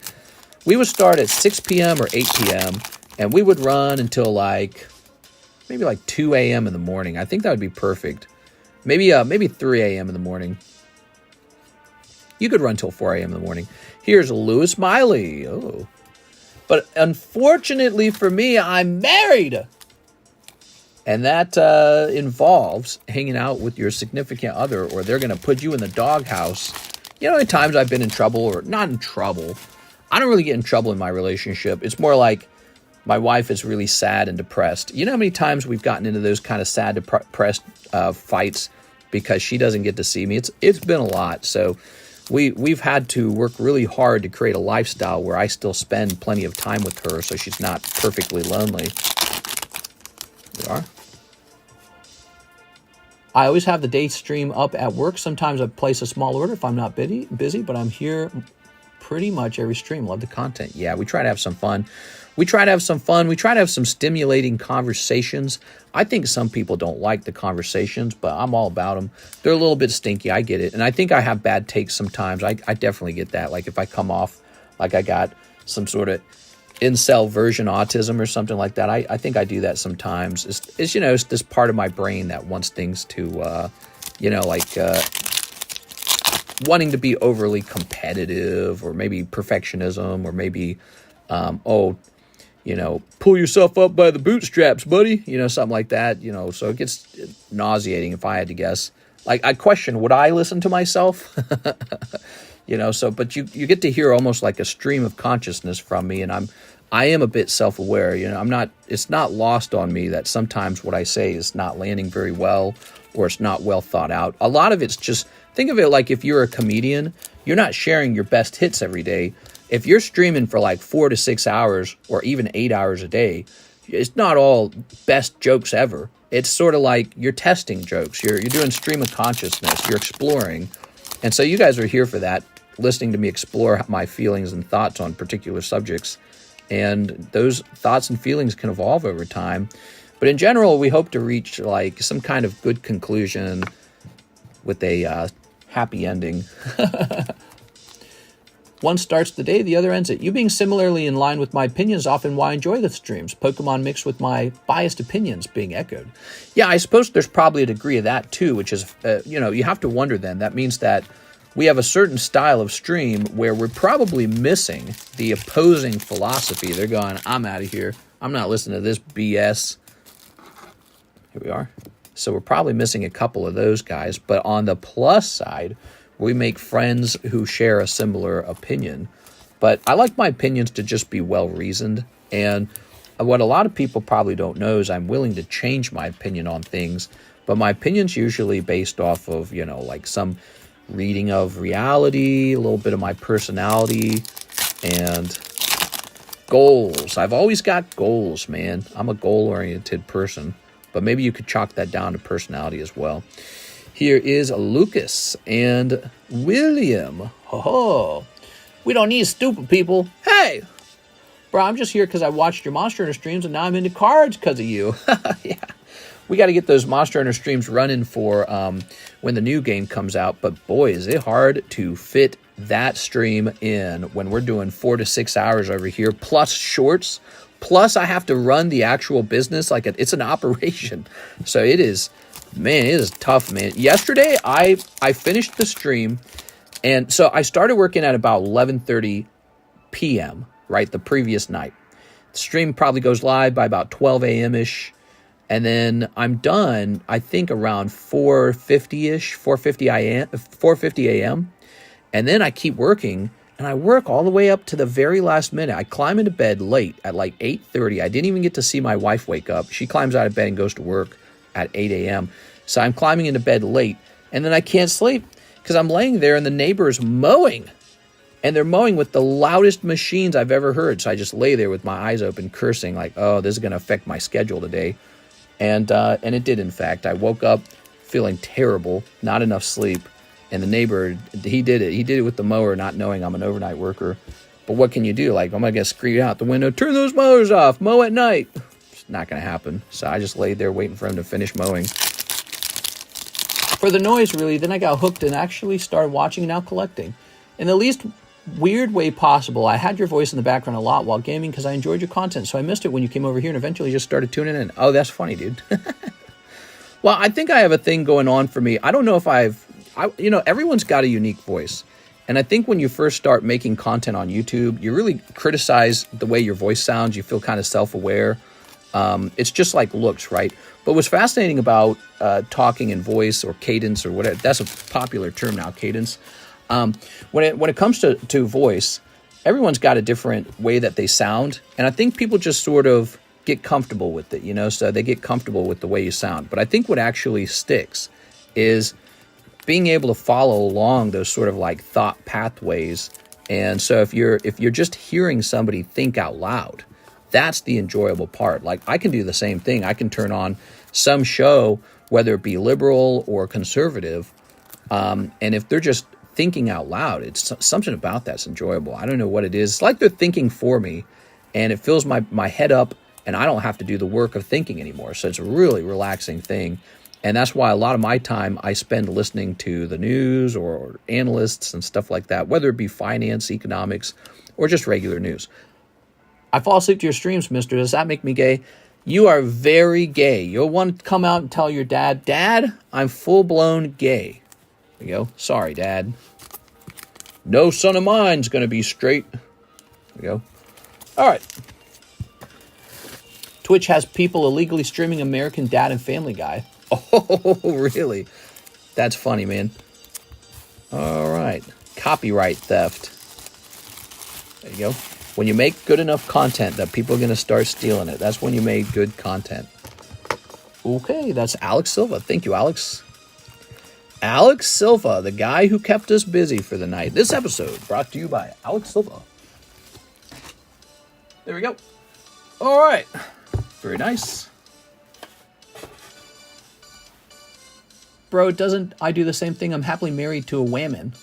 Speaker 1: We would start at 6 p.m. or 8 p.m. and we would run until maybe 2 a.m. in the morning. I think that would be perfect. Maybe 3 a.m. in the morning. You could run till 4 a.m. in the morning. Here's Lewis Miley. Oh. But unfortunately for me, I'm married. And that involves hanging out with your significant other, or they're going to put you in the doghouse. You know, at times I've been in trouble, or not in trouble. I don't really get in trouble in my relationship. It's more like my wife is really sad and depressed. You know how many times we've gotten into those kind of sad, depressed fights because she doesn't get to see me? It's been a lot. So we've had to work really hard to create a lifestyle where I still spend plenty of time with her so she's not perfectly lonely. There we are. I always have the day stream up at work. Sometimes I place a small order if I'm not busy, but I'm here pretty much every stream. Love the content. Yeah, we try to have some fun. We try to have some stimulating conversations. I think some people don't like the conversations, but I'm all about them. They're a little bit stinky. I get it. And I think I have bad takes sometimes. I definitely get that. Like if I come off like I got some sort of incel version autism or something like that. I think I do that sometimes. It's this part of my brain that wants things to, wanting to be overly competitive, or maybe perfectionism, or maybe, pull yourself up by the bootstraps, buddy. Something like that. So it gets nauseating if I had to guess. Like I question, would I listen to myself? But you get to hear almost like a stream of consciousness from me, and I am a bit self-aware. It's not lost on me that sometimes what I say is not landing very well, or it's not well thought out. A lot of it's just, think of it like if you're a comedian, you're not sharing your best hits every day. If you're streaming for 4 to 6 hours or even 8 hours a day, it's not all best jokes ever. It's sort of like you're testing jokes. You're doing stream of consciousness. You're exploring. And so you guys are here for that, listening to me explore my feelings and thoughts on particular subjects. And those thoughts and feelings can evolve over time. But in general, we hope to reach some kind of good conclusion with a happy ending. One starts the day, the other ends it. You being similarly in line with my opinions is often why I enjoy the streams. Pokemon mixed with my biased opinions being echoed. Yeah, I suppose there's probably a degree of that too, which is, you have to wonder then. That means that we have a certain style of stream where we're probably missing the opposing philosophy. They're going, I'm out of here. I'm not listening to this BS. Here we are. So we're probably missing a couple of those guys. But on the plus side, we make friends who share a similar opinion. But I like my opinions to just be well-reasoned. And what a lot of people probably don't know is I'm willing to change my opinion on things. But my opinion's usually based off of, some reading of reality, a little bit of my personality, and goals. I've always got goals, man. I'm a goal-oriented person. But maybe you could chalk that down to personality as well. Here is Lucas and William. Oh, we don't need stupid people. Hey, bro, I'm just here because I watched your Monster Hunter streams and now I'm into cards because of you. Yeah, we got to get those Monster Hunter streams running for when the new game comes out. But boy, is it hard to fit that stream in when we're doing 4 to 6 hours over here, plus shorts. Plus, I have to run the actual business like it's an operation. So it is. Man, it is tough, man. Yesterday, I finished the stream, and so I started working at about 11:30 p.m., right, the previous night. The stream probably goes live by about 12 a.m.-ish, and then I'm done, I think, around 4:50-ish, 4:50 a.m., and then I keep working, and I work all the way up to the very last minute. I climb into bed late at 8:30. I didn't even get to see my wife wake up. She climbs out of bed and goes to work at 8 a.m. So I'm climbing into bed late, and then I can't sleep because I'm laying there and the neighbor's mowing. And they're mowing with the loudest machines I've ever heard. So I just lay there with my eyes open, cursing like, oh, this is going to affect my schedule today. And it did, in fact. I woke up feeling terrible, not enough sleep. And the neighbor, he did it. He did it with the mower, not knowing I'm an overnight worker. But what can you do? Like, I'm going to get screamed out the window, turn those mowers off, mow at night. It's not going to happen. So I just laid there waiting for him to finish mowing. For the noise, really, then I got hooked and actually started watching and now collecting. In the least weird way possible, I had your voice in the background a lot while gaming because I enjoyed your content. So I missed it when you came over here and eventually just started tuning in. Oh, that's funny, dude. Well, I think I have a thing going on for me. I don't know if everyone's got a unique voice. And I think when you first start making content on YouTube, you really criticize the way your voice sounds. You feel kind of self-aware. It's just like looks, right? But what's fascinating about talking in voice or cadence or whatever, that's a popular term now, cadence. When it comes to voice, everyone's got a different way that they sound. And I think people just sort of get comfortable with it, so they get comfortable with the way you sound. But I think what actually sticks is being able to follow along those sort of like thought pathways. And so if you're just hearing somebody think out loud, that's the enjoyable part. Like, I can do the same thing. I can turn on some show, whether it be liberal or conservative, and if they're just thinking out loud, it's something about that's enjoyable. I don't know what it is. It's like they're thinking for me, and it fills my head up, and I don't have to do the work of thinking anymore. So it's a really relaxing thing. And that's why a lot of my time I spend listening to the news or analysts and stuff like that, whether it be finance, economics, or just regular news. I fall asleep to your streams, mister. Does that make me gay? You are very gay. You'll want to come out and tell your dad, Dad, I'm full-blown gay. There you go. Sorry, Dad. No son of mine's going to be straight. There you go. All right. Twitch has people illegally streaming American Dad and Family Guy. Oh, really? That's funny, man. All right. Copyright theft. There you go. When you make good enough content that people are going to start stealing it, that's when you made good content. Okay, that's Alex Silva. Thank you, Alex. Alex Silva, the guy who kept us busy for the night. This episode brought to you by Alex Silva. There we go. All right. Very nice. Bro, doesn't I do the same thing? I'm happily married to a whammon.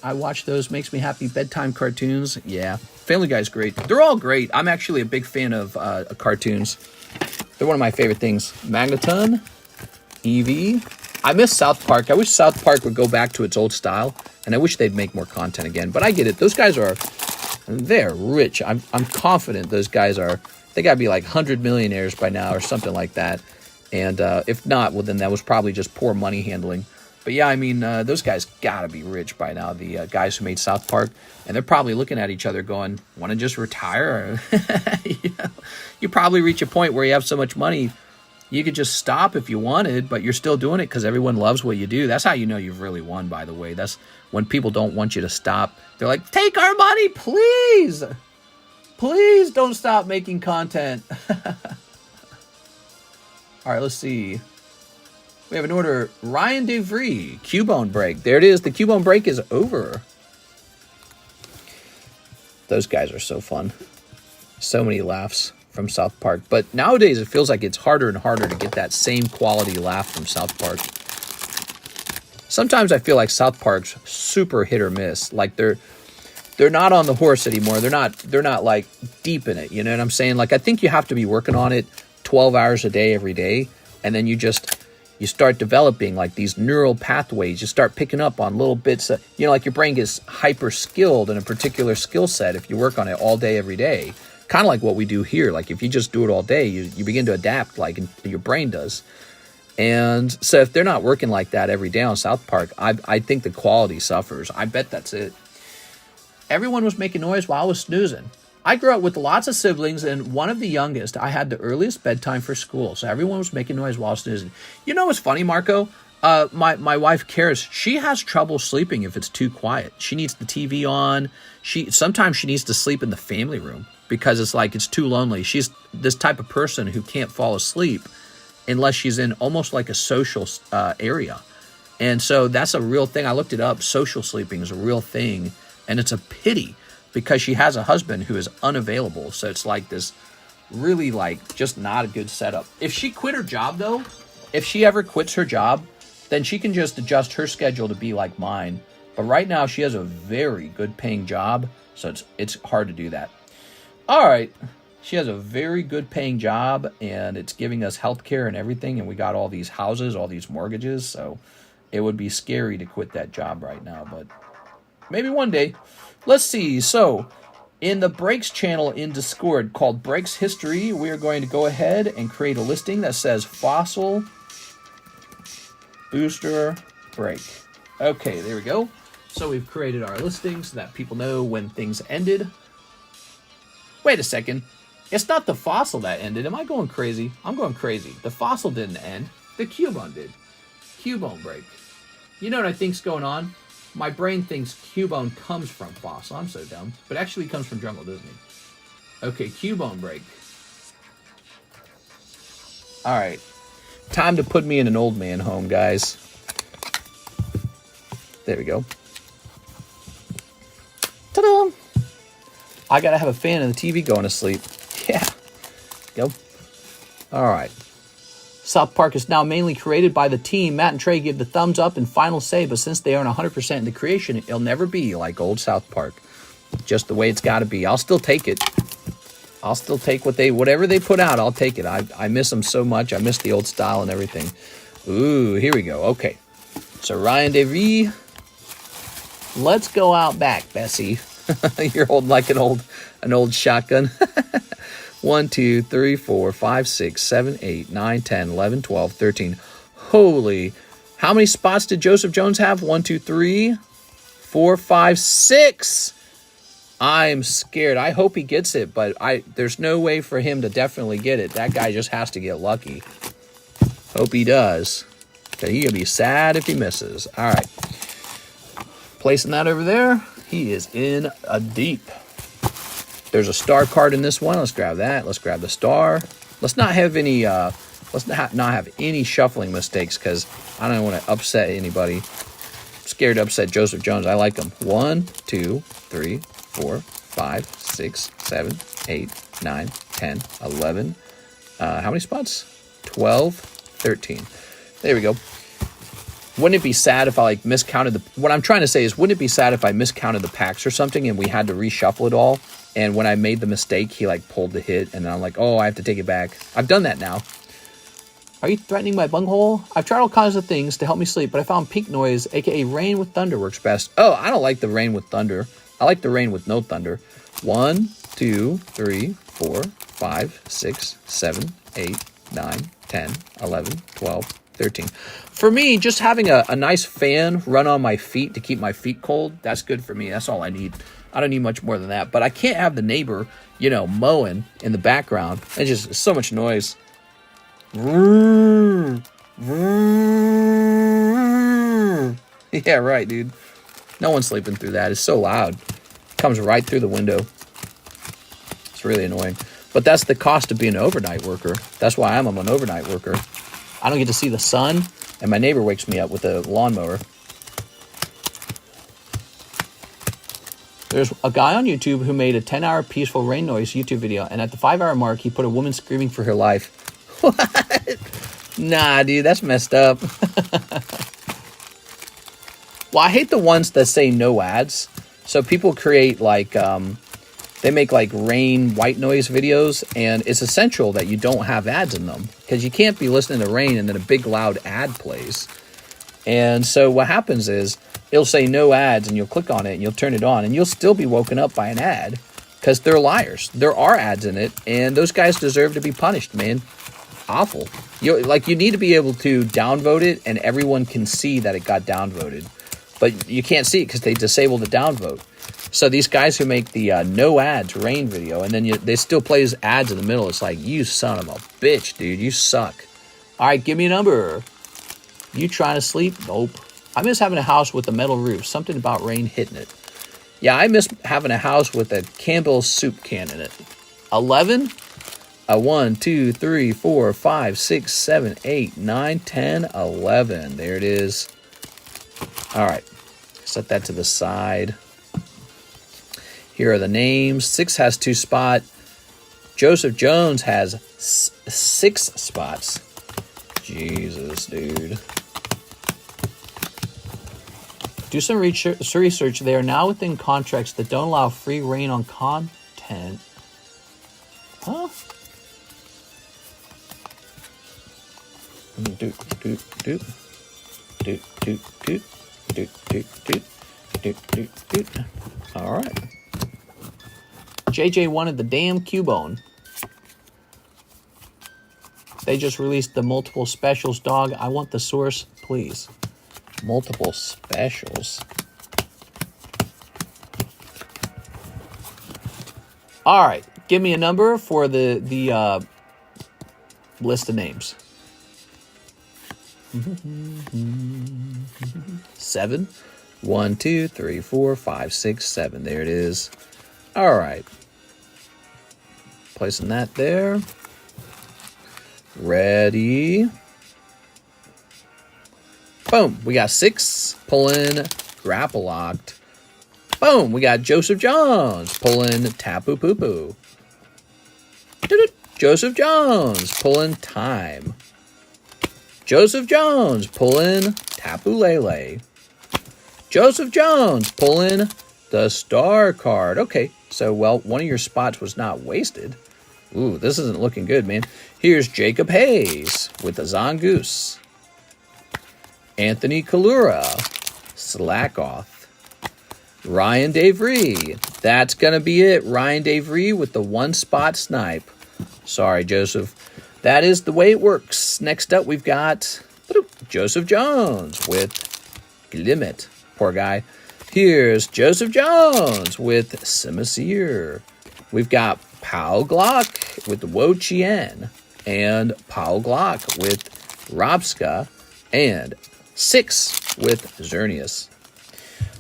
Speaker 1: I watch those. Makes me happy. Bedtime cartoons. Yeah. Family Guy's great. They're all great. I'm actually a big fan of cartoons. They're one of my favorite things. Magneton. Eevee. I miss South Park. I wish South Park would go back to its old style. And I wish they'd make more content again. But I get it. Those guys they're rich. I'm confident those guys they got to be like 100 millionaires by now or something like that. And if not, well, then that was probably just poor money handling. But yeah, I mean, those guys got to be rich by now, the guys who made South Park. And they're probably looking at each other going, want to just retire? You probably reach a point where you have so much money, you could just stop if you wanted, but you're still doing it because everyone loves what you do. That's how you know you've really won, by the way. That's when people don't want you to stop. They're like, take our money, please. Please don't stop making content. All right, let's see. We have an order. Ryan DeVries, Cubone break. There it is. The Cubone break is over. Those guys are so fun. So many laughs from South Park. But nowadays, it feels like it's harder and harder to get that same quality laugh from South Park. Sometimes I feel like South Park's super hit or miss. Like they're not on the horse anymore. They're not like deep in it. You know what I'm saying? Like I think you have to be working on it 12 hours a day every day, and then you start developing like these neural pathways. You start picking up on little bits of, like your brain gets hyper skilled in a particular skill set if you work on it all day every day. Kind of like what we do here. Like if you just do it all day, you begin to adapt like your brain does. And so if they're not working like that every day on South Park, I think the quality suffers. I bet that's it. Everyone was making noise while I was snoozing. I grew up with lots of siblings, and one of the youngest, I had the earliest bedtime for school. So everyone was making noise while snoozing. You know what's funny, Marco? My wife, Karis, she has trouble sleeping if it's too quiet. She needs the TV on. Sometimes she needs to sleep in the family room because it's too lonely. She's this type of person who can't fall asleep unless she's in almost like a social area. And so that's a real thing. I looked it up. Social sleeping is a real thing, and it's a pity because she has a husband who is unavailable. So it's like this really like just not a good setup. If she quit her job though, if she ever quits her job, then she can just adjust her schedule to be like mine. But right now she has a very good paying job, so it's hard to do that. All right. She has a very good paying job, and it's giving us health care and everything, and we got all these houses, all these mortgages, so it would be scary to quit that job right now, but maybe one day. Let's see. So in the Breaks channel in Discord called Breaks History, we are going to go ahead and create a listing that says Fossil Booster Break. Okay, there we go. So we've created our listing so that people know when things ended. Wait a second. It's not the Fossil that ended. Am I going crazy? I'm going crazy. The Fossil didn't end. The Cubone did. Cubone break. You know what I think's going on? My brain thinks Cubone comes from Fossil. I'm so dumb. But actually comes from Jungle Disney. Okay, Cubone break. Alright. Time to put me in an old man home, guys. There we go. Ta-da! I gotta have a fan and the TV going to sleep. Yeah. Go. Alright. South Park is now mainly created by the team. Matt and Trey give the thumbs up and final say, but since they own 100% in the creation, it'll never be like old South Park. Just the way it's got to be. I'll still take it. I'll still take whatever they put out, I'll take it. I miss them so much. I miss the old style and everything. Ooh, here we go. Okay. So Ryan DeVries. Let's go out back, Bessie. You're holding like an old shotgun. 1, 2, 3, 4, 5, 6, 7, 8, 9, 10, 11, 12, 13. Holy. How many spots did Joseph Jones have? 1, 2, 3, 4, 5, 6. I'm scared. I hope he gets it, but there's no way for him to definitely get it. That guy just has to get lucky. Hope he does. He's going to be sad if he misses. All right. Placing that over there. He is in a deep. There's a star card in this one. Let's grab that. Let's grab the star. Let's not have any. Let's not have any shuffling mistakes because I don't want to upset anybody. I'm scared to upset Joseph Jones. I like him. 1, 2, 3, 4, 5, 6, 7, 8, 9, 10, 11. How many spots? 12, 13. There we go. Wouldn't it be sad if I like miscounted what I'm trying to say is, wouldn't it be sad if I miscounted the packs or something and we had to reshuffle it all? And when I made the mistake, he like pulled the hit and I'm like, oh, I have to take it back. I've done that now. Are you threatening my bunghole? I've tried all kinds of things to help me sleep, but I found peak noise, aka rain with thunder, works best. Oh, I don't like the rain with thunder. I like the rain with no thunder. 1, 2, 3, 4, 5, 6, 7, 8, 9, 10, 11, 12, 13. For me, just having a nice fan run on my feet to keep my feet cold, that's good for me. That's all I need. I don't need much more than that. But I can't have the neighbor, mowing in the background. It's just so much noise. Yeah, right, dude. No one's sleeping through that. It's so loud. It comes right through the window. It's really annoying. But that's the cost of being an overnight worker. That's why I'm an overnight worker. I don't get to see the sun, and my neighbor wakes me up with a lawnmower. There's a guy on YouTube who made a 10-hour peaceful rain noise YouTube video, and at the 5-hour mark, he put a woman screaming for her life. What? Nah, dude, that's messed up. Well, I hate the ones that say no ads. So people create they make rain white noise videos, and it's essential that you don't have ads in them because you can't be listening to rain and then a big loud ad plays. And so what happens is it'll say no ads and you'll click on it and you'll turn it on and you'll still be woken up by an ad because they're liars. There are ads in it, and those guys deserve to be punished, man. Awful. You need to be able to downvote it and everyone can see that it got downvoted. But you can't see it because they disabled the downvote. So these guys who make the no ads rain video, and then they still play ads in the middle, it's like, you son of a bitch, dude. You suck. All right, give me a number. You trying to sleep? Nope. I miss having a house with a metal roof. Something about rain hitting it. Yeah, I miss having a house with a Campbell's soup can in it. 11? 1, 2, 3, 4, 5, 6, 7, 8, 9, 10, 11. There it is. All right. Set that to the side. Here are the names. 6 has 2 spot. Joseph Jones has 6 spots. Jesus, dude. Do some research. They are now within contracts that don't allow free reign on content. Huh? All right. JJ wanted the damn Cubone. They just released the multiple specials, dog. I want the source, please. Multiple specials. All right. Give me a number for the list of names. 7. 1, 2, 3, 4, 5, 6, 7. There it is. All right. Placing that there. Ready. Boom. We got 6 pulling grapple locked. Boom. We got Joseph Jones pulling Tapu Pupu. Joseph Jones pulling Time. Joseph Jones pulling Tapu Lele. Joseph Jones pulling the Star card. Okay, so, well, one of your spots was not wasted. Ooh, this isn't looking good, man. Here's Jacob Hayes with the Zangoose. Anthony Kalura. Slackoff. Ryan Davry. That's going to be it. Ryan Davry with the 1-spot snipe. Sorry, Joseph. That is the way it works. Next up, we've got Joseph Jones with Glimmet. Poor guy. Here's Joseph Jones with Simisear. We've got Pao Glock with Wo Chien. And Pao Glock with Robska. And 6 with Xerneas.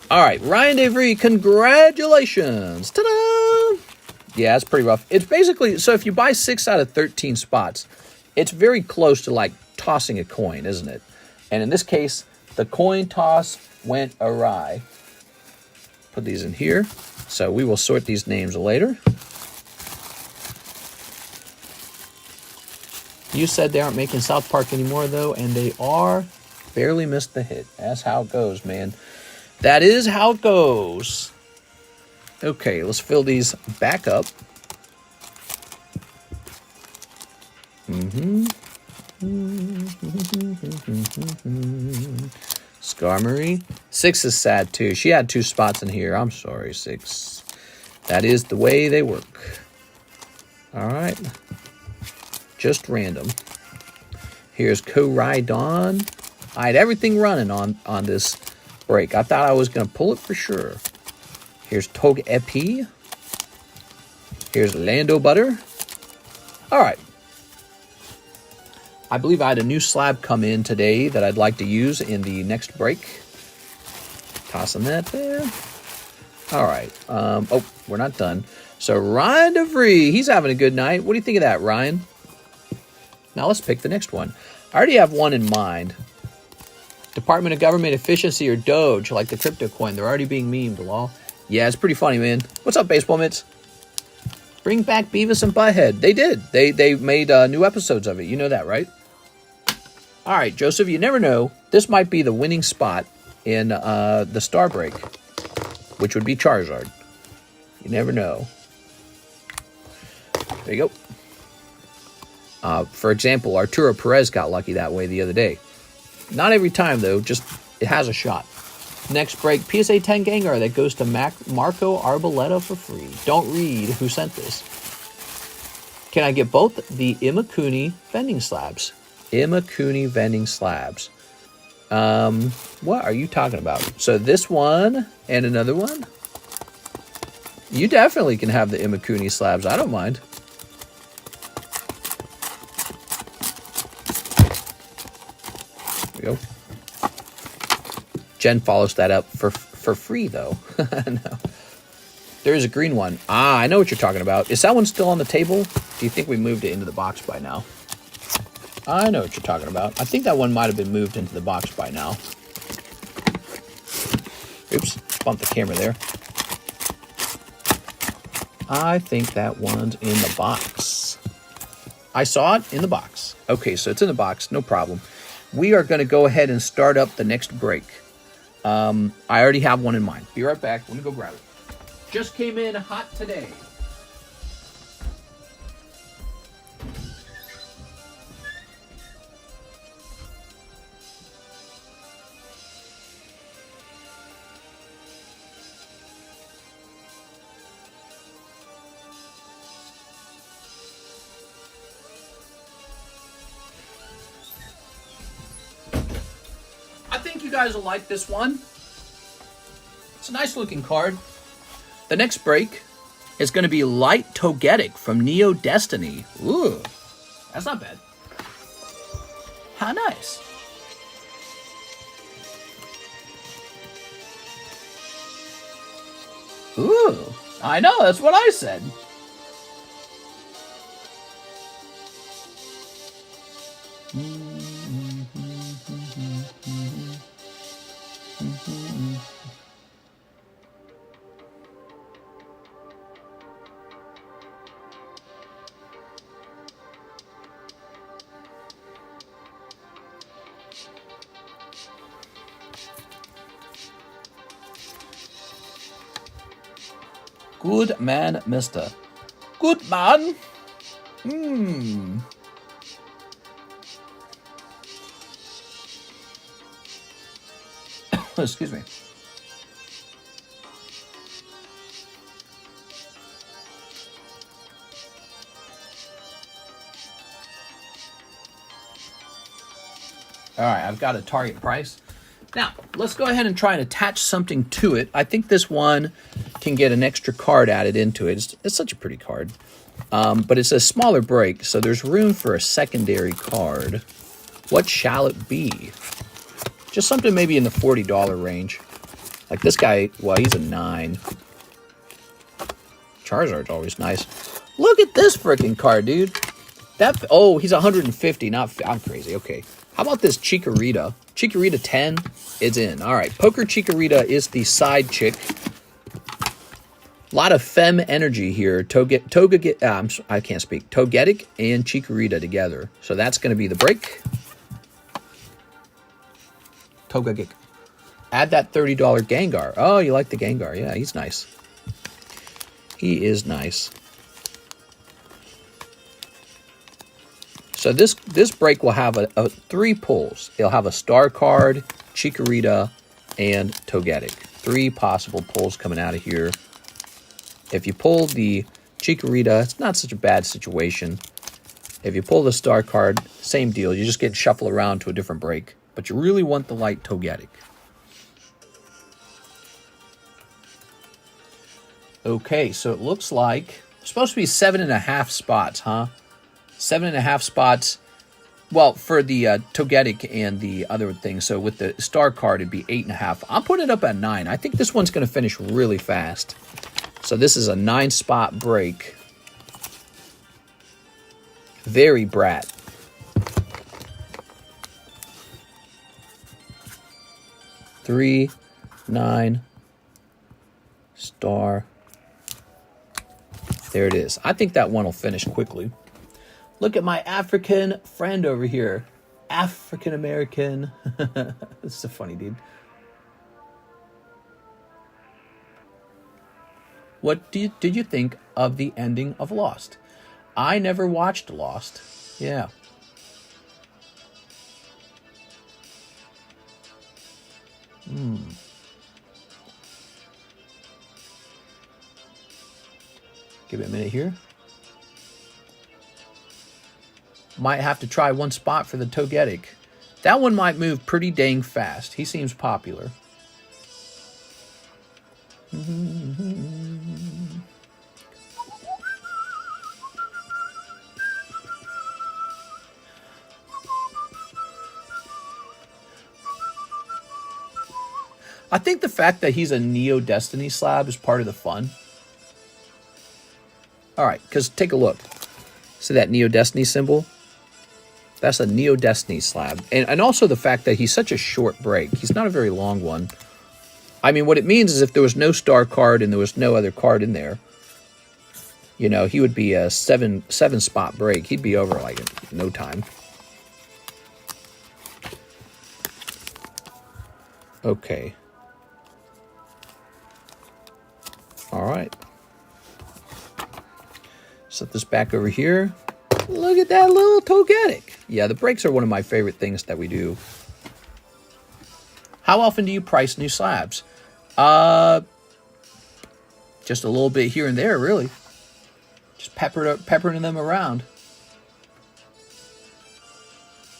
Speaker 1: All right, Ryan Davry, congratulations. Ta-da! Yeah, it's pretty rough. It's basically, so if you buy 6 out of 13 spots, it's very close to like tossing a coin, isn't it? And in this case, the coin toss went awry. Put these in here. So we will sort these names later. You said they aren't making South Park anymore, though, and they are. Barely missed the hit. That's how it goes, man. That is how it goes. Okay, let's fill these back up. Skarmory. 6 is sad, too. She had 2 spots in here. I'm sorry, 6. That is the way they work. All right. Just random. Here's Koraidon. I had everything running on this break. I thought I was going to pull it for sure. Here's Togepi. Here's Lando Butter. All right. I believe I had a new slab come in today that I'd like to use in the next break. Tossing that there. All right. Oh, we're not done. So Ryan DeVries, he's having a good night. What do you think of that, Ryan? Now let's pick the next one. I already have one in mind. Department of Government Efficiency or Doge, like the crypto coin. They're already being memed, lol. Yeah, it's pretty funny, man. What's up, Baseball Mitts? Bring back Beavis and Butthead. They did. They made new episodes of it. You know that, right? All right, Joseph, you never know. This might be the winning spot in the Star Break, which would be Charizard. You never know. There you go. For example, Arturo Perez got lucky that way the other day. Not every time, though. Just, it has a shot. Next break, PSA 10 Gengar that goes to Marco Arboleta for free. Don't read who sent this. Can I get both the Imakuni vending slabs? Imakuni vending slabs. What are you talking about? So this one and another one? You definitely can have the Imakuni slabs. I don't mind. There we go. Jen follows that up for free, though. No. There is a green one. Ah, I know what you're talking about. Is that one still on the table? Do you think we moved it into the box by now? I know what you're talking about. I think that one might have been moved into the box by now. Oops, bumped the camera there. I think that one's in the box. I saw it in the box. Okay, so it's in the box, no problem. We are going to go ahead and start up the next break. I already have one in mind. Be right back. Let me go grab it. Just came in hot today. I think you guys will like this one. It's a nice looking card. The next break is going to be Light Togetic from Neo Destiny. Ooh, that's not bad. How nice. Ooh, I know, that's what I said. Good man, mister. Good man. Excuse me. All right, I've got a target price. Now, let's go ahead and try and attach something to it. I think this one can get an extra card added into it. It's such a pretty card. But it's a smaller break, so there's room for a secondary card. What shall it be? Just something maybe in the $40 range. Like this guy, well, he's a 9. Charizard's always nice. Look at this freaking card, dude. Oh, he's 150, not... I'm crazy, okay. How about this Chikorita? Chikorita 10 is in. All right, Poker Chikorita is the side chick. A lot of femme energy here. I can't speak. Togetic and Chikorita together. So that's going to be the break. Togetic. Add that $30 Gengar. Oh, you like the Gengar. Yeah, he's nice. He is nice. So this break will have a 3 pulls. It'll have a star card, Chikorita, and Togetic. 3 possible pulls coming out of here. If you pull the Chikorita, it's not such a bad situation. If you pull the star card, same deal. You just get shuffled around to a different break. But you really want the light Togetic. Okay, so it looks like it's supposed to be 7.5 spots, huh? 7.5 spots. Well, for the Togetic and the other thing. So with the star card, it'd be 8.5. I'm putting it up at 9. I think this one's going to finish really fast. So this is a 9-spot break. Very brat. 3, 9, star. There it is. I think that one will finish quickly. Look at my African friend over here. African American. This is so funny, dude. What did you think of the ending of Lost? I never watched Lost. Yeah. Give it a minute here. Might have to try one spot for the Togetic. That one might move pretty dang fast. He seems popular. I think the fact that he's a Neo Destiny slab is part of the fun. All right, because take a look. See that Neo Destiny symbol? That's a Neo Destiny slab. And also the fact that he's such a short break. He's not a very long one. I mean, what it means is if there was no star card and there was no other card in there, you know, he would be a seven spot break. He'd be over like in no time. Okay. All right. Set this back over here. Look at that little Togetic. Yeah, the breaks are one of my favorite things that we do. How often do you price new slabs? Just a little bit here and there, really. Just peppering them around.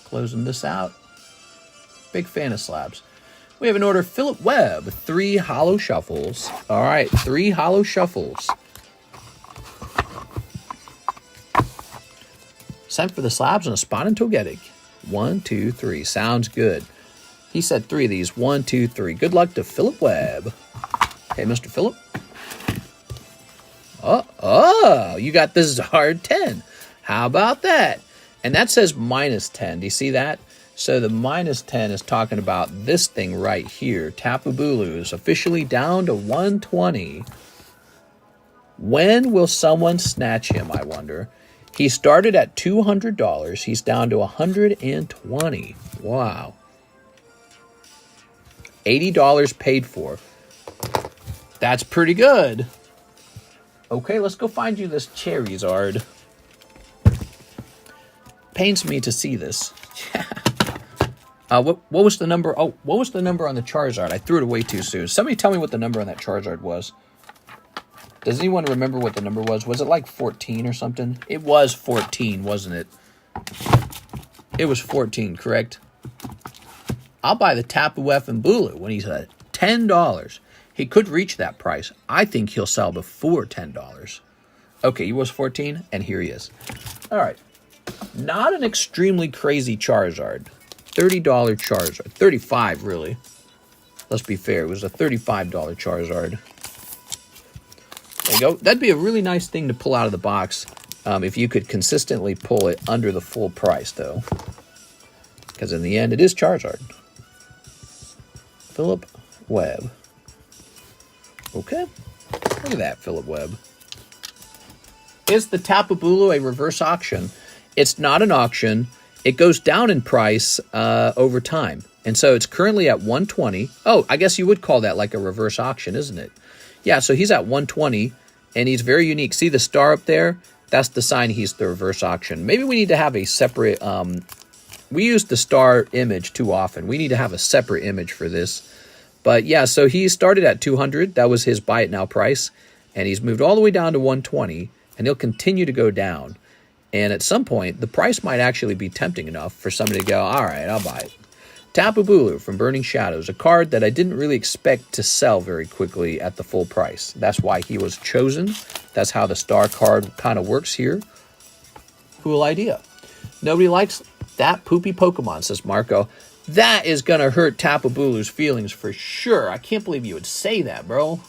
Speaker 1: Closing this out. Big fan of slabs. We have an order, Philip Webb, 3 Holo Shuffles. All right, 3 Holo Shuffles. Sent for the slabs and a spot in Togetic. 1, 2, 3. Sounds good. He said 3 of these. 1, 2, 3. Good luck to Philip Webb. Okay, Mr. Philip. Oh, you got the Zard 10. How about that? And that says -10. Do you see that? So the -10 is talking about this thing right here. Tapu Bulu is officially down to 120. When will someone snatch him, I wonder? He started at $200. He's down to $120. Wow. $80 paid for. That's pretty good. Okay, let's go find you this Charizard. Pains me to see this. What was the number? Oh, what was the number on the Charizard? I threw it away too soon. Somebody tell me what the number on that Charizard was. Does anyone remember what the number was? Was it like 14 or something? It was 14, wasn't it? It was 14, correct? I'll buy the Tapu F and Bulu when he's at $10. He could reach that price. I think he'll sell before $10. Okay, he was 14, and here he is. All right. Not an extremely crazy Charizard. $30 Charizard. 35 really. Let's be fair. It was a $35 Charizard. There you go. That'd be a really nice thing to pull out of the box if you could consistently pull it under the full price, though. Because in the end, it is Charizard. Philip Webb. Okay. Look at that, Philip Webb. Is the Tapu Bulu a reverse auction? It's not an auction. It goes down in price over time. And so it's currently at 120. Oh, I guess you would call that like a reverse auction, isn't it? Yeah, so he's at 120, and he's very unique. See the star up there? That's the sign he's the reverse auction. Maybe we need to have a separate... we use the star image too often. We need to have a separate image for this. But yeah, so he started at 200. That was his buy it now price. And he's moved all the way down to 120, and he'll continue to go down. And at some point, the price might actually be tempting enough for somebody to go, all right, I'll buy it. Tapu Bulu from Burning Shadows, a card that I didn't really expect to sell very quickly at the full price. That's why he was chosen. That's how the star card kind of works here. Cool idea. Nobody likes that poopy Pokemon, says Marco. That is going to hurt Tapu Bulu's feelings for sure. I can't believe you would say that, bro.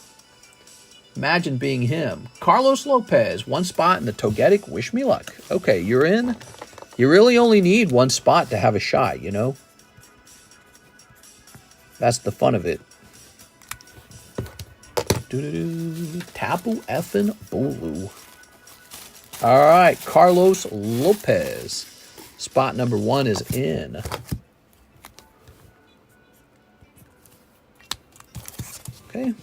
Speaker 1: Imagine being him. Carlos Lopez, 1 spot in the Togetic. Wish me luck. Okay, you're in. You really only need 1 spot to have a shot, you know? That's the fun of it. Tapu effing Bulu. All right, Carlos Lopez. Spot number 1 is in. Okay.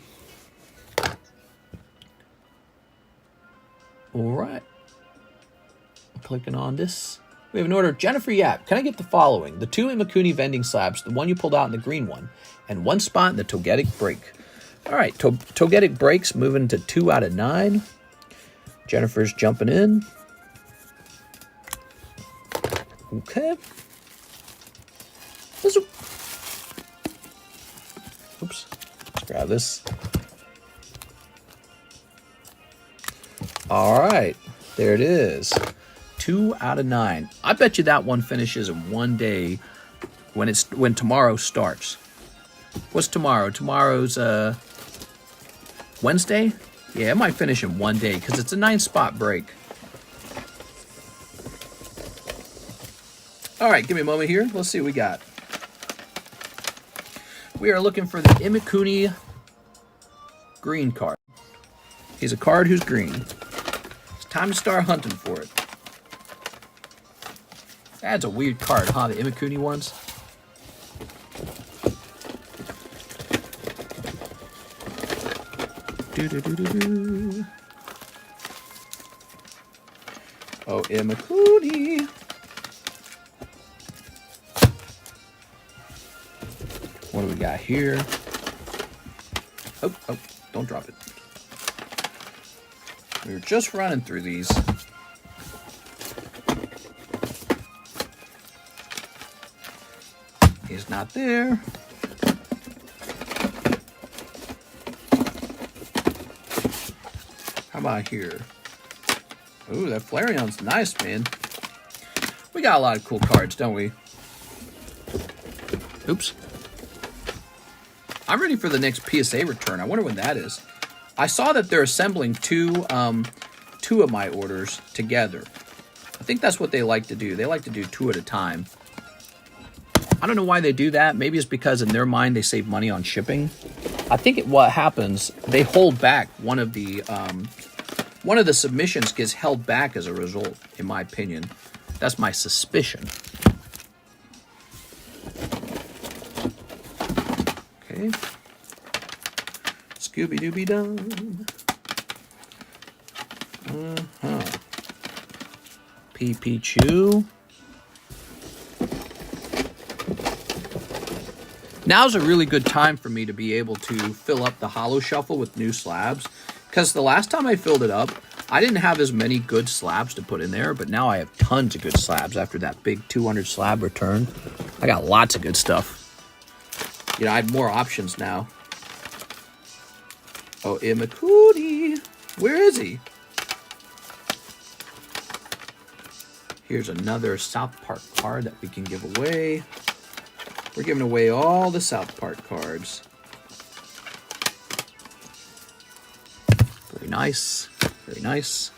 Speaker 1: All right. Clicking on this. We have an order. Jennifer Yap, can I get the following? The 2 Imakuni vending slabs, the one you pulled out in the green one, and 1 spot in the Togetic break. All right, Togetic breaks moving to 2 out of 9. Jennifer's jumping in. Okay. Oops. Let's grab this. All right. There it is. 2 out of 9. I bet you that one finishes in 1 day when tomorrow starts. What's tomorrow? Tomorrow's Wednesday? Yeah, it might finish in 1 day because it's a 9-spot break. All right, give me a moment here. Let's see what we got. We are looking for the Imakuni green card. He's a card who's green. time to start hunting for it. That's a weird card, huh? The Imakuni ones. Do-do-do-do-do. Oh, Imakuni. What do we got here? Oh, don't drop it. We were just running through these. He's not there. How about here? Ooh, that Flareon's nice, man. We got a lot of cool cards, don't we? Oops. I'm ready for the next PSA return. I wonder when that is. I saw that they're assembling two of my orders together. I think that's what they like to do. They like to do 2 at a time. I don't know why they do that. Maybe it's because in their mind they save money on shipping. I think what happens, they hold back one of the submissions gets held back as a result, in my opinion. That's my suspicion. Okay. Scooby-Dooby-Doo. PP-Chew. Now's a really good time for me to be able to fill up the Holo Shuffle with new slabs. Because the last time I filled it up, I didn't have as many good slabs to put in there. But now I have tons of good slabs after that big 200 slab return. I got lots of good stuff. You know, I have more options now. Oh, Imakuni. Where is he? Here's another South Park card that we can give away. We're giving away all the South Park cards. Very nice. Very nice.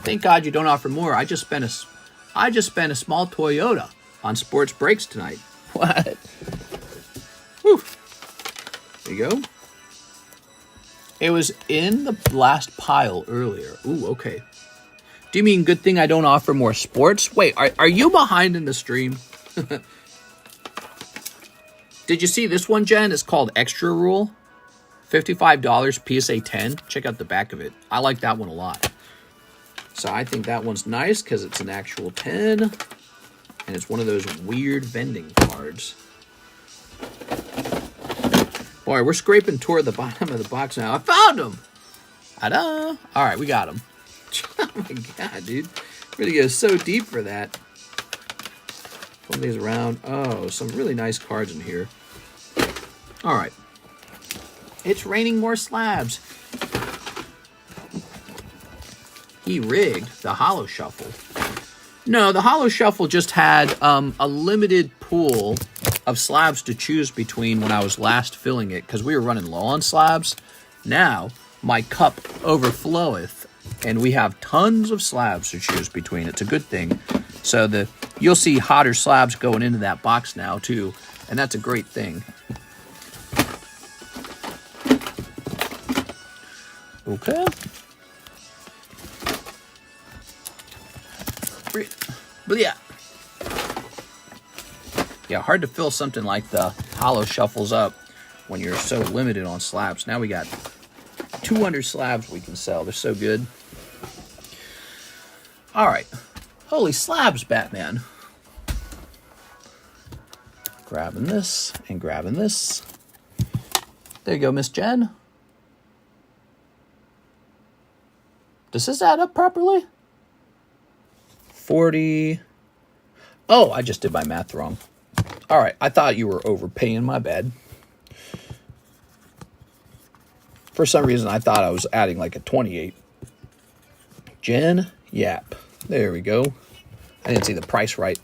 Speaker 1: Thank God you don't offer more. I just spent a small Toyota on sports breaks tonight. What? Whew. There you go. It was in the last pile earlier. Ooh, okay. Do you mean good thing I don't offer more sports? Wait, are you behind in the stream? Did you see this one, Jen? It's called Extra Rule. $55 PSA 10. Check out the back of it. I like that one a lot. So I think that one's nice because it's an actual 10. And it's one of those weird vending cards. Boy, we're scraping toward the bottom of the box now. I found him! Ta-da! All right, we got him. Oh my God, dude. Really goes so deep for that. Pull these around. Oh, some really nice cards in here. All right. It's raining more slabs. He rigged the Holo Shuffle. No, the Holo Shuffle just had a limited pool of slabs to choose between when I was last filling it, because we were running low on slabs. Now, my cup overfloweth, and we have tons of slabs to choose between. It's a good thing. So you'll see hotter slabs going into that box now, too, and that's a great thing. Okay. Yeah. Yeah, hard to fill something like the Holo Shuffles up when you're so limited on slabs. Now we got 200 slabs we can sell. They're so good. All right. Holy slabs, Batman. Grabbing this and grabbing this. There you go, Miss Jen. Does this add up properly? 40. Oh, I just did my math wrong. All right, I thought you were overpaying. My bad. For some reason, I thought I was adding like a 28. Jen Yap. There we go. I didn't see the price right.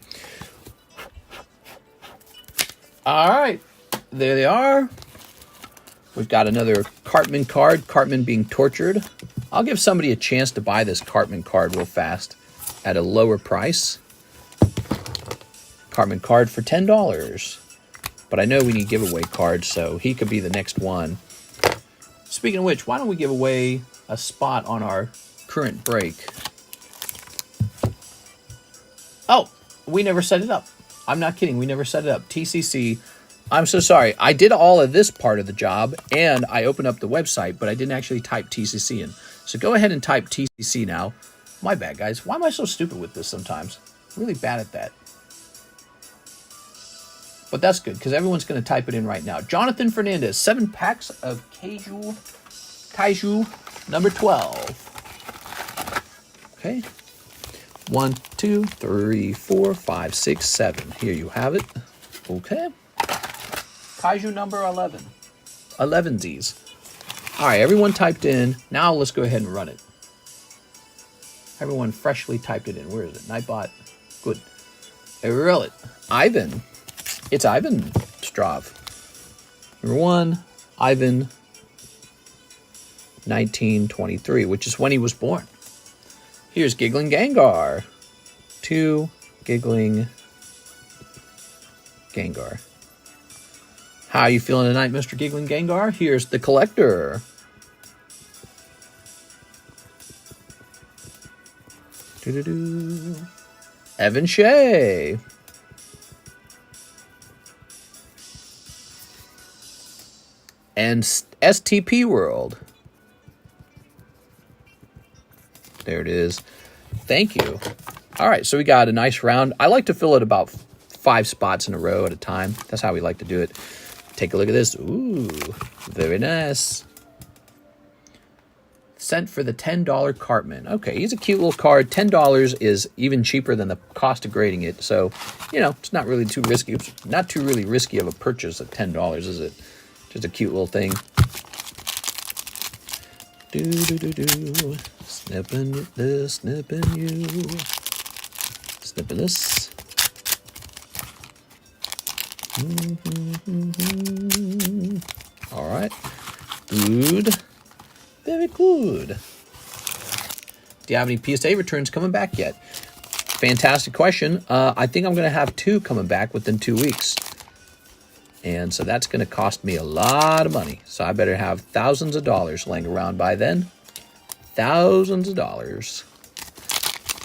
Speaker 1: All right, there they are. We've got another Cartman card. Cartman being tortured. I'll give somebody a chance to buy this Cartman card real fast at a lower price. Cartman card for $10. But I know we need giveaway cards, so he could be the next one. Speaking of which, why don't we give away a spot on our current break? Oh, we never set it up. I'm not kidding. We never set it up. TCC. I'm so sorry. I did all of this part of the job, and I opened up the website, but I didn't actually type TCC in. So go ahead and type TCC now. My bad, guys. Why am I so stupid with this sometimes? I'm really bad at that. But that's good, because everyone's going to type it in right now. Jonathan Fernandez, 7 packs of Kaiju number 12. Okay. 1, 2, 3, 4, 5, 6, 7. Here you have it. Okay. Kaiju number 11. 11sies. All right, everyone typed in. Now let's go ahead and run it. Everyone freshly typed it in. Where is it? Nightbot. Good. Roll it. Ivan. It's Ivan Strav. Number 1, Ivan 1923, which is when he was born. Here's Giggling Gengar. 2, Giggling Gengar. How are you feeling tonight, Mr. Giggling Gengar? Here's the collector. Doo-doo-doo. Evan Shea. And STP World. There it is. Thank you. All right, so we got a nice round. I like to fill it about 5 spots in a row at a time. That's how we like to do it. Take a look at this. Ooh, very nice. Sent for the $10 Cartman. Okay, he's a cute little card. $10 is even cheaper than the cost of grading it. So, you know, it's not really too risky. It's not too really risky of a purchase at $10, is it? Just a cute little thing. Do. Snipping this, snipping you. Snipping this. All right. Good. Very good. Do you have any PSA returns coming back yet? Fantastic question. I think I'm going to have 2 coming back within 2 weeks. And so that's going to cost me a lot of money. So I better have thousands of dollars laying around by then. Thousands of dollars.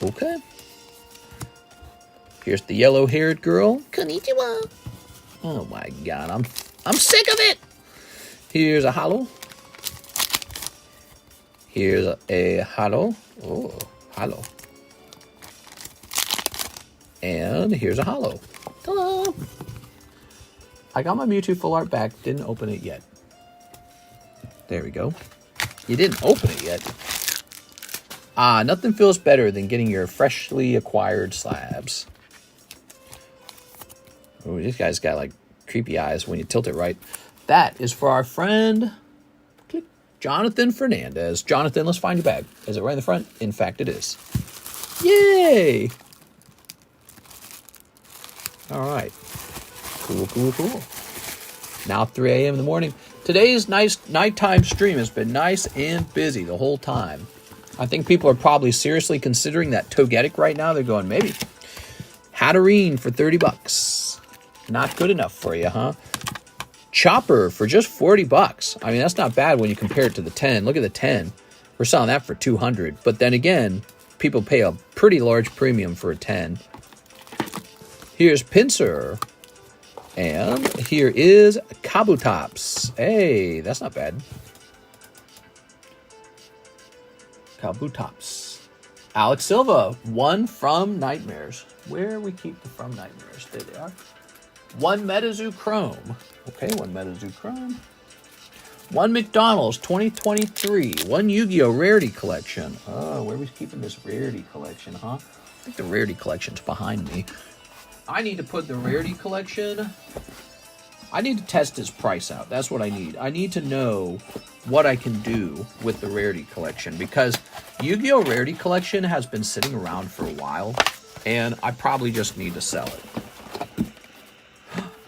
Speaker 1: Okay. Here's the yellow-haired girl. Konnichiwa. Oh my god, I'm sick of it. Here's a holo. Here's a holo. Oh, holo. And here's a holo. Ta-da! I got my Mewtwo full art back. Didn't open it yet. There we go. You didn't open it yet. Nothing feels better than getting your freshly acquired slabs. Oh, this guy's got like creepy eyes when you tilt it right. That is for our friend Jonathan Fernandez. Jonathan, let's find your bag. Is it right in the front? In fact, it is. Yay! All right. Cool. Now 3 a.m. in the morning. Today's nice nighttime stream has been nice and busy the whole time. I think people are probably seriously considering that Togetic right now. They're going, maybe. Hatterene for $30. Not good enough for you, huh? Chopper for just $40. I mean, that's not bad when you compare it to the 10. Look at the 10. We're selling that for $200. But then again, people pay a pretty large premium for a 10. Here's Pinsir. And here is Kabutops. Hey, that's not bad. Kabutops. Alex Silva, 1 from Nightmares. Where we keep the from Nightmares? There they are. 1 Metazoo Chrome. Okay, 1 Metazoo Chrome. 1 McDonald's 2023. 1 Yu-Gi-Oh! Rarity Collection. Oh, where are we keeping this Rarity Collection, huh? I think the Rarity Collection's behind me. I need to put the Rarity Collection... I need to test its price out. That's what I need. I need to know what I can do with the Rarity Collection, because Yu-Gi-Oh! Rarity Collection has been sitting around for a while, and I probably just need to sell it.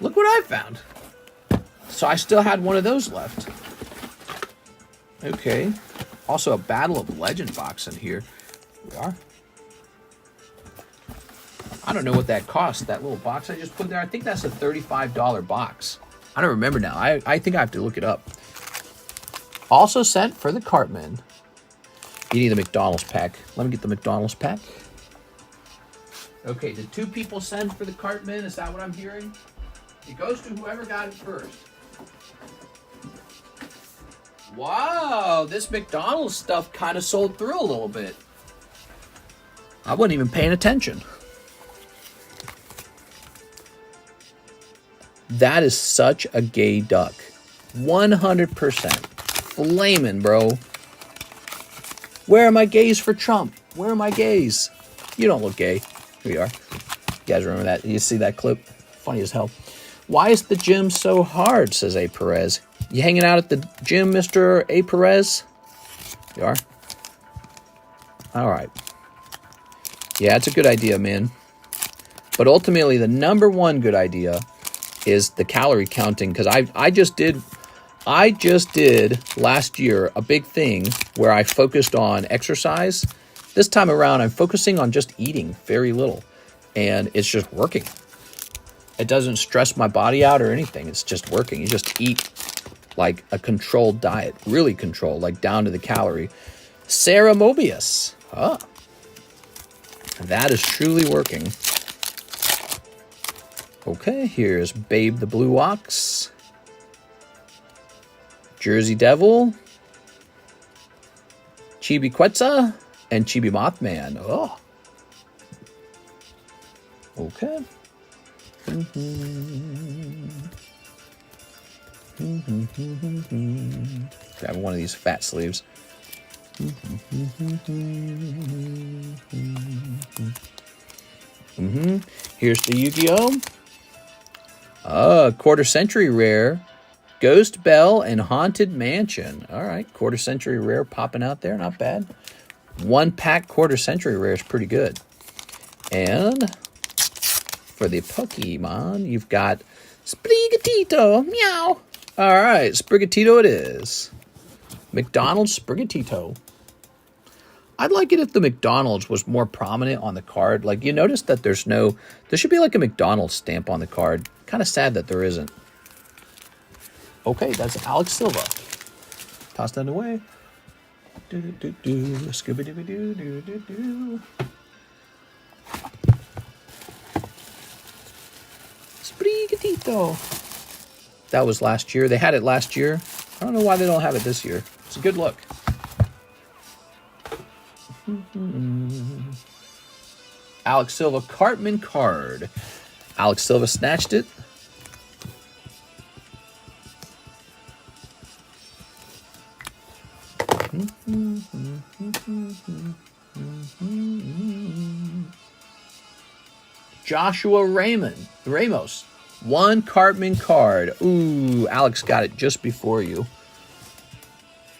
Speaker 1: Look what I found. So I still had one of those left. Okay. Also a Battle of Legend box in here. Here we are. I don't know what that cost, that little box I just put there. I think that's a $35 box. I don't remember now. I think I have to look it up. Also sent for the Cartman. You need the McDonald's pack. Let me get the McDonald's pack. Okay, did 2 people send for the Cartman? Is that what I'm hearing? It goes to whoever got it first. Wow, this McDonald's stuff kind of sold through a little bit. I wasn't even paying attention. That is such a gay duck. 100%. Flamin', bro. Where are my gays for Trump? Where are my gays? You don't look gay. Here you are. You guys remember that? You see that clip? Funny as hell. Why is the gym so hard, says A. Perez. You hanging out at the gym, Mr. A. Perez? You are? All right. Yeah, it's a good idea, man. But ultimately, the #1 good idea is the calorie counting, because I just did last year a big thing where I focused on exercise. This time around, I'm focusing on just eating very little, and it's just working. It doesn't stress my body out or anything. It's just working. You just eat like a controlled diet, really controlled, like down to the calorie. Sarah Mobius. That is truly working. Okay, here's Babe the Blue Ox, Jersey Devil, Chibi Quetzal, and Chibi Mothman. Oh. Okay. Grab one of these fat sleeves. Here's the Yu-Gi-Oh! Quarter century rare. Ghost Bell and Haunted Mansion. All right, quarter century rare popping out there. Not bad. 1-pack quarter century rare is pretty good. And for the Pokemon, you've got Sprigatito. Meow. All right, Sprigatito it is. McDonald's Sprigatito. I'd like it if the McDonald's was more prominent on the card. Like, you notice that there should be like a McDonald's stamp on the card. Kind of sad that there isn't. Okay, that's Alex Silva. Toss that away. Scooby-Dooby-Doo. Sprigatito. That was last year. They had it last year. I don't know why they don't have it this year. It's a good look. Alex Silva Cartman card. Alex Silva snatched it. Joshua Ramos. 1 Cartman card. Ooh, Alex got it just before you.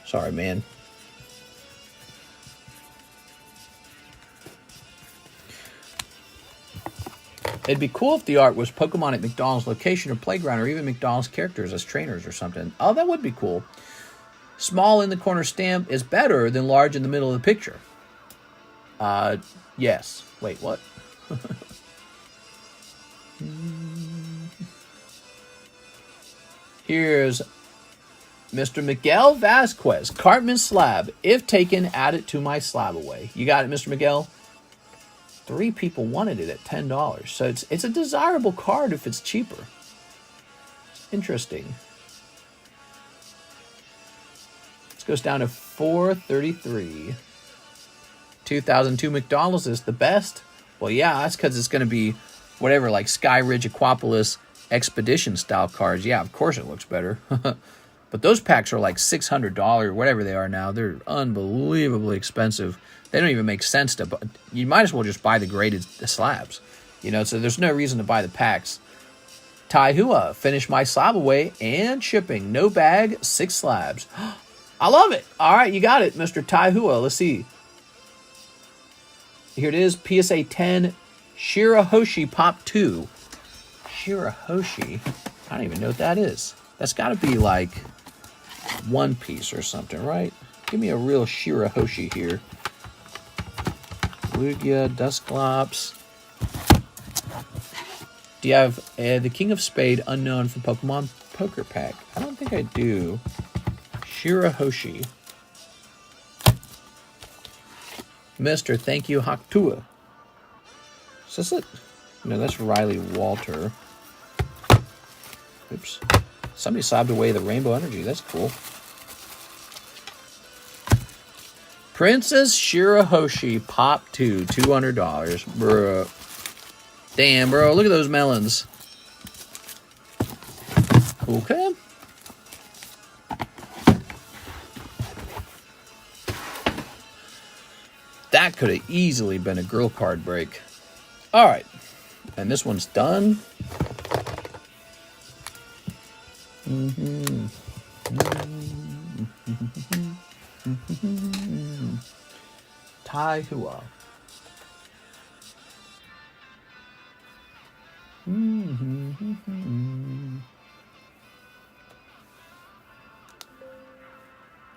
Speaker 1: Sorry, man. It'd be cool if the art was Pokemon at McDonald's location or playground, or even McDonald's characters as trainers or something. Oh, that would be cool. Small in the corner stamp is better than large in the middle of the picture. Yes. Wait, what? Here's Mr. Miguel Vasquez. Cartman slab. If taken, add it to my slab away. You got it, Mr. Miguel? 3 people wanted it at $10. So it's a desirable card if it's cheaper. Interesting. This goes down to $4.33. 2002 McDonald's is the best. Well, yeah, that's because it's going to be whatever, like Sky Ridge Aquapolis Expedition style cards. Yeah, of course it looks better. But those packs are like $600, whatever they are now. They're unbelievably expensive. They don't even make sense to buy. You might as well just buy the graded slabs. You know, so there's no reason to buy the packs. Tai Hua, finish my slab away and shipping. No bag, 6 slabs. I love it. All right, you got it, Mr. Tai Hua. Let's see. Here it is, PSA 10, Shirahoshi Pop 2. Shirahoshi? I don't even know what that is. That's got to be like One Piece or something, right? Give me a real Shirahoshi here. Lugia, Dusclops. Do you have the King of Spade unknown from Pokemon Poker Pack? I don't think I do. Shirahoshi. Mr. Thank You Haktua. Is this it? No, that's Riley Walter. Oops. Somebody slabbed away the rainbow energy. That's cool. Princess Shirahoshi Pop 2, $200. Bro. Damn, bro. Look at those melons. Okay. That could have easily been a girl card break. All right. And this one's done. Tai Hua.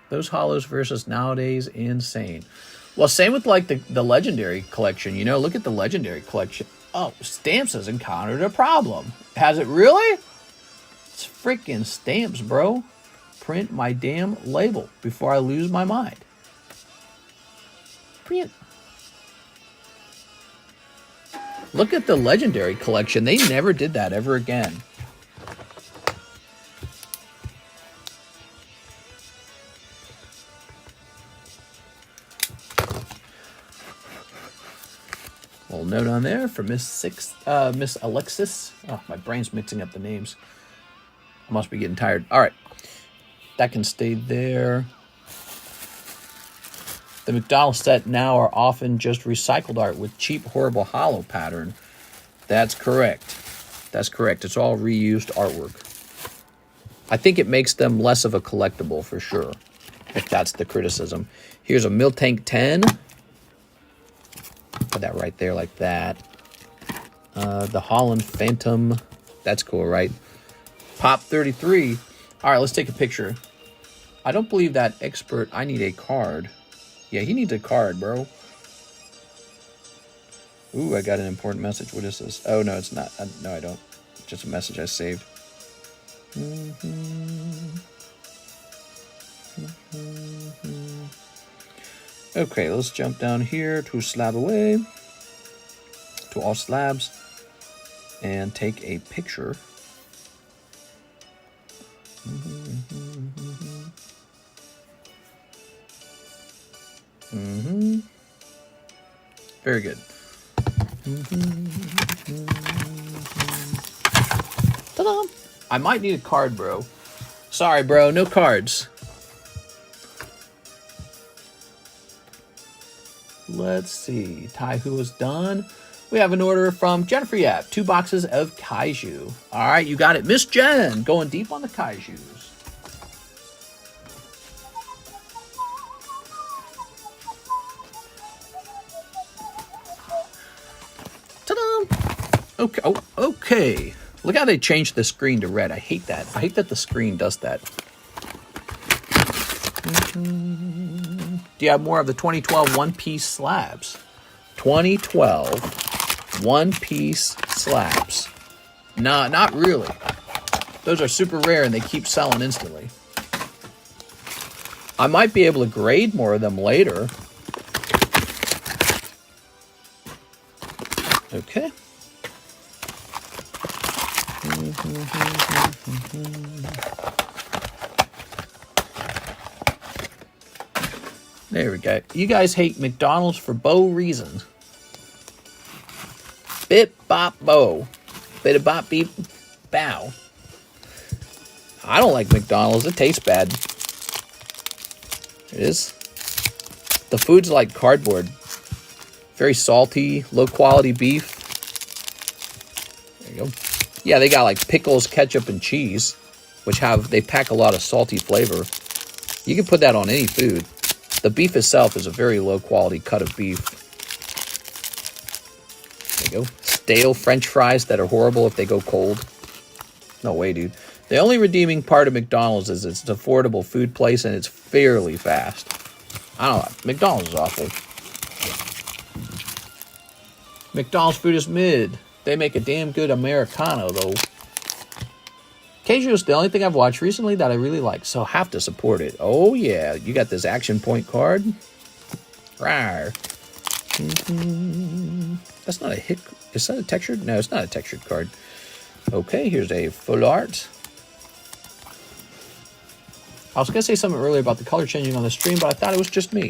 Speaker 1: Those holos versus nowadays, insane. Well, same with like the legendary collection. You know, look at the legendary collection. Oh, Stamps has encountered a problem. Has it really? It's freaking Stamps, bro. Print my damn label before I lose my mind. Print. Look at the legendary collection. They never did that ever again. Little note on there for Miss Alexis. Oh, my brain's mixing up the names. I must be getting tired. All right. That can stay there. The McDonald's set now are often just recycled art with cheap, horrible holo pattern. That's correct. That's correct. It's all reused artwork. I think it makes them less of a collectible for sure, if that's the criticism. Here's a Miltank 10. Put that right there like that. The Holland Phantom. That's cool, right? Pop 33. All right, let's take a picture. I don't believe that expert. I need a card. Yeah, he needs a card, bro. Ooh, I got an important message. What is this? Oh, no, it's not. No, I don't. It's just a message I saved. Okay, let's jump down here to slab away. To all slabs. And take a picture. Very good. Ta-da! I might need a card, bro. Sorry, bro. No cards. Let's see. Tai Hu is done. We have an order from Jennifer Yap. 2 boxes of Kaiju. All right, you got it. Miss Jen, going deep on the Kaijus. Okay. Oh, okay. Look how they changed the screen to red. I hate that. I hate that the screen does that. Do you have more of the 2012 one-piece slabs? 2012 one-piece slabs. Nah, not really. Those are super rare and they keep selling instantly. I might be able to grade more of them later. Okay. There we go. You guys hate McDonald's for bow reasons. Bip bop bow. Bit bop beep bow. I don't like McDonald's. It tastes bad. It is. The food's like cardboard. Very salty, low quality beef. There you go. Yeah, they got like pickles, ketchup, and cheese, which they pack a lot of salty flavor. You can put that on any food. The beef itself is a very low quality cut of beef. There you go. Stale French fries that are horrible if they go cold. No way, dude. The only redeeming part of McDonald's is it's an affordable food place and it's fairly fast. I don't know. McDonald's is awful. McDonald's food is mid. They make a damn good Americano, though. Keijo's the only thing I've watched recently that I really like, so have to support it. Oh, yeah. You got this action point card. Rawr. That's not a hit. Is that a textured? No, it's not a textured card. Okay, here's a full art. I was going to say something earlier about the color changing on the stream, but I thought it was just me.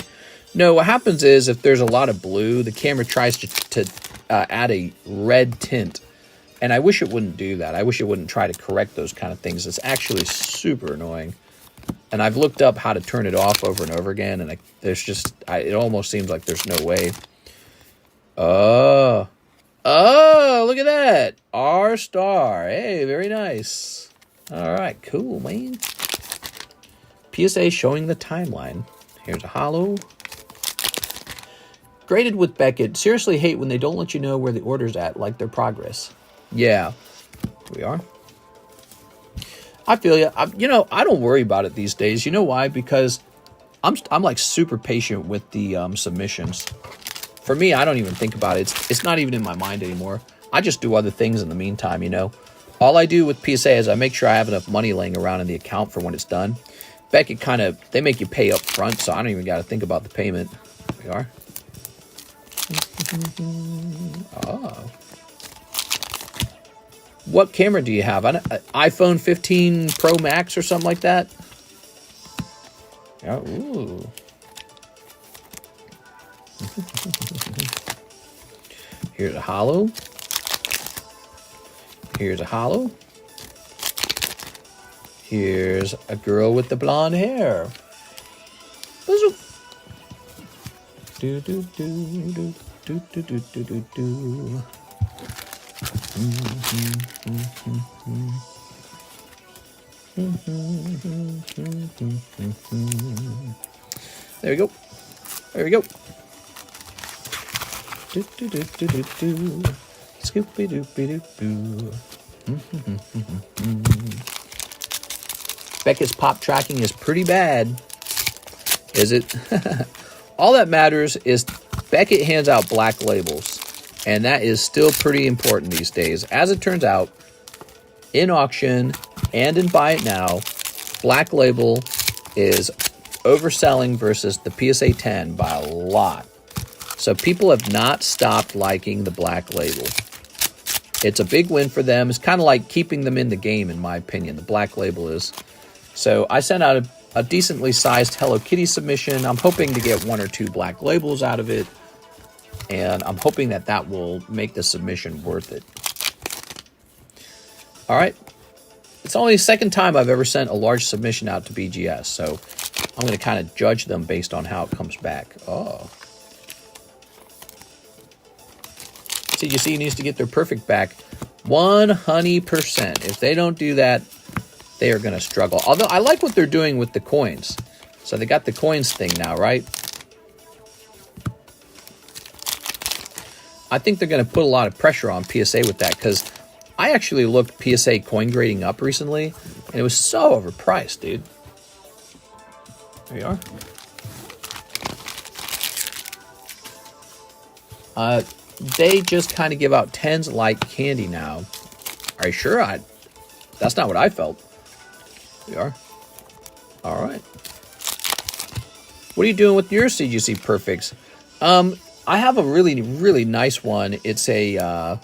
Speaker 1: No, what happens is if there's a lot of blue, the camera tries to add a red tint. And I wish it wouldn't do that. I wish it wouldn't try to correct those kind of things. It's actually super annoying. And I've looked up how to turn it off over and over again, and it almost seems like there's no way. Oh, look at that. R-star. Hey, very nice. All right, cool, man. PSA showing the timeline. Here's a holo. Graded with Beckett. Seriously hate when they don't let you know where the order's at, like their progress. Yeah, we are. I feel you. I don't worry about it these days. You know why? Because I'm like super patient with the submissions. For me, I don't even think about it. It's not even in my mind anymore. I just do other things in the meantime, you know. All I do with PSA is I make sure I have enough money laying around in the account for when it's done. Beckett they make you pay up front, so I don't even got to think about the payment. We are. Oh. What camera do you have? An iPhone 15 Pro Max or something like that? Oh, ooh. Here's a holo. Here's a holo. Here's a girl with the blonde hair. Do do do do do do do do do do. There we go. There we go. Do do do do do do. Scoopy doopy doop doo. Beckett's pop tracking is pretty bad. Is it? All that matters is Beckett hands out black labels. And that is still pretty important these days. As it turns out, in auction and in buy it now, black label is overselling versus the PSA 10 by a lot. So people have not stopped liking the black label. It's a big win for them. It's kind of like keeping them in the game, in my opinion. The black label is. So I sent out a decently sized Hello Kitty submission. I'm hoping to get 1 or 2 black labels out of it. And I'm hoping that will make the submission worth it. All right. It's only the second time I've ever sent a large submission out to BGS. So I'm going to kind of judge them based on how it comes back. Oh. CGC needs to get their perfect back 100%. If they don't do that, they are going to struggle. Although I like what they're doing with the coins. So they got the coins thing now, right? I think they're going to put a lot of pressure on PSA with that because I actually looked PSA coin grading up recently and it was so overpriced, dude. There you are. They just kind of give out 10s like candy now. Are you sure? That's not what I felt. There you are. All right. What are you doing with your CGC Perfects? I have a really, really nice one. It's a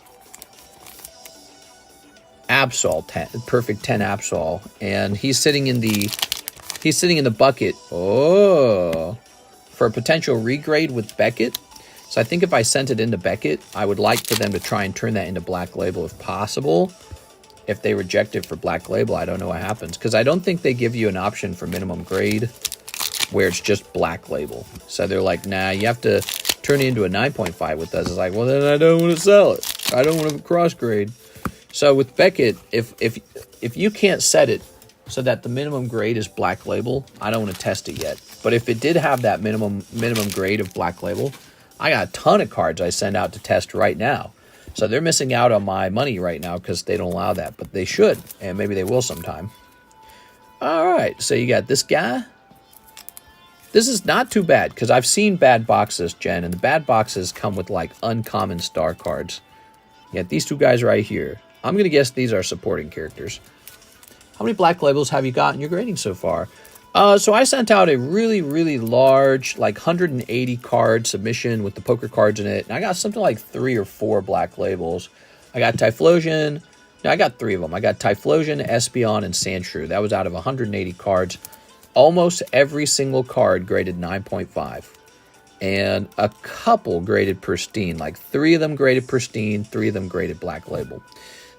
Speaker 1: Absol 10, perfect 10 Absol, and he's sitting in the bucket. Oh, for a potential regrade with Beckett. So I think if I sent it into Beckett, I would like for them to try and turn that into black label if possible. If they reject it for black label, I don't know what happens because I don't think they give you an option for minimum grade where it's just black label. So they're like, nah, you have to turn it into a 9.5 with us. It's like, well, then I don't want to sell it. I don't want to cross grade. So with Beckett, if you can't set it so that the minimum grade is black label, I don't want to test it yet. But if it did have that minimum grade of black label, I got a ton of cards I send out to test right now. So they're missing out on my money right now because they don't allow that. But they should, and maybe they will sometime. All right, so you got this guy. This is not too bad because I've seen bad boxes, Jen, and the bad boxes come with like uncommon star cards. Yeah, these two guys right here. I'm going to guess these are supporting characters. How many black labels have you got in your grading so far? So I sent out a really, really large, like 180 card submission with the poker cards in it. And I got something like 3 or 4 black labels. I got Typhlosion. No, I got 3 of them. I got Typhlosion, Espeon, and Sandshrew. That was out of 180 cards. Almost every single card graded 9.5. And a couple graded pristine. Like 3 of them graded pristine, 3 of them graded black label.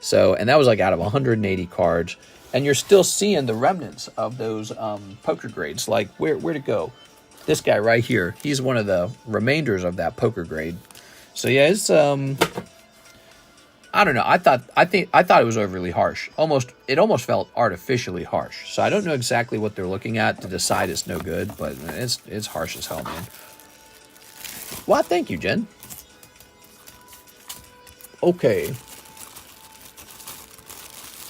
Speaker 1: So, and that was like out of 180 cards. And you're still seeing the remnants of those poker grades. Like, where'd it go? This guy right here. He's one of the remainders of that poker grade. So yeah, it's I don't know. I thought it was overly harsh. It almost felt artificially harsh. So I don't know exactly what they're looking at to decide it's no good, but it's harsh as hell, man. Well, thank you, Jen. Okay.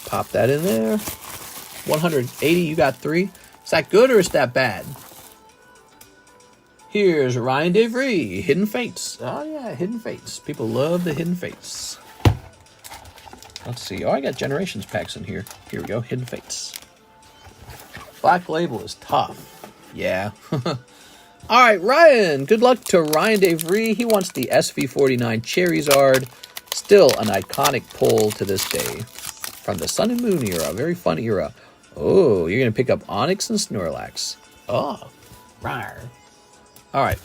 Speaker 1: Pop that in there. 180, you got 3. Is that good or is that bad? Here's Ryan DeVry, Hidden Fates. Oh yeah, Hidden Fates. People love the Hidden Fates. Let's see. Oh, I got Generations packs in here. Here we go, Hidden Fates. Black label is tough. Yeah. All right, Ryan. Good luck to Ryan DeVry. He wants the SV49 Charizard. Still an iconic pull to this day. From the Sun and Moon era. Very fun era. Oh, you're going to pick up Onix and Snorlax. Oh, rawr. All right.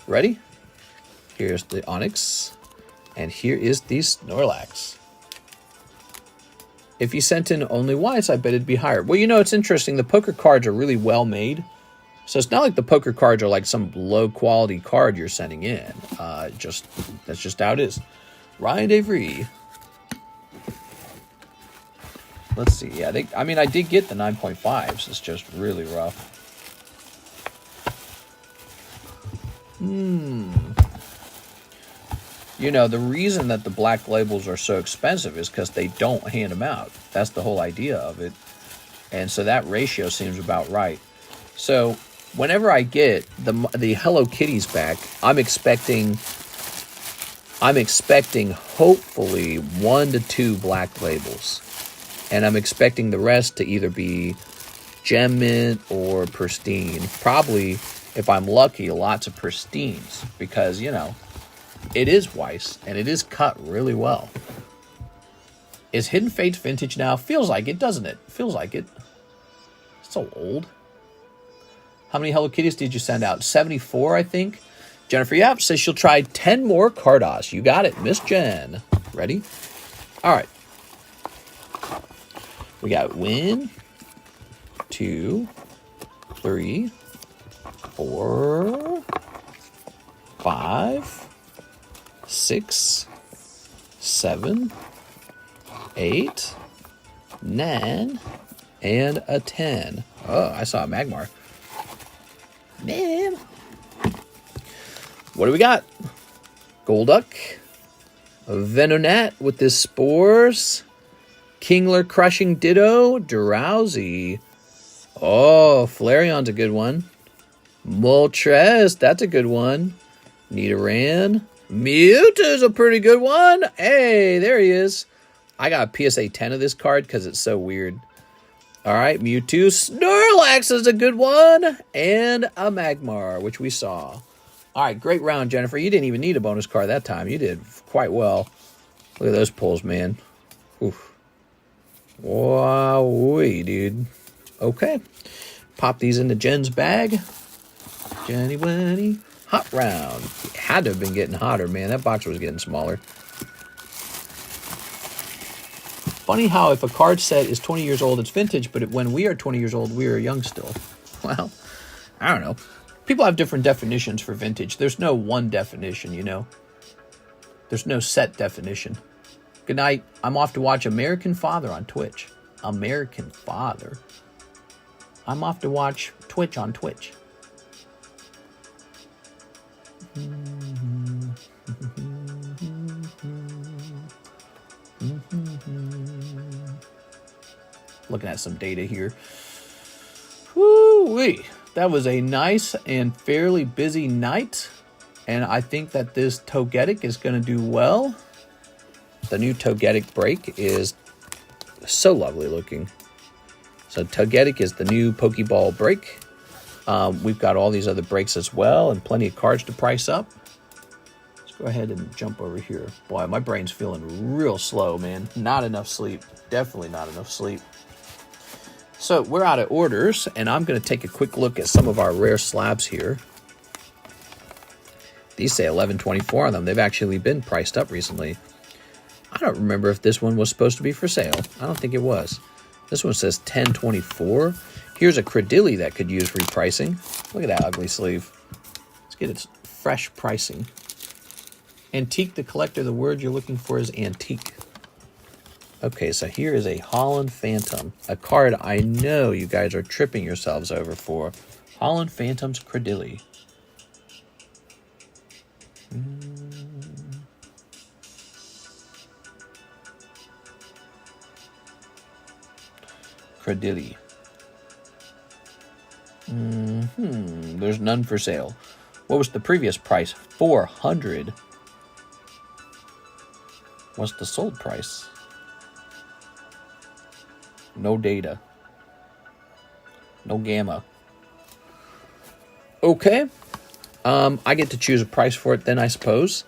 Speaker 1: Ready? Here's the Onix. And here is the Snorlax. If you sent in only once, I bet it'd be higher. Well, you know, it's interesting. The poker cards are really well made. So it's not like the poker cards are like some low quality card you're sending in. That's just how it is. Ryan DeVry. Let's see. Yeah, I did get the 9.5s. It's just really rough. You know, the reason that the black labels are so expensive is because they don't hand them out. That's the whole idea of it. And so that ratio seems about right. So whenever I get the Hello Kitties back, I'm expecting hopefully 1 to 2 black labels. And I'm expecting the rest to either be Gem Mint or Pristine. Probably, if I'm lucky, lots of Pristines. Because, you know, it is Weiss, and it is cut really well. Is Hidden Fates vintage now? Feels like it, doesn't it? Feels like it. It's so old. How many Hello Kitties did you send out? 74, I think. Jennifer Yap says she'll try 10 more Cardos. You got it, Miss Jen. Ready? All right. We got 1, 2, 3, 4, 5, 6, 7, 8, 9, and a 10. Oh, I saw a Magmar. Man. What do we got? Golduck. Venonat with his spores. Kingler Crushing Ditto. Drowsy. Oh, Flareon's a good one. Moltres, that's a good one. Nidoran. Mewtwo's a pretty good one. Hey, there he is. I got a PSA 10 of this card because it's so weird. All right, Mewtwo. Snorlax is a good one. And a Magmar, which we saw. All right, great round, Jennifer. You didn't even need a bonus card that time. You did quite well. Look at those pulls, man. Oof. Wowee, dude. Okay. Pop these into Jen's bag. Jenny Wenny. Hot round. It had to have been getting hotter, man. That box was getting smaller. Funny how if a card set is 20 years old, it's vintage, but when we are 20 years old, we are young still. Well, I don't know. People have different definitions for vintage. There's no one definition, you know. There's no set definition. Good night. I'm off to watch American Father on Twitch. American Father. I'm off to watch Twitch on Twitch. Looking at some data here. Woo-wee. That was a nice and fairly busy night. And I think that this Togetic is going to do well. The new Togetic break is so lovely looking. So Togetic is the new Pokeball break. We've got all these other breaks as well and plenty of cards to price up. Let's go ahead and jump over here. Boy, my brain's feeling real slow, man. Not enough sleep. Definitely not enough sleep. So we're out of orders, and I'm going to take a quick look at some of our rare slabs here. These say $11.24 on them. They've actually been priced up recently. I don't remember if this one was supposed to be for sale. I don't think it was. This one says $10.24. Here's a Cradilly that could use repricing. Look at that ugly sleeve. Let's get its fresh pricing. Antique the Collector. The word you're looking for is antique. Okay, so here is a Holland Phantom, a card I know you guys are tripping yourselves over for. Holland Phantom's Cradilly. Cradilly. There's none for sale. What was the previous price? $400. What's the sold price? No data. No gamma. Okay. I get to choose a price for it then, I suppose.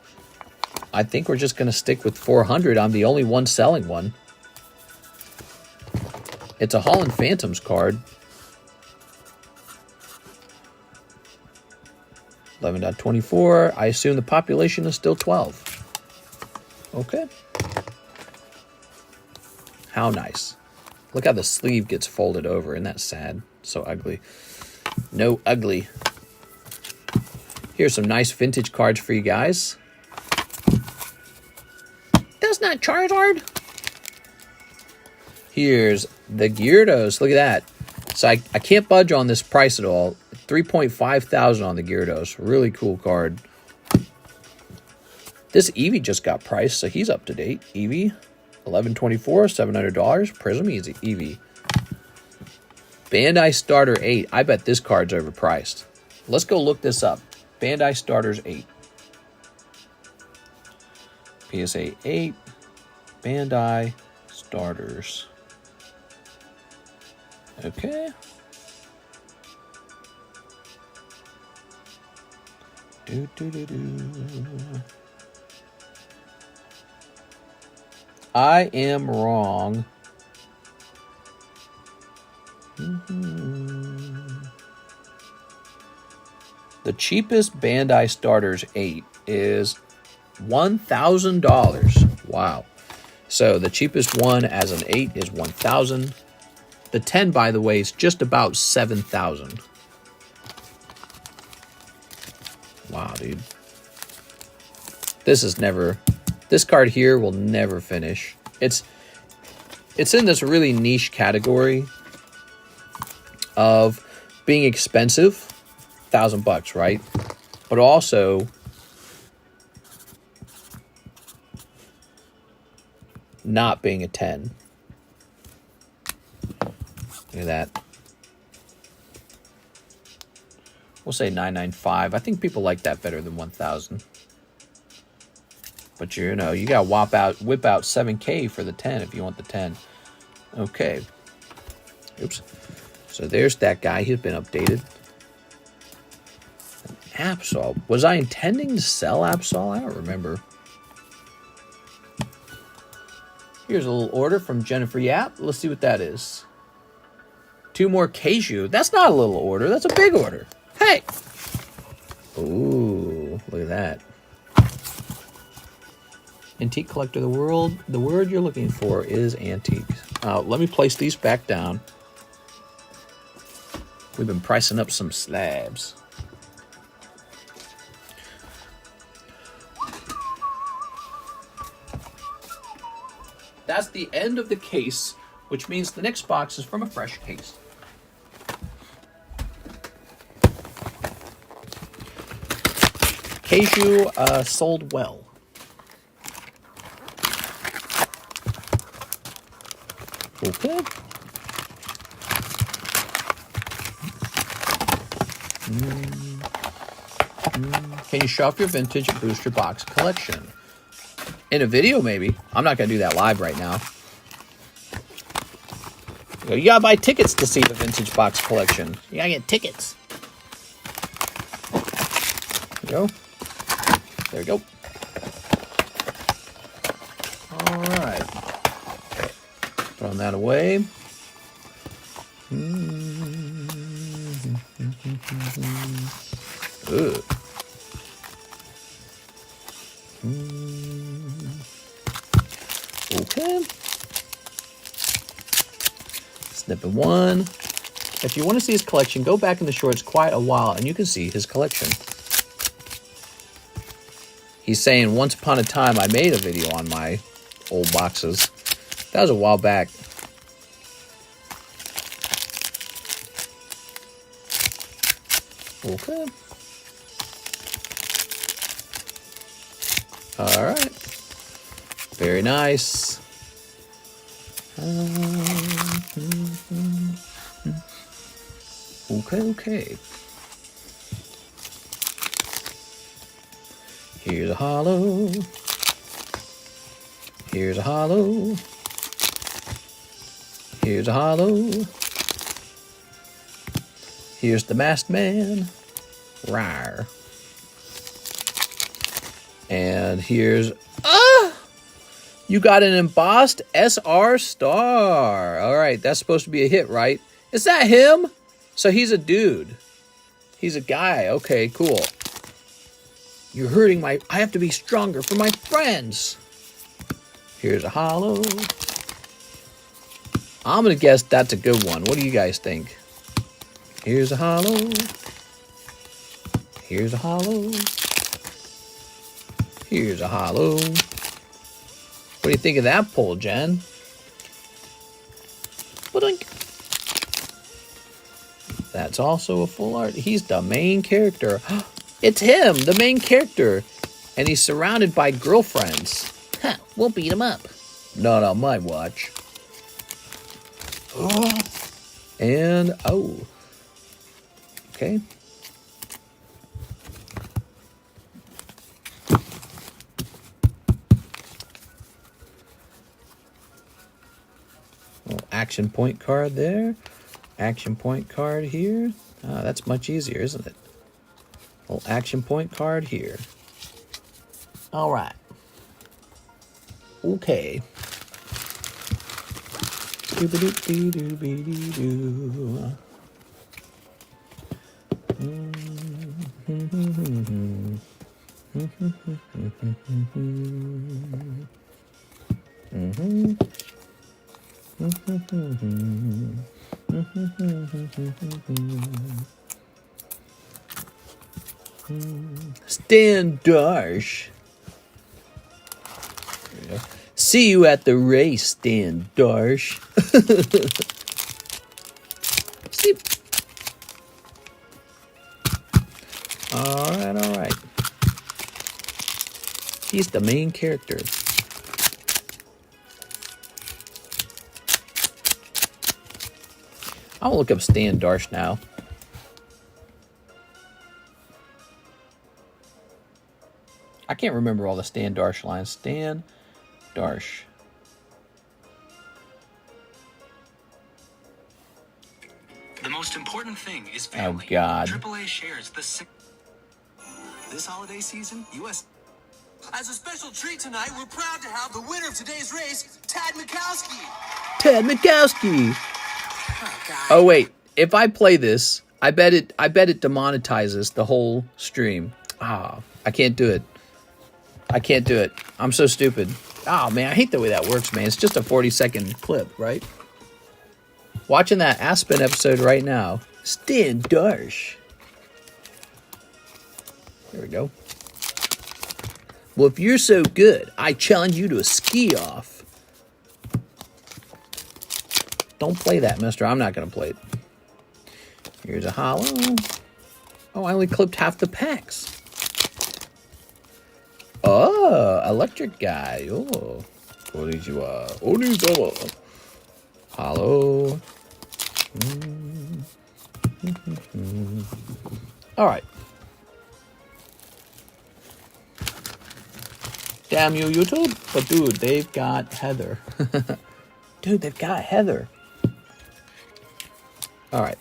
Speaker 1: I think we're just going to stick with $400. I'm the only one selling one. It's a Holland Phantoms card. 11.24. I assume the population is still 12. Okay. How nice. Look how the sleeve gets folded over. Isn't that sad? So ugly. No ugly. Here's some nice vintage cards for you guys. That's not Charizard. Here's the Gyarados. Look at that. So I can't budge on this price at all. 3.5 thousand on the Gyarados. Really cool card. This Eevee just got priced, so he's up to date. Eevee, $11.24, $700. Prism Easy Eevee. Bandai Starter 8. I bet this card's overpriced. Let's go look this up. Bandai Starters 8. PSA 8. Bandai Starters. Okay. I am wrong. The cheapest Bandai Starters 8 is $1,000. Wow. So the cheapest one as an 8 is $1,000. The 10, by the way, is just about $7,000. Wow, dude. This card here will never finish. It's in this really niche category of being expensive, $1,000, right? But also not being a 10. Look at that. We'll say $995. I think people like that better than $1,000. But you know, you gotta whip out $7K for the 10 if you want the 10. Okay. Oops. So there's that guy. He's been updated. Absol. Was I intending to sell Absol? I don't remember. Here's a little order from Jennifer Yap. Let's see what that is. 2 more Kaiju. That's not a little order. That's a big order. Hey! Ooh, look at that. Antique Collector, the word you're looking for is antique. Let me place these back down. We've been pricing up some slabs. That's the end of the case, which means the next box is from a fresh case. Kaiju sold well. Okay. can you show off your vintage booster box collection? In a video, maybe. I'm not going to do that live right now. You got to buy tickets to see the vintage box collection. You got to get tickets. There we go. There we go. All right. Throwing that away. Ugh. Okay. Snippet 1. If you want to see his collection, go back in the shorts quite a while and you can see his collection. He's saying, once upon a time I made a video on my old boxes. That was a while back. Okay. All right. Very nice. Okay. Here's a holo. Here's a holo. Here's a holo. Here's the masked man. Rawr. And here's... You got an embossed SR star. All right, that's supposed to be a hit, right? Is that him? So he's a dude. He's a guy. Okay, cool. You're hurting my... I have to be stronger for my friends. Here's a holo. I'm going to guess that's a good one. What do you guys think? Here's a holo. Here's a holo. Here's a holo. What do you think of that pull, Jen? That's also a full art. He's the main character. It's him, the main character. And he's surrounded by girlfriends. Huh, we'll beat him up. Not on my watch. And, oh. Okay. Little action point card there. Action point card here. That's much easier, isn't it? Little action point card here. All right. Okay. Doo-ba-doo-doo-doo-doo-doo. Stan Darsh. See you at the race, Stan Darsh. See. All right. He's the main character. I'll look up Stan Darsh now. I can't remember all the Stan Darsh lines. Stan Darsh.
Speaker 2: The most important thing is family.
Speaker 1: Oh, God.
Speaker 2: AAA shares the... This holiday season, U.S. As a special treat tonight, we're proud to have the winner of today's race, Tad Mikowski.
Speaker 1: Tad Mikowski. Oh, wait. If I play this, I bet it demonetizes the whole stream. I can't do it. I'm so stupid. Oh, man, I hate the way that works, man. It's just a 40-second clip, right? Watching that Aspen episode right now. Stan Darsh. There we go. Well, if you're so good, I challenge you to a ski-off. Don't play that, mister. I'm not going to play it. Here's a holo. Oh, I only clipped half the packs. Oh, electric guy. Oh, konnichiwa. Onizawa. Holo. All right. Damn you, YouTube. But dude, they've got Heather. Dude, they've got Heather. All right.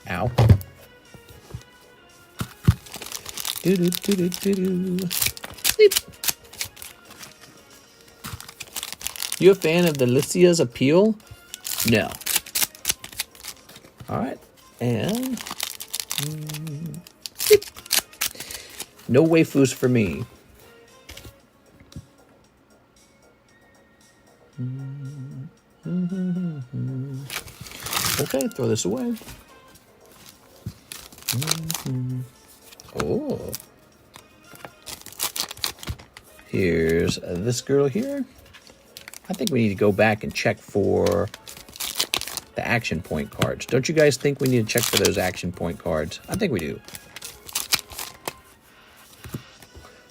Speaker 1: Ow. Do-do-do-do-do-do. Sleep. You a fan of the Lycia's appeal? No. All right. And... sleep. No waifus for me. Okay, throw this away. Oh. Here's this girl here. I think we need to go back and check for the action point cards. Don't you guys think we need to check for those action point cards? I think we do.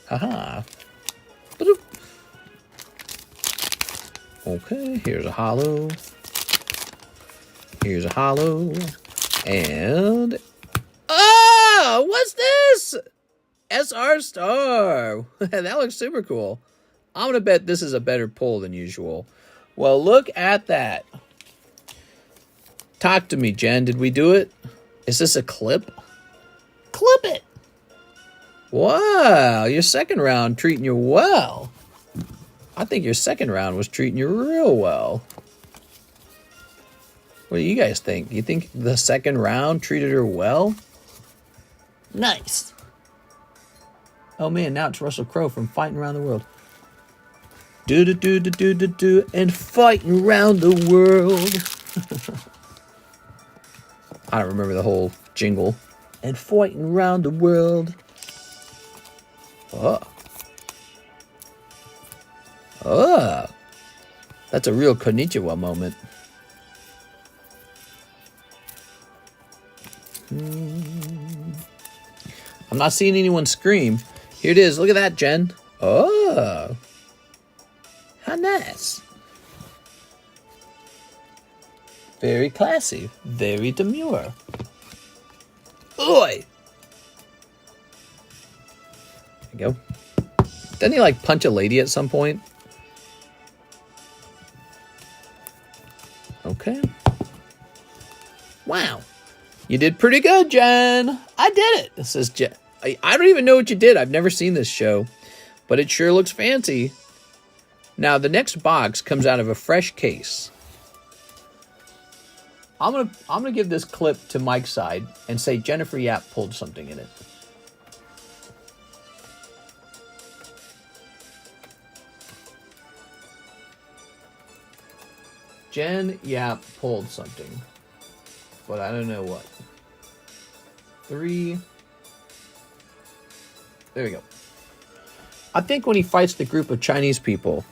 Speaker 1: Haha. Okay, here's a holo. Here's a holo. And... oh! What's this? SR Star. That looks super cool. I'm going to bet this is a better pull than usual. Well, look at that. Talk to me, Jen. Did we do it? Is this a clip? Clip it! Wow, your second round treating you well. I think your second round was treating you real well. What do you guys think? You think the second round treated her well? Nice. Oh man, now it's Russell Crowe from Fighting Around the World. Do and fighting around the world. I don't remember the whole jingle. And fighting around the world. Oh. Oh. That's a real konnichiwa moment. I'm not seeing anyone scream. Here it is. Look at that, Jen. Oh. How nice. Very classy. Very demure. Oi. There you go. Doesn't he like punch a lady at some point? Okay. Wow. You did pretty good, Jen. I did it. This is Jen. I don't even know what you did. I've never seen this show, but it sure looks fancy. Now, the next box comes out of a fresh case. I'm gonna give this clip to Mike's side and say Jennifer Yap pulled something in it. Jen Yap pulled something, but I don't know what. 3. There we go. I think when he fights the group of Chinese people.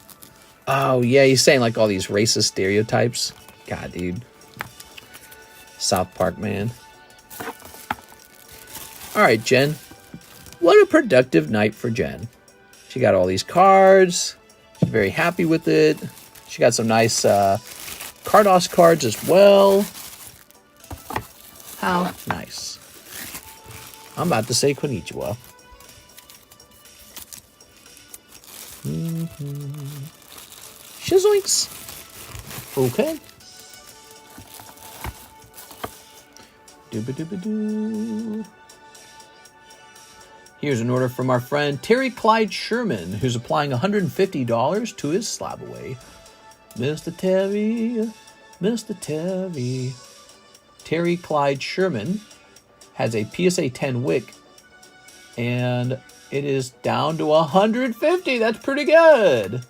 Speaker 1: Oh, yeah, he's saying like all these racist stereotypes. God, dude. South Park, man. All right, Jen. What a productive night for Jen. She got all these cards. She's very happy with it. She got some nice Cardos cards as well. How nice. I'm about to say konnichiwa. Shizoinks. Okay. Dooba-dooba-doo. Here's an order from our friend Terry Clyde Sherman, who's applying $150 to his slab away. Mr. Terry, Mr. Terry. Terry Clyde Sherman has a PSA 10 wick, and it is down to 150. That's pretty good.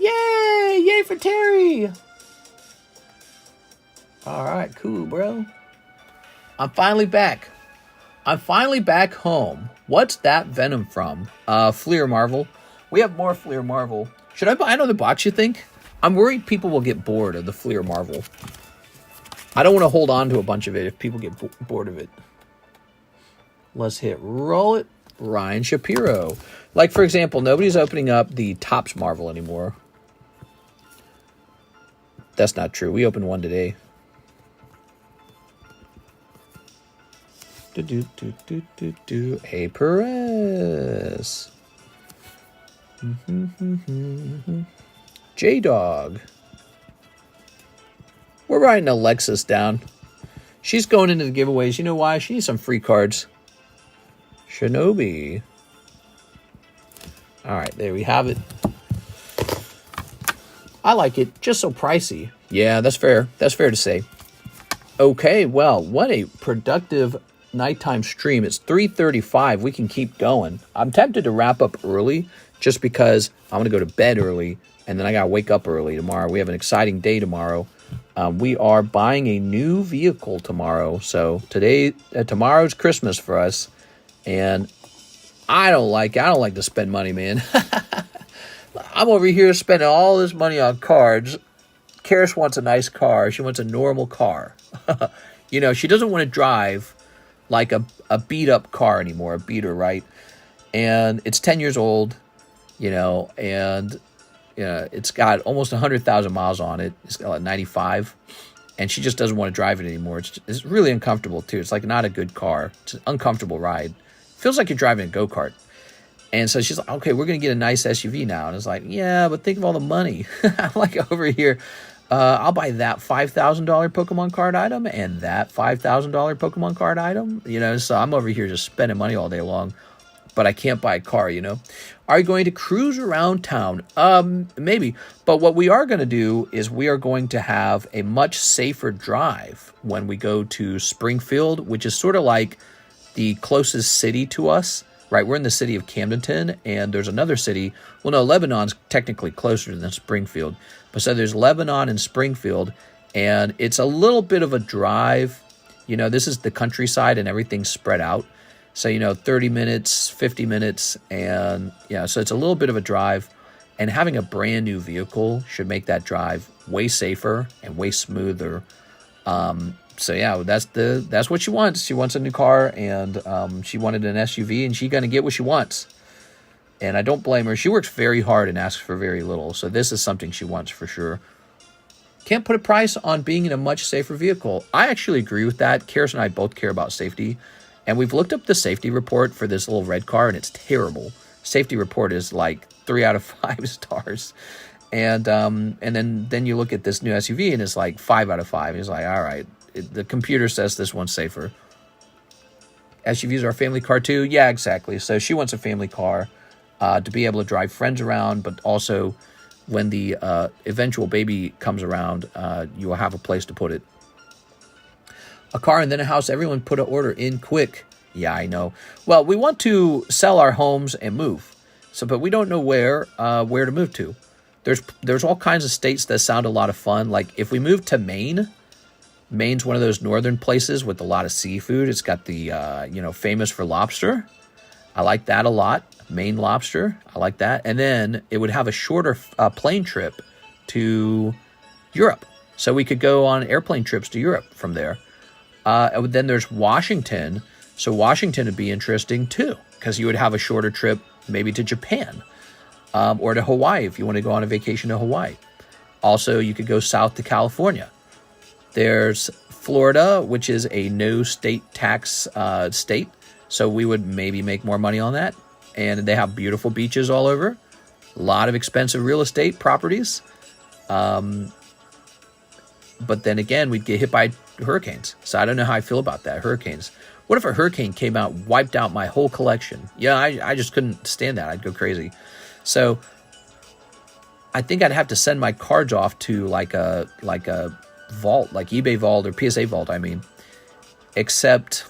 Speaker 1: Yay! Yay for Terry! All right, cool, bro. I'm finally back. I'm finally back home. What's that Venom from? Fleer Marvel. We have more Fleer Marvel. Should I buy another box, you think? I'm worried people will get bored of the Fleer Marvel. I don't want to hold on to a bunch of it if people get bored of it. Let's hit roll it. Ryan Shapiro. Like, for example, nobody's opening up the Topps Marvel anymore. That's not true. We opened one today. A Perez. J-Dog. We're writing Alexis down. She's going into the giveaways. You know why? She needs some free cards. Shinobi. All right, there we have it. I like it. Just so pricey. Yeah, that's fair. That's fair to say. Okay, well, what a productive nighttime stream. It's 3:35. We can keep going. I'm tempted to wrap up early just because I'm going to go to bed early, and then I got to wake up early tomorrow. We have an exciting day tomorrow. We are buying a new vehicle tomorrow. So tomorrow's Christmas for us, and I don't like to spend money, man. I'm over here spending all this money on cards. Karis wants a nice car. She wants a normal car. You know, she doesn't want to drive like a beat-up car anymore, a beater, right? And it's 10 years old, you know, and it's got almost 100,000 miles on it. It's got like 95, and she just doesn't want to drive it anymore. It's really uncomfortable, too. It's like not a good car. It's an uncomfortable ride. Feels like you're driving a go-kart. And so she's like, okay, we're going to get a nice SUV now. And it's like, yeah, but think of all the money. I'm like over here, I'll buy that $5,000 Pokemon card item and that $5,000 Pokemon card item. You know, so I'm over here just spending money all day long. But I can't buy a car, you know. Are you going to cruise around town? Maybe. But what we are going to do is we are going to have a much safer drive when we go to Springfield, which is sort of like the closest city to us. Right, we're in the city of Camdenton, and there's another city. Well, no, Lebanon's technically closer than Springfield. But so there's Lebanon and Springfield, and it's a little bit of a drive. You know, this is the countryside, and everything's spread out. So, you know, 30 minutes, 50 minutes, and, yeah, so it's a little bit of a drive. And having a brand new vehicle should make that drive way safer and way smoother. So yeah, that's what she wants. She wants a new car, and she wanted an SUV, and she's gonna get what she wants. And I don't blame her. She works very hard and asks for very little. So this is something she wants for sure. Can't put a price on being in a much safer vehicle. I actually agree with that. Karis and I both care about safety, and we've looked up the safety report for this little red car, and it's terrible. Safety report is like 3 out of 5 stars. And then you look at this new SUV, and it's like 5 out of 5. It's like, all right. The computer says this one's safer. SUVs are a family car too? Yeah, exactly. So she wants a family car to be able to drive friends around, but also when the eventual baby comes around, you will have a place to put it. A car and then a house. Everyone put an order in quick. Yeah, I know. Well, we want to sell our homes and move. So, but we don't know where to move to. There's all kinds of states that sound a lot of fun. Like if we move to Maine. Maine's one of those northern places with a lot of seafood. It's got the, famous for lobster. I like that a lot. Maine lobster. I like that. And then it would have a shorter plane trip to Europe. So we could go on airplane trips to Europe from there. Then there's Washington. So Washington would be interesting too, because you would have a shorter trip maybe to Japan or to Hawaii if you want to go on a vacation to Hawaii. Also, you could go south to California. There's Florida, which is a no state tax state. So we would maybe make more money on that. And they have beautiful beaches all over. A lot of expensive real estate properties. But then again, we'd get hit by hurricanes. So I don't know how I feel about that, hurricanes. What if a hurricane came out, wiped out my whole collection? Yeah, I just couldn't stand that. I'd go crazy. So I think I'd have to send my cards off to like a vault, like eBay vault or PSA vault, I mean. Except,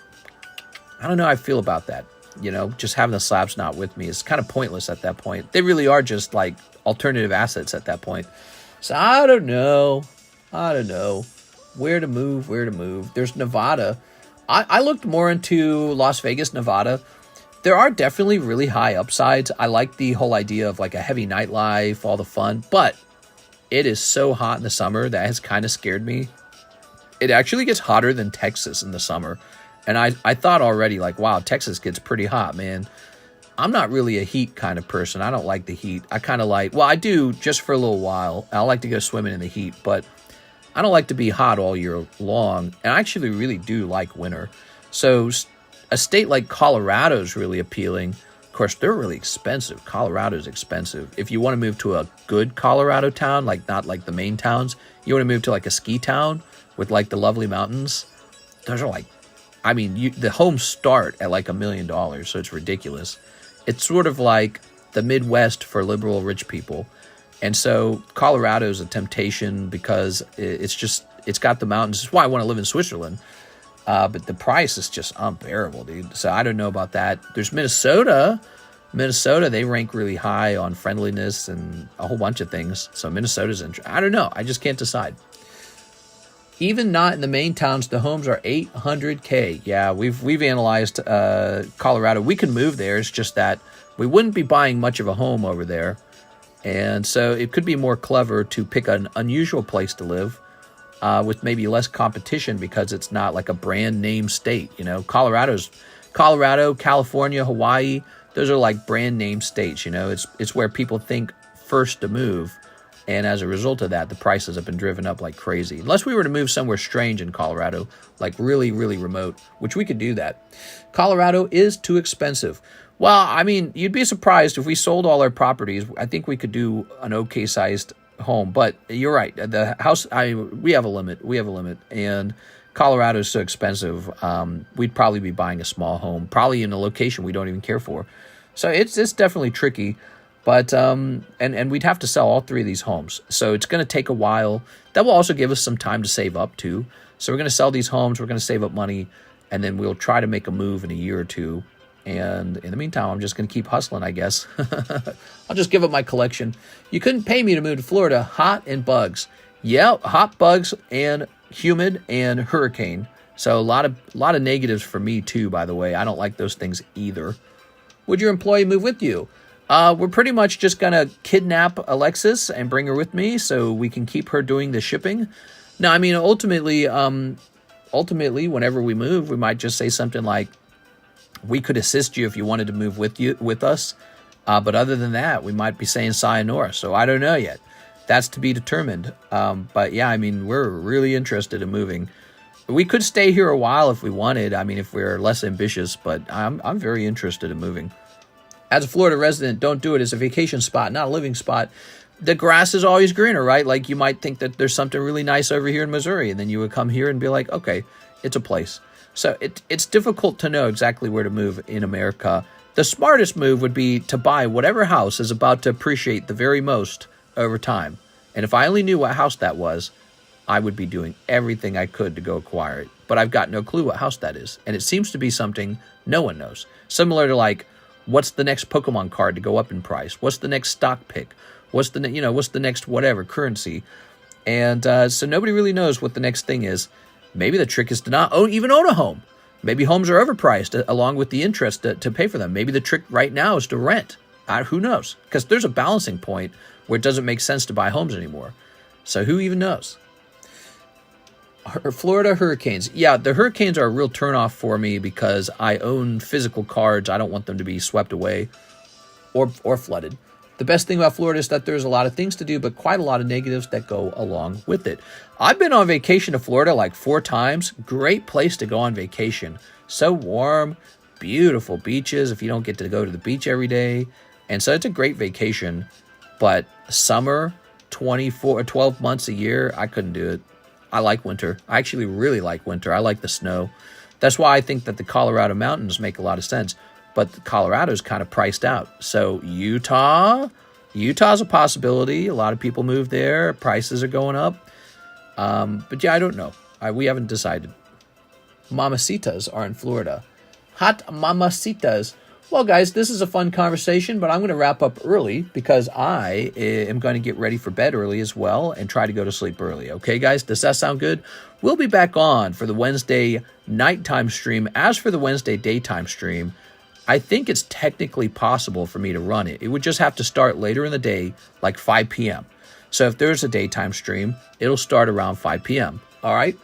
Speaker 1: I don't know how I feel about that. You know, just having the slabs not with me is kind of pointless at that point. They really are just like alternative assets at that point. So I don't know. Where to move. There's Nevada. I looked more into Las Vegas, Nevada. There are definitely really high upsides. I like the whole idea of like a heavy nightlife, all the fun, but it is so hot in the summer that has kind of scared me. It actually gets hotter than Texas in the summer. And I thought already, like, wow, Texas gets pretty hot, man. I'm not really a heat kind of person. I don't like the heat. I kind of like, well, I do just for a little while. I like to go swimming in the heat, but I don't like to be hot all year long. And I actually really do like winter. So a state like Colorado is really appealing. course, they're really expensive. Colorado's expensive. If you want to move to a good Colorado town, like not like the main towns, you want to move to like a ski town with like the lovely mountains, those are like, I mean, the homes start at like $1 million, so it's ridiculous. It's sort of like the Midwest for liberal rich people. And so Colorado is a temptation because it's got the mountains. It's why I want to live in Switzerland. But the price is just unbearable, dude. So I don't know about that. There's Minnesota. Minnesota, they rank really high on friendliness and a whole bunch of things. So Minnesota's interesting. I don't know. I just can't decide. Even not in the main towns, the homes are $800K. Yeah, we've analyzed Colorado. We can move there. It's just that we wouldn't be buying much of a home over there. And so it could be more clever to pick an unusual place to live with maybe less competition because it's not like a brand name state. You know, Colorado, California, Hawaii, those are like brand name states. You know, it's where people think first to move. And as a result of that, the prices have been driven up like crazy. Unless we were to move somewhere strange in Colorado, like really, really remote, which we could do that. Colorado is too expensive. Well, I mean, you'd be surprised if we sold all our properties. I think we could do an okay-sized home. But you're right. The house, we have a limit. And Colorado is so expensive. We'd probably be buying a small home, probably in a location we don't even care for. So it's definitely tricky. But, and we'd have to sell all 3 of these homes. So it's going to take a while. That will also give us some time to save up too. So we're going to sell these homes. We're going to save up money. And then we'll try to make a move in a year or two. And in the meantime, I'm just going to keep hustling, I guess. I'll just give up my collection. You couldn't pay me to move to Florida. Hot and bugs. Yeah, hot, bugs, and humid and hurricane. So a lot of negatives for me too, by the way. I don't like those things either. Would your employee move with you? We're pretty much just going to kidnap Alexis and bring her with me so we can keep her doing the shipping. No, I mean, ultimately, whenever we move, we might just say something like, we could assist you if you wanted to move with us. But other than that, we might be saying sayonara. So I don't know yet. That's to be determined. But yeah, I mean, we're really interested in moving. We could stay here a while if we wanted. I mean, if we're less ambitious, but I'm very interested in moving. As a Florida resident, don't do it as a vacation spot, not a living spot. The grass is always greener, right? Like you might think that there's something really nice over here in Missouri, and then you would come here and be like, okay, it's a place. So it's difficult to know exactly where to move in America. The smartest move would be to buy whatever house is about to appreciate the very most over time. And if I only knew what house that was, I would be doing everything I could to go acquire it. But I've got no clue what house that is. And it seems to be something no one knows. Similar to like, what's the next Pokemon card to go up in price? What's the next stock pick? What's the next whatever currency? And so nobody really knows what the next thing is. Maybe the trick is to not even own a home. Maybe homes are overpriced along with the interest to pay for them. Maybe the trick right now is to rent. Who knows? Because there's a balancing point where it doesn't make sense to buy homes anymore. So who even knows? Florida hurricanes. Yeah, the hurricanes are a real turnoff for me because I own physical cards. I don't want them to be swept away or flooded. The best thing about Florida is that there's a lot of things to do, but quite a lot of negatives that go along with it. I've been on vacation to Florida like 4 times. Great place to go on vacation. So warm, beautiful beaches if you don't get to go to the beach every day. And so it's a great vacation. But summer, 12 months a year, I couldn't do it. I like winter. I actually really like winter. I like the snow. That's why I think that the Colorado mountains make a lot of sense. But Colorado's kind of priced out. So Utah's a possibility. A lot of people move there. Prices are going up. But yeah, I don't know. We haven't decided. Mamacitas are in Florida. Hot mamacitas. Well, guys, this is a fun conversation, but I'm going to wrap up early because I am going to get ready for bed early as well and try to go to sleep early. Okay, guys? Does that sound good? We'll be back on for the Wednesday nighttime stream. As for the Wednesday daytime stream, I think it's technically possible for me to run it. It would just have to start later in the day, like 5 p.m. So if there's a daytime stream, it'll start around 5 p.m. All right?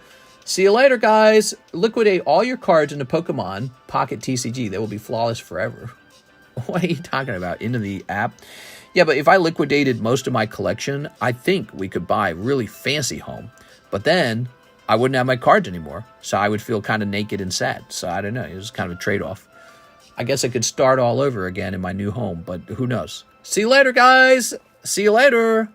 Speaker 1: See you later, guys. Liquidate all your cards into Pokemon Pocket TCG. They will be flawless forever. What are you talking about? Into the app? Yeah, but if I liquidated most of my collection, I think we could buy a really fancy home. But then I wouldn't have my cards anymore. So I would feel kind of naked and sad. So I don't know. It was kind of a trade-off. I guess I could start all over again in my new home, but who knows? See you later, guys. See you later.